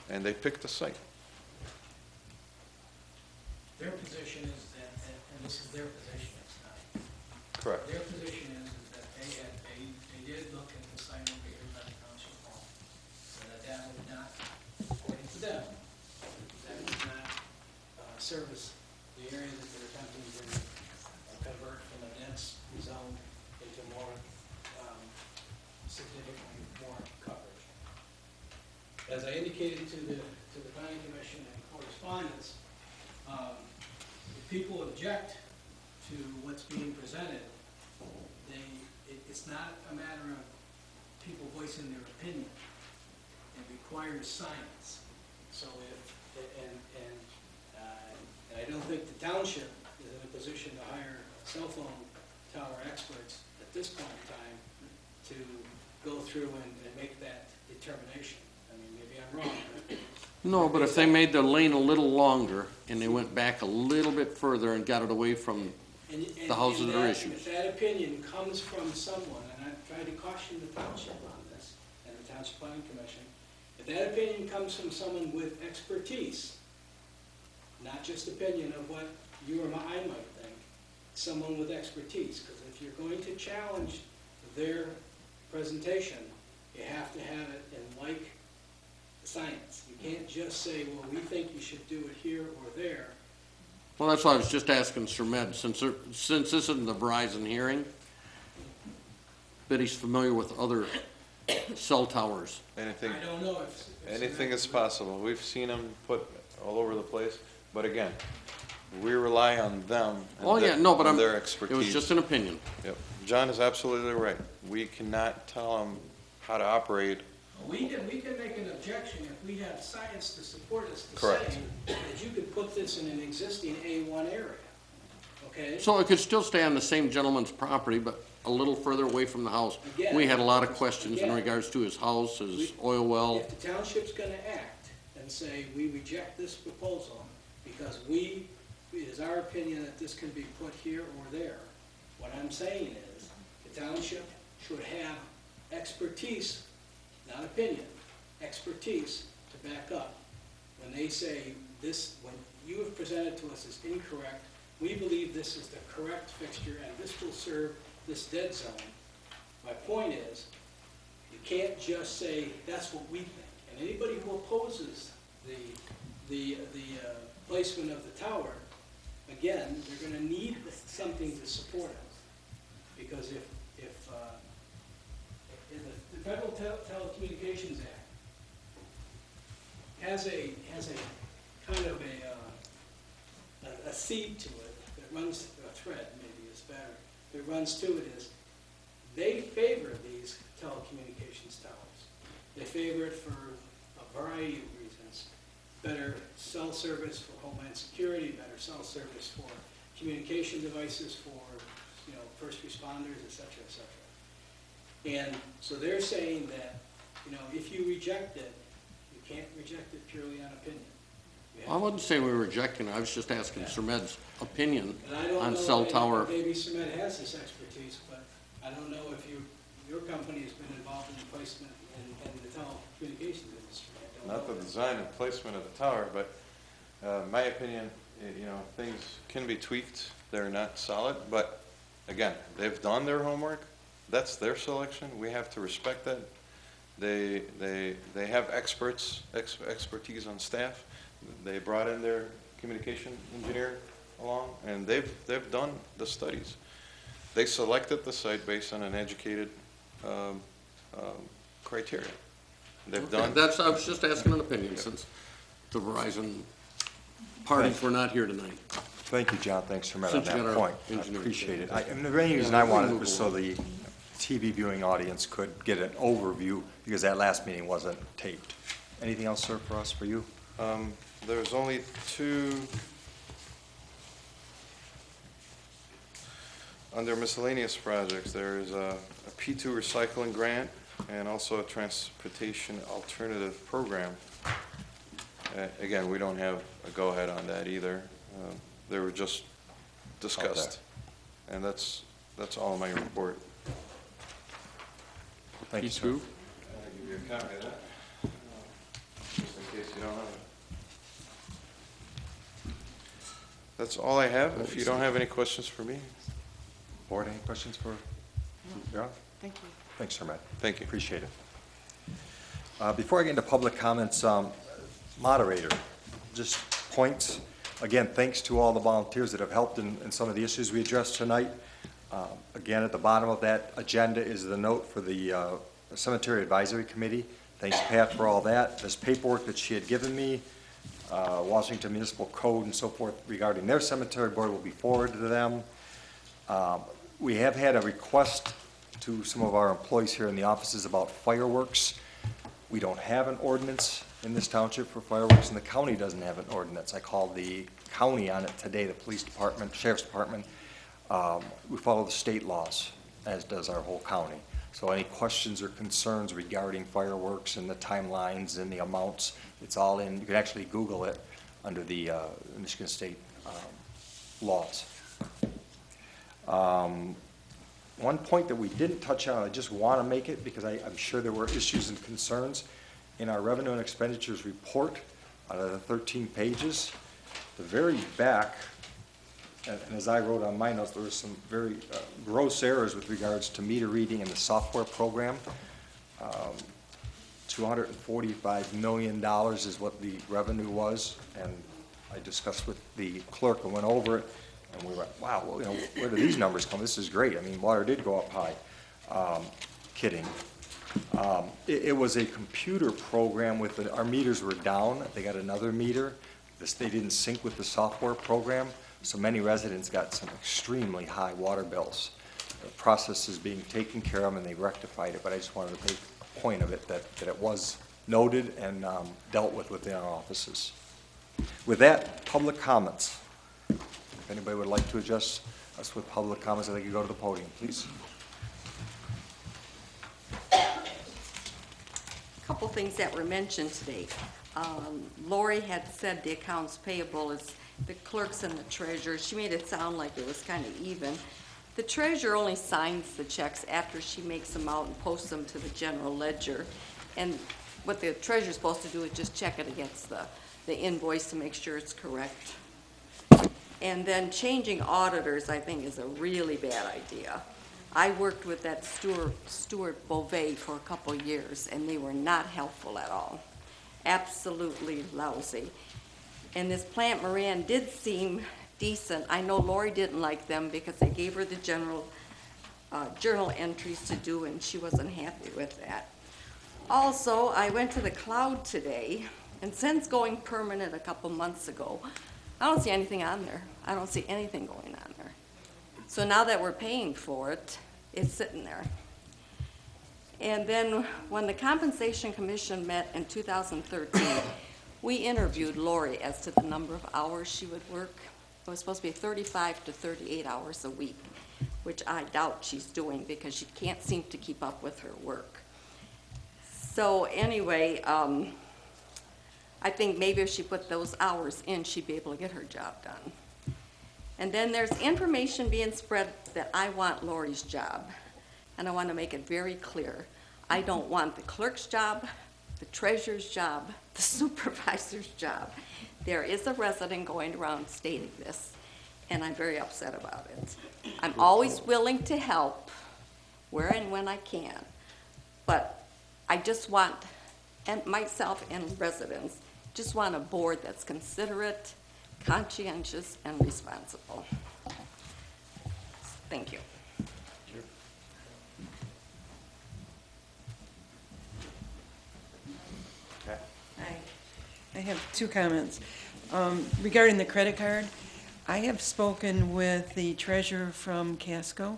and they picked a site. Their position is that, and this is their position, it's not. Correct. Their position is that they did look at the site over here by the township hall, so that would not, according to them, that would not service the area that they're attempting to convert from a dense zone into more, significantly more coverage. As I indicated to the planning commission and correspondence, if people object to what's being presented, it's not a matter of people voicing their opinion. It requires science. So and I don't think the township is in a position to hire cell phone tower experts at this point in time to go through and make that determination. I mean, maybe I'm wrong, but No, but if they made the lane a little longer and they went back a little bit further and got it away from the houses that are issues. If that opinion comes from someone, and I've tried to caution the township on this, and the Township Planning Commission, if that opinion comes from someone with expertise, not just opinion of what you or I might think, someone with expertise, because if you're going to challenge their presentation, you have to have it in like science. You can't just say, well, we think you should do it here or there. Well, that's why I was just asking Sir Med, since this isn't the Verizon hearing, but he's familiar with other cell towers. Anything. I don't know if. Anything is possible. We've seen them put all over the place, but again, we rely on them Oh, and yeah, no, but and their expertise. it was just an opinion. Yep. John is absolutely right. We cannot tell them how to operate. We can make an objection if we have science to support us to Correct. say that you could put this in an existing A1 area, okay? So it could still stay on the same gentleman's property, but a little further away from the house. Again- We had a lot of questions in again, regards to his house, his oil well. If the township's gonna act and say, we reject this proposal because it is our opinion that this can be put here or there, what I'm saying is, the township should have expertise, not opinion, expertise to back up. When they say this, when you have presented to us as incorrect, we believe this is the correct fixture and this will serve this dead zone. My point is, you can't just say, that's what we think. And anybody who opposes the placement of the tower, again, they're gonna need something to support it. Because if the Federal Telecommunications Act has a kind of a seed to it that runs, a thread maybe is better, that runs to it is, they favor these telecommunications towers. They favor it for a variety of reasons. Better cell service for homeland security, better cell service for communication devices for, first responders, et cetera, et cetera. And so they're saying that, if you reject it, you can't reject it purely on opinion. I wouldn't say we were rejecting it, I was just asking Sir Med's opinion And I don't on know, cell tower. maybe Cement has this expertise, but I don't know if you your company has been involved in the placement in the telecommunications industry. I don't Not the know. design and placement of the tower, but my opinion, things can be tweaked. They're not solid, but again, they've done their homework. That's their selection. We have to respect that. They have expertise on staff. They brought in their communication engineer along, and they've done the studies. They selected the site based on an educated criteria. They've Okay, done. I was just asking an opinion, since the Verizon parties were not here tonight. Thank you, John, thanks for making Since you that got our point. I engineer. appreciate it. And the main reason I wanted it was so the TV viewing audience could get an overview, because that last meeting wasn't taped. Anything else, sir, for us, for you? There's only two, under miscellaneous projects, there's a P2 recycling grant and also a transportation alternative program. Again, we don't have a go-ahead on that either. They were just discussed. And that's all in my report. Thank you, sir. P2? I'll give you a copy of that, just in case you don't have it. That's all I have. If you don't have any questions for me, Board, any questions for John? Thank you. Thanks, sir, Matt. thank you. Appreciate it. Before I get into public comments, moderator, just points. Again, thanks to all the volunteers that have helped in some of the issues we addressed tonight. Again, at the bottom of that agenda is the note for the Cemetery Advisory Committee. Thanks, Pat, for all that. This paperwork that she had given me, Washington Municipal Code and so forth regarding their cemetery board will be forwarded to them. We have had a request to some of our employees here in the offices about fireworks. We don't have an ordinance in this township for fireworks, and the county doesn't have an ordinance. I called the county on it today, the police department, sheriff's department. We follow the state laws, as does our whole county. So any questions or concerns regarding fireworks and the timelines and the amounts, it's all in, you can actually Google it under the Michigan State laws. One point that we didn't touch on, I just want to make it because I'm sure there were issues and concerns. In our revenue and expenditures report, out of the 13 pages, the very back, and as I wrote on my notes, there were some very gross errors with regards to meter reading and the software program. $245 million is what the revenue was, and I discussed with the clerk and went over it, and we were like, wow, well, where do these numbers come? This is great. I mean, water did go up high. Kidding. It was a computer program with our meters were down. They got another meter. They didn't sync with the software program, so many residents got some extremely high water bills. The process is being taken care of, and they rectified it, but I just wanted to make a point of it, that it was noted and dealt with within our offices. With that, public comments. If anybody would like to address us with public comments, I think you go to the podium, please. Couple things that were mentioned today. Lori had said the accounts payable is the clerks and the treasurer. She made it sound like it was kind of even. The treasurer only signs the checks after she makes them out and posts them to the general ledger. And what the treasurer's supposed to do is just check it against the invoice to make sure it's correct. And then changing auditors, I think, is a really bad idea. I worked with that Stuart Beauvais for a couple years, and they were not helpful at all. Absolutely lousy. And this Plant Moran did seem decent. I know Lori didn't like them because they gave her the journal entries to do, and she wasn't happy with that. Also, I went to the Cloud today, and since going permanent a couple months ago, I don't see anything on there. I don't see anything going on there. So now that we're paying for it, it's sitting there. And then when the Compensation Commission met in 2013, we interviewed Lori as to the number of hours she would work. It was supposed to be 35 to 38 hours a week, which I doubt she's doing because she can't seem to keep up with her work. So anyway, I think maybe if she put those hours in, she'd be able to get her job done. And then there's information being spread that I want Lori's job. and I want to make it very clear. I don't want the clerk's job, the treasurer's job, the supervisor's job. There is a resident going around stating this, and I'm very upset about it. I'm always willing to help where and when I can, but I just want, and myself and residents, just want a board that's considerate, conscientious, and responsible. Thank you. I have two comments. Regarding the credit card, I have spoken with the treasurer from Casco.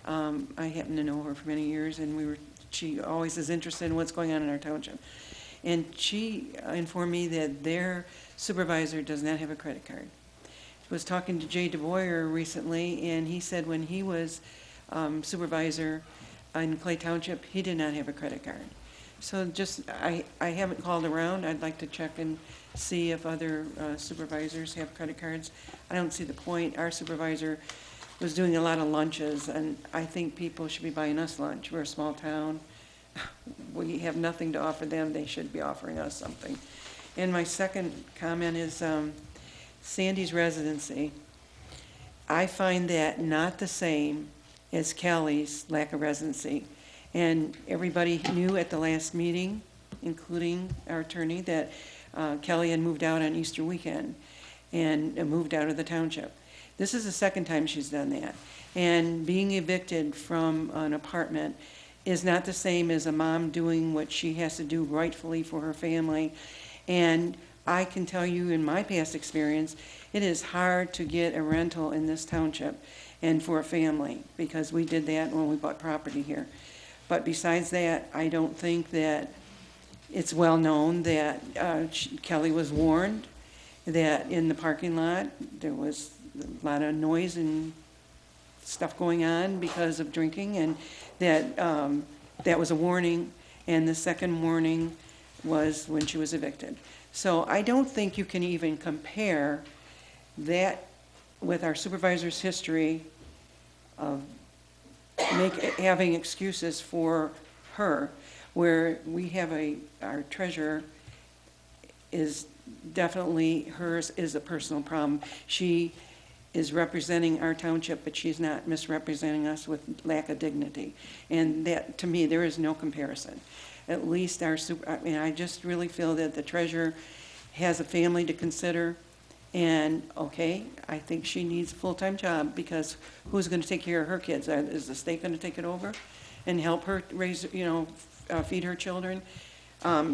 I happen to know her for many years, and she always is interested in what's going on in our township. And she informed me that their supervisor does not have a credit card. I was talking to Jay DeBoyer recently, and he said when he was supervisor in Clay Township, he did not have a credit card. So just, I haven't called around. I'd like to check and see if other supervisors have credit cards. I don't see the point. Our supervisor was doing a lot of lunches, and I think people should be buying us lunch. We're a small town. We have nothing to offer them. They should be offering us something. And my second comment is Sandy's residency. I find that not the same as Kelly's lack of residency. And everybody knew at the last meeting, including our attorney, that Kelly had moved out on Easter weekend and moved out of the township. This is the second time she's done that. And being evicted from an apartment is not the same as a mom doing what she has to do rightfully for her family. And I can tell you in my past experience, it is hard to get a rental in this township and for a family, because we did that when we bought property here. But besides that, I don't think that it's well known that Kelly was warned that in the parking lot there was a lot of noise and stuff going on because of drinking, and that that was a warning, and the second warning was when she was evicted. So I don't think you can even compare that with our supervisor's history of having excuses for her, where we have our treasurer is definitely, hers is a personal problem. She is representing our township, but she's not misrepresenting us with lack of dignity. And that, to me, there is no comparison. At least I just really feel that the treasurer has a family to consider. And, okay, I think she needs a full-time job, because who's going to take care of her kids? Is the state going to take it over and help her raise, feed her children?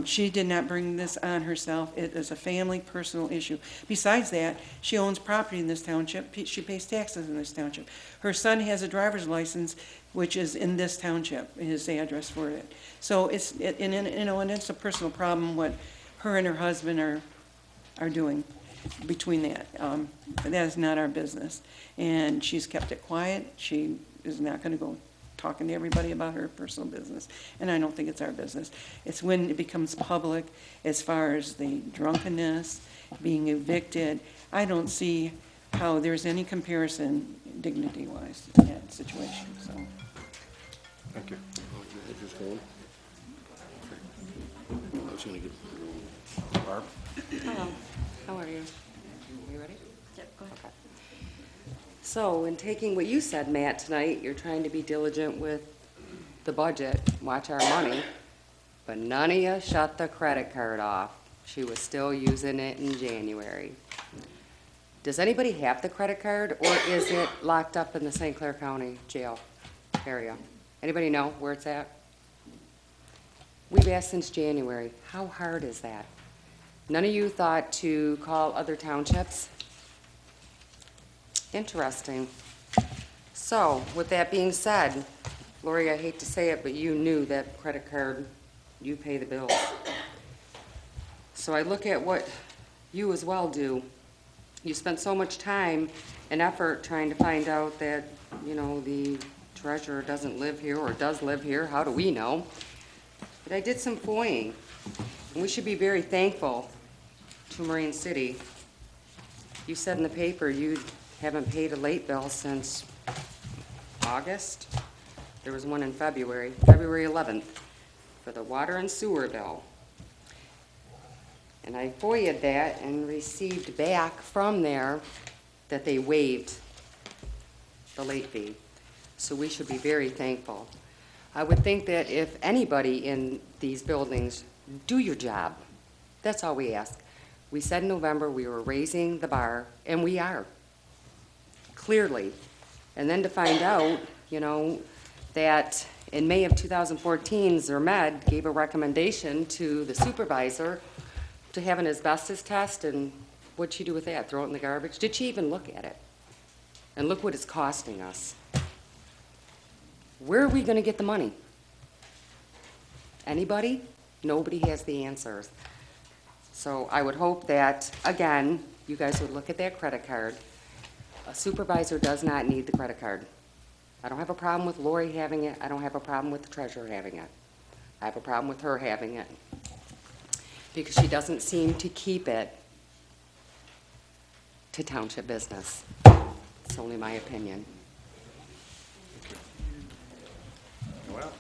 She did not bring this on herself. It is a family, personal issue. Besides that, she owns property in this township. She pays taxes in this township. Her son has a driver's license, which is in this township, his address for it. So and it's a personal problem what her and her husband are doing between that. That is not our business. And she's kept it quiet. She is not going to go talking to everybody about her personal business. And I don't think it's our business. It's when it becomes public, as far as the drunkenness, being evicted. I don't see how there's any comparison dignity-wise in that situation. So. Thank you. I was gonna get Barb? Hello, how are you? You ready? Yep, go ahead. Okay. So, in taking what you said, Matt, tonight, you're trying to be diligent with the budget, watch our money, but none of you shut the credit card off. She was still using it in January. Does anybody have the credit card, or is it locked up in the St. Clair County jail area? Anybody know where it's at? We've asked since January. How hard is that? None of you thought to call other townships? Interesting. So, with that being said, Lori, I hate to say it, but you knew that credit card, you pay the bills. So I look at what you as well do. You spent so much time and effort trying to find out that, the treasurer doesn't live here or does live here. How do we know? But I did some FOIAing, and we should be very thankful to Marine City. You said in the paper you haven't paid a late bill since August. There was one in February, February 11th, for the water and sewer bill. And I FOIA'd that and received back from there that they waived the late fee. So we should be very thankful. I would think that if anybody in these buildings, do your job. That's all we ask. We said in November we were raising the bar, and we are, clearly. And then to find out, that in May of 2014, Zermed gave a recommendation to the supervisor to have an asbestos test, and what'd she do with that? Throw it in the garbage? Did she even look at it? And look what it's costing us. Where are we gonna get the money? Anybody? Nobody has the answers. So I would hope that, again, you guys would look at that credit card. A supervisor does not need the credit card. I don't have a problem with Lori having it. I don't have a problem with the treasurer having it. I have a problem with her having it because she doesn't seem to keep it to township business. It's only my opinion. Well,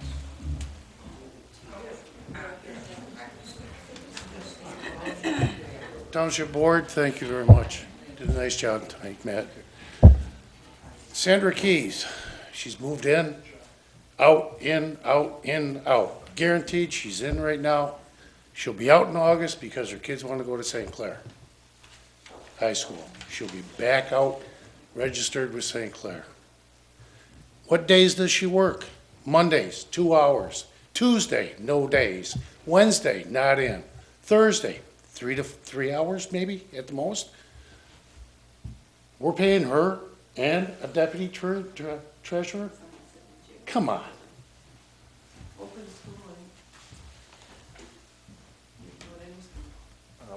Township Board, thank you very much. Did a nice job tonight, Matt. Sandra Keys, she's moved in, out, in, out, in, out. Guaranteed, she's in right now. She'll be out in August because her kids want to go to St. Clair High School. She'll be back out, registered with St. Clair. What days does she work? Mondays, 2 hours. Tuesday, no days. Wednesday, not in. Thursday, 3 hours maybe at the most. We're paying her and a deputy treasurer? Come on.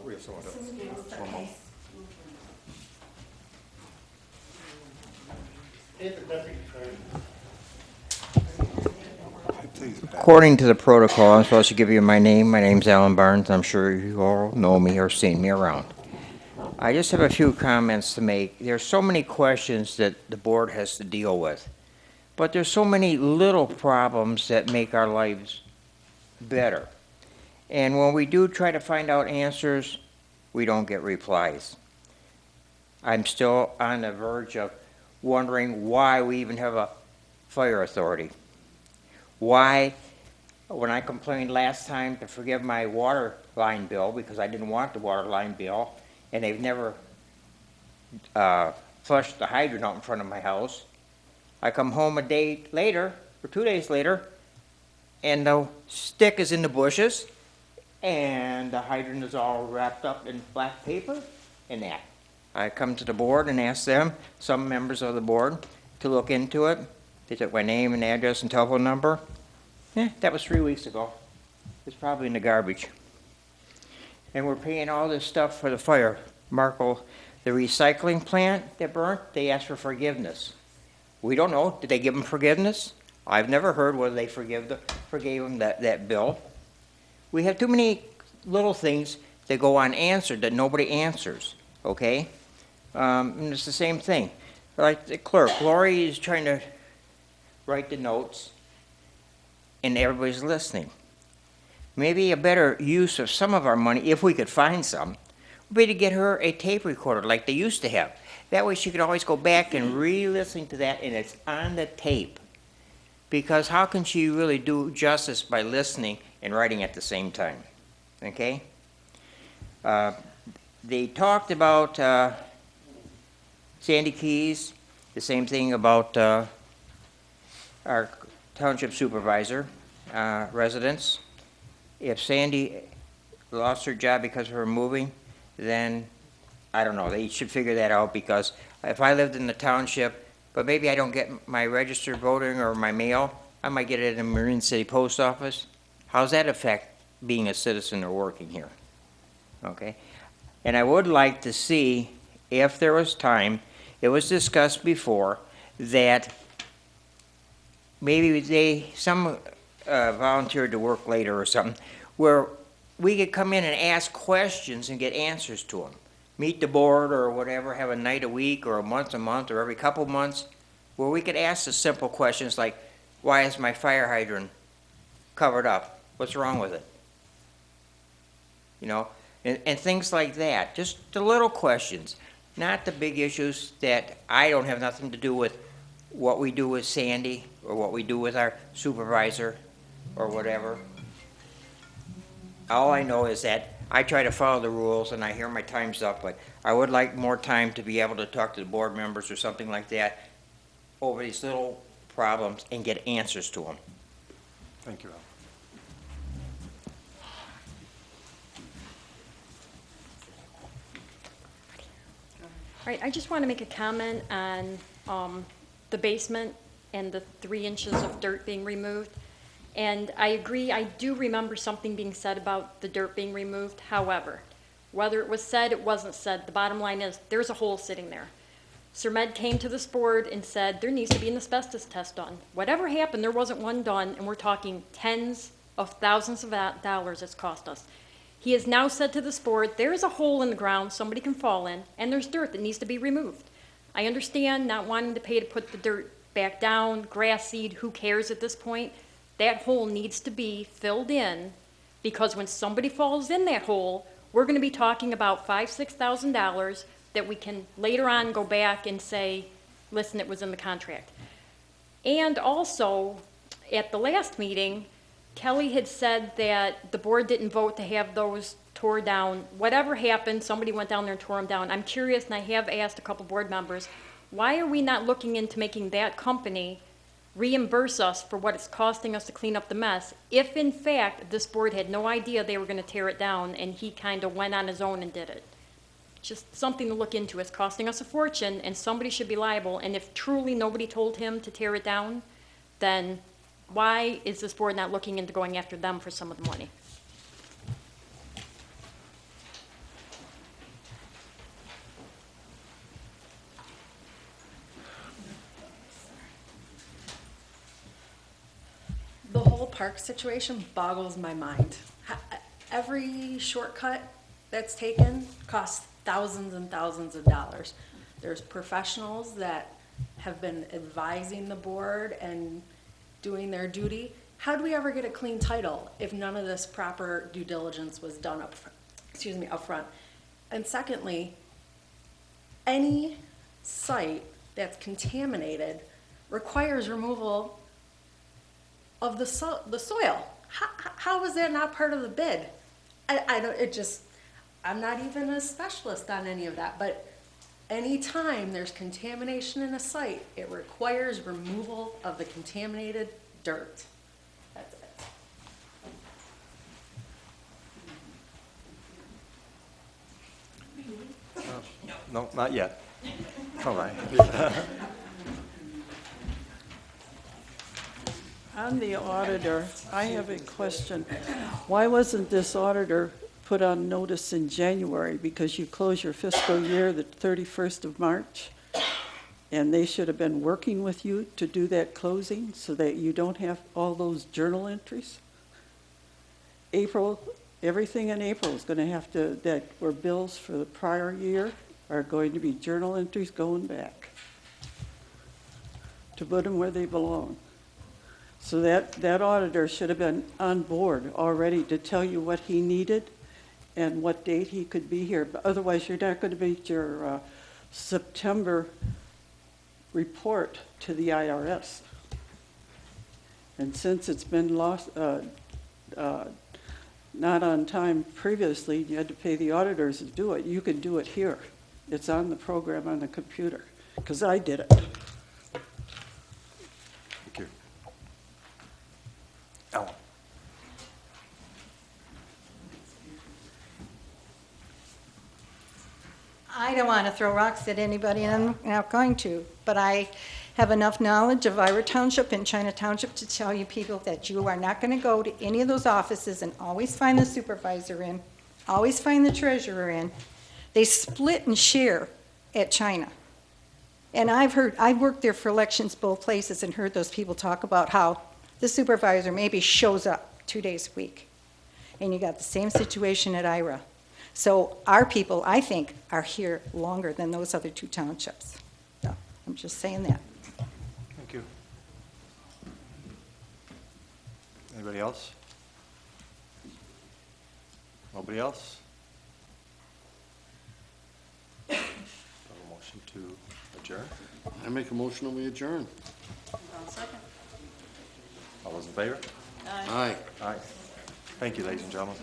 we have someone else. According to the protocol, I'm supposed to give you my name. My name's Alan Barnes. I'm sure you all know me or seen me around. I just have a few comments to make. There's so many questions that the board has to deal with, but there's so many little problems that make our lives better. And when we do try to find out answers, we don't get replies. I'm still on the verge of wondering why we even have a fire authority. Why, when I complained last time to forgive my water line bill because I didn't want the water line bill, and they've never flushed the hydrant out in front of my house, I come home a day later, or 2 days later, and the stick is in the bushes, and the hydrant is all wrapped up in black paper and that. I come to the board and ask them, some members of the board, to look into it. They took my name and address and telephone number. That was 3 weeks ago. It's probably in the garbage. And we're paying all this stuff for the fire. Marco, the recycling plant that burnt, they asked for forgiveness. We don't know. Did they give them forgiveness? I've never heard whether they forgave them that bill. We have too many little things that go unanswered that nobody answers, okay? And it's the same thing. Like the clerk, Lori is trying to write the notes, and everybody's listening. Maybe a better use of some of our money, if we could find some, would be to get her a tape recorder like they used to have. That way she could always go back and re-listen to that, and it's on the tape. Because how can she really do justice by listening and writing at the same time? Okay? They talked about Sandy Keys, the same thing about our township supervisor residents. If Sandy lost her job because of her moving, then I don't know, they should figure that out, because if I lived in the township, but maybe I don't get my registered voting or my mail, I might get it in the Marine City Post Office. How's that affect being a citizen or working here? Okay? And I would like to see, if there was time, it was discussed before, that maybe some volunteered to work later or something, where we could come in and ask questions and get answers to them. Meet the board or whatever, have a night a week or a month or every couple months, where we could ask the simple questions like, Why is my fire hydrant covered up? What's wrong with it? You know, and things like that, just the little questions, not the big issues that I don't have nothing to do with what we do with Sandy or what we do with our supervisor or whatever. All I know is that I try to follow the rules and I hear my time's up, but I would like more time to be able to talk to the board members or something like that over these little problems and get answers to them. Thank you, Al. All right, I just want to make a comment on the basement and the 3 inches of dirt being removed. And I agree, I do remember something being said about the dirt being removed. However, whether it was said, it wasn't said, the bottom line is, there's a hole sitting there. Sir Med came to this board and said, there needs to be an asbestos test done. Whatever happened, there wasn't one done, and we're talking tens of thousands of dollars it's cost us. He has now said to this board, there is a hole in the ground somebody can fall in, and there's dirt that needs to be removed. I understand not wanting to pay to put the dirt back down, grass seed, who cares at this point? That hole needs to be filled in, because when somebody falls in that hole, we're gonna be talking about $5,000, $6,000 that we can later on go back and say, listen, it was in the contract. And also, at the last meeting, Kelly had said that the board didn't vote to have those tore down. Whatever happened, somebody went down there and tore them down. I'm curious, and I have asked a couple board members, why are we not looking into making that company reimburse us for what it's costing us to clean up the mess, if in fact this board had no idea they were going to tear it down and he kind of went on his own and did it? Just something to look into. It's costing us a fortune and somebody should be liable, and if truly nobody told him to tear it down, then why is this board not looking into going after them for some of the money? The whole park situation boggles my mind. Every shortcut that's taken costs thousands and thousands of dollars. There's professionals that have been advising the board and doing their duty. How do we ever get a clean title if none of this proper due diligence was done up front? And secondly, any site that's contaminated requires removal of the soil. How is that not part of the bid? I'm not even a specialist on any of that, but anytime there's contamination in a site, it requires removal of the contaminated dirt. That's it. No, not yet. All right. On the auditor, I have a question. Why wasn't this auditor put on notice in January? Because you close your fiscal year the 31st of March, and they should have been working with you to do that closing so that you don't have all those journal entries. April, everything in April is going to have to, that were bills for the prior year, are going to be journal entries going back to put them where they belong. So that auditor should have been on board already to tell you what he needed and what date he could be here. But otherwise, you're not going to meet your September report to the IRS. And since it's been lost, not on time previously, you had to pay the auditors to do it. You can do it here. It's on the program on the computer, because I did it. Thank you. Ellen. I don't want to throw rocks at anybody, and I'm not going to, but I have enough knowledge of Ira Township and China Township to tell you people that you are not going to go to any of those offices and always find the supervisor in, always find the treasurer in. They split and share at China. And I've worked there for elections both places and heard those people talk about how the supervisor maybe shows up 2 days a week. And you got the same situation at Ira. So our people, I think, are here longer than those other 2 townships. So I'm just saying that. Thank you. Anybody else? Nobody else? A motion to adjourn? I make a motion that we adjourn. I'll second. All those in favor? Aye. Aye. Thank you, ladies and gentlemen.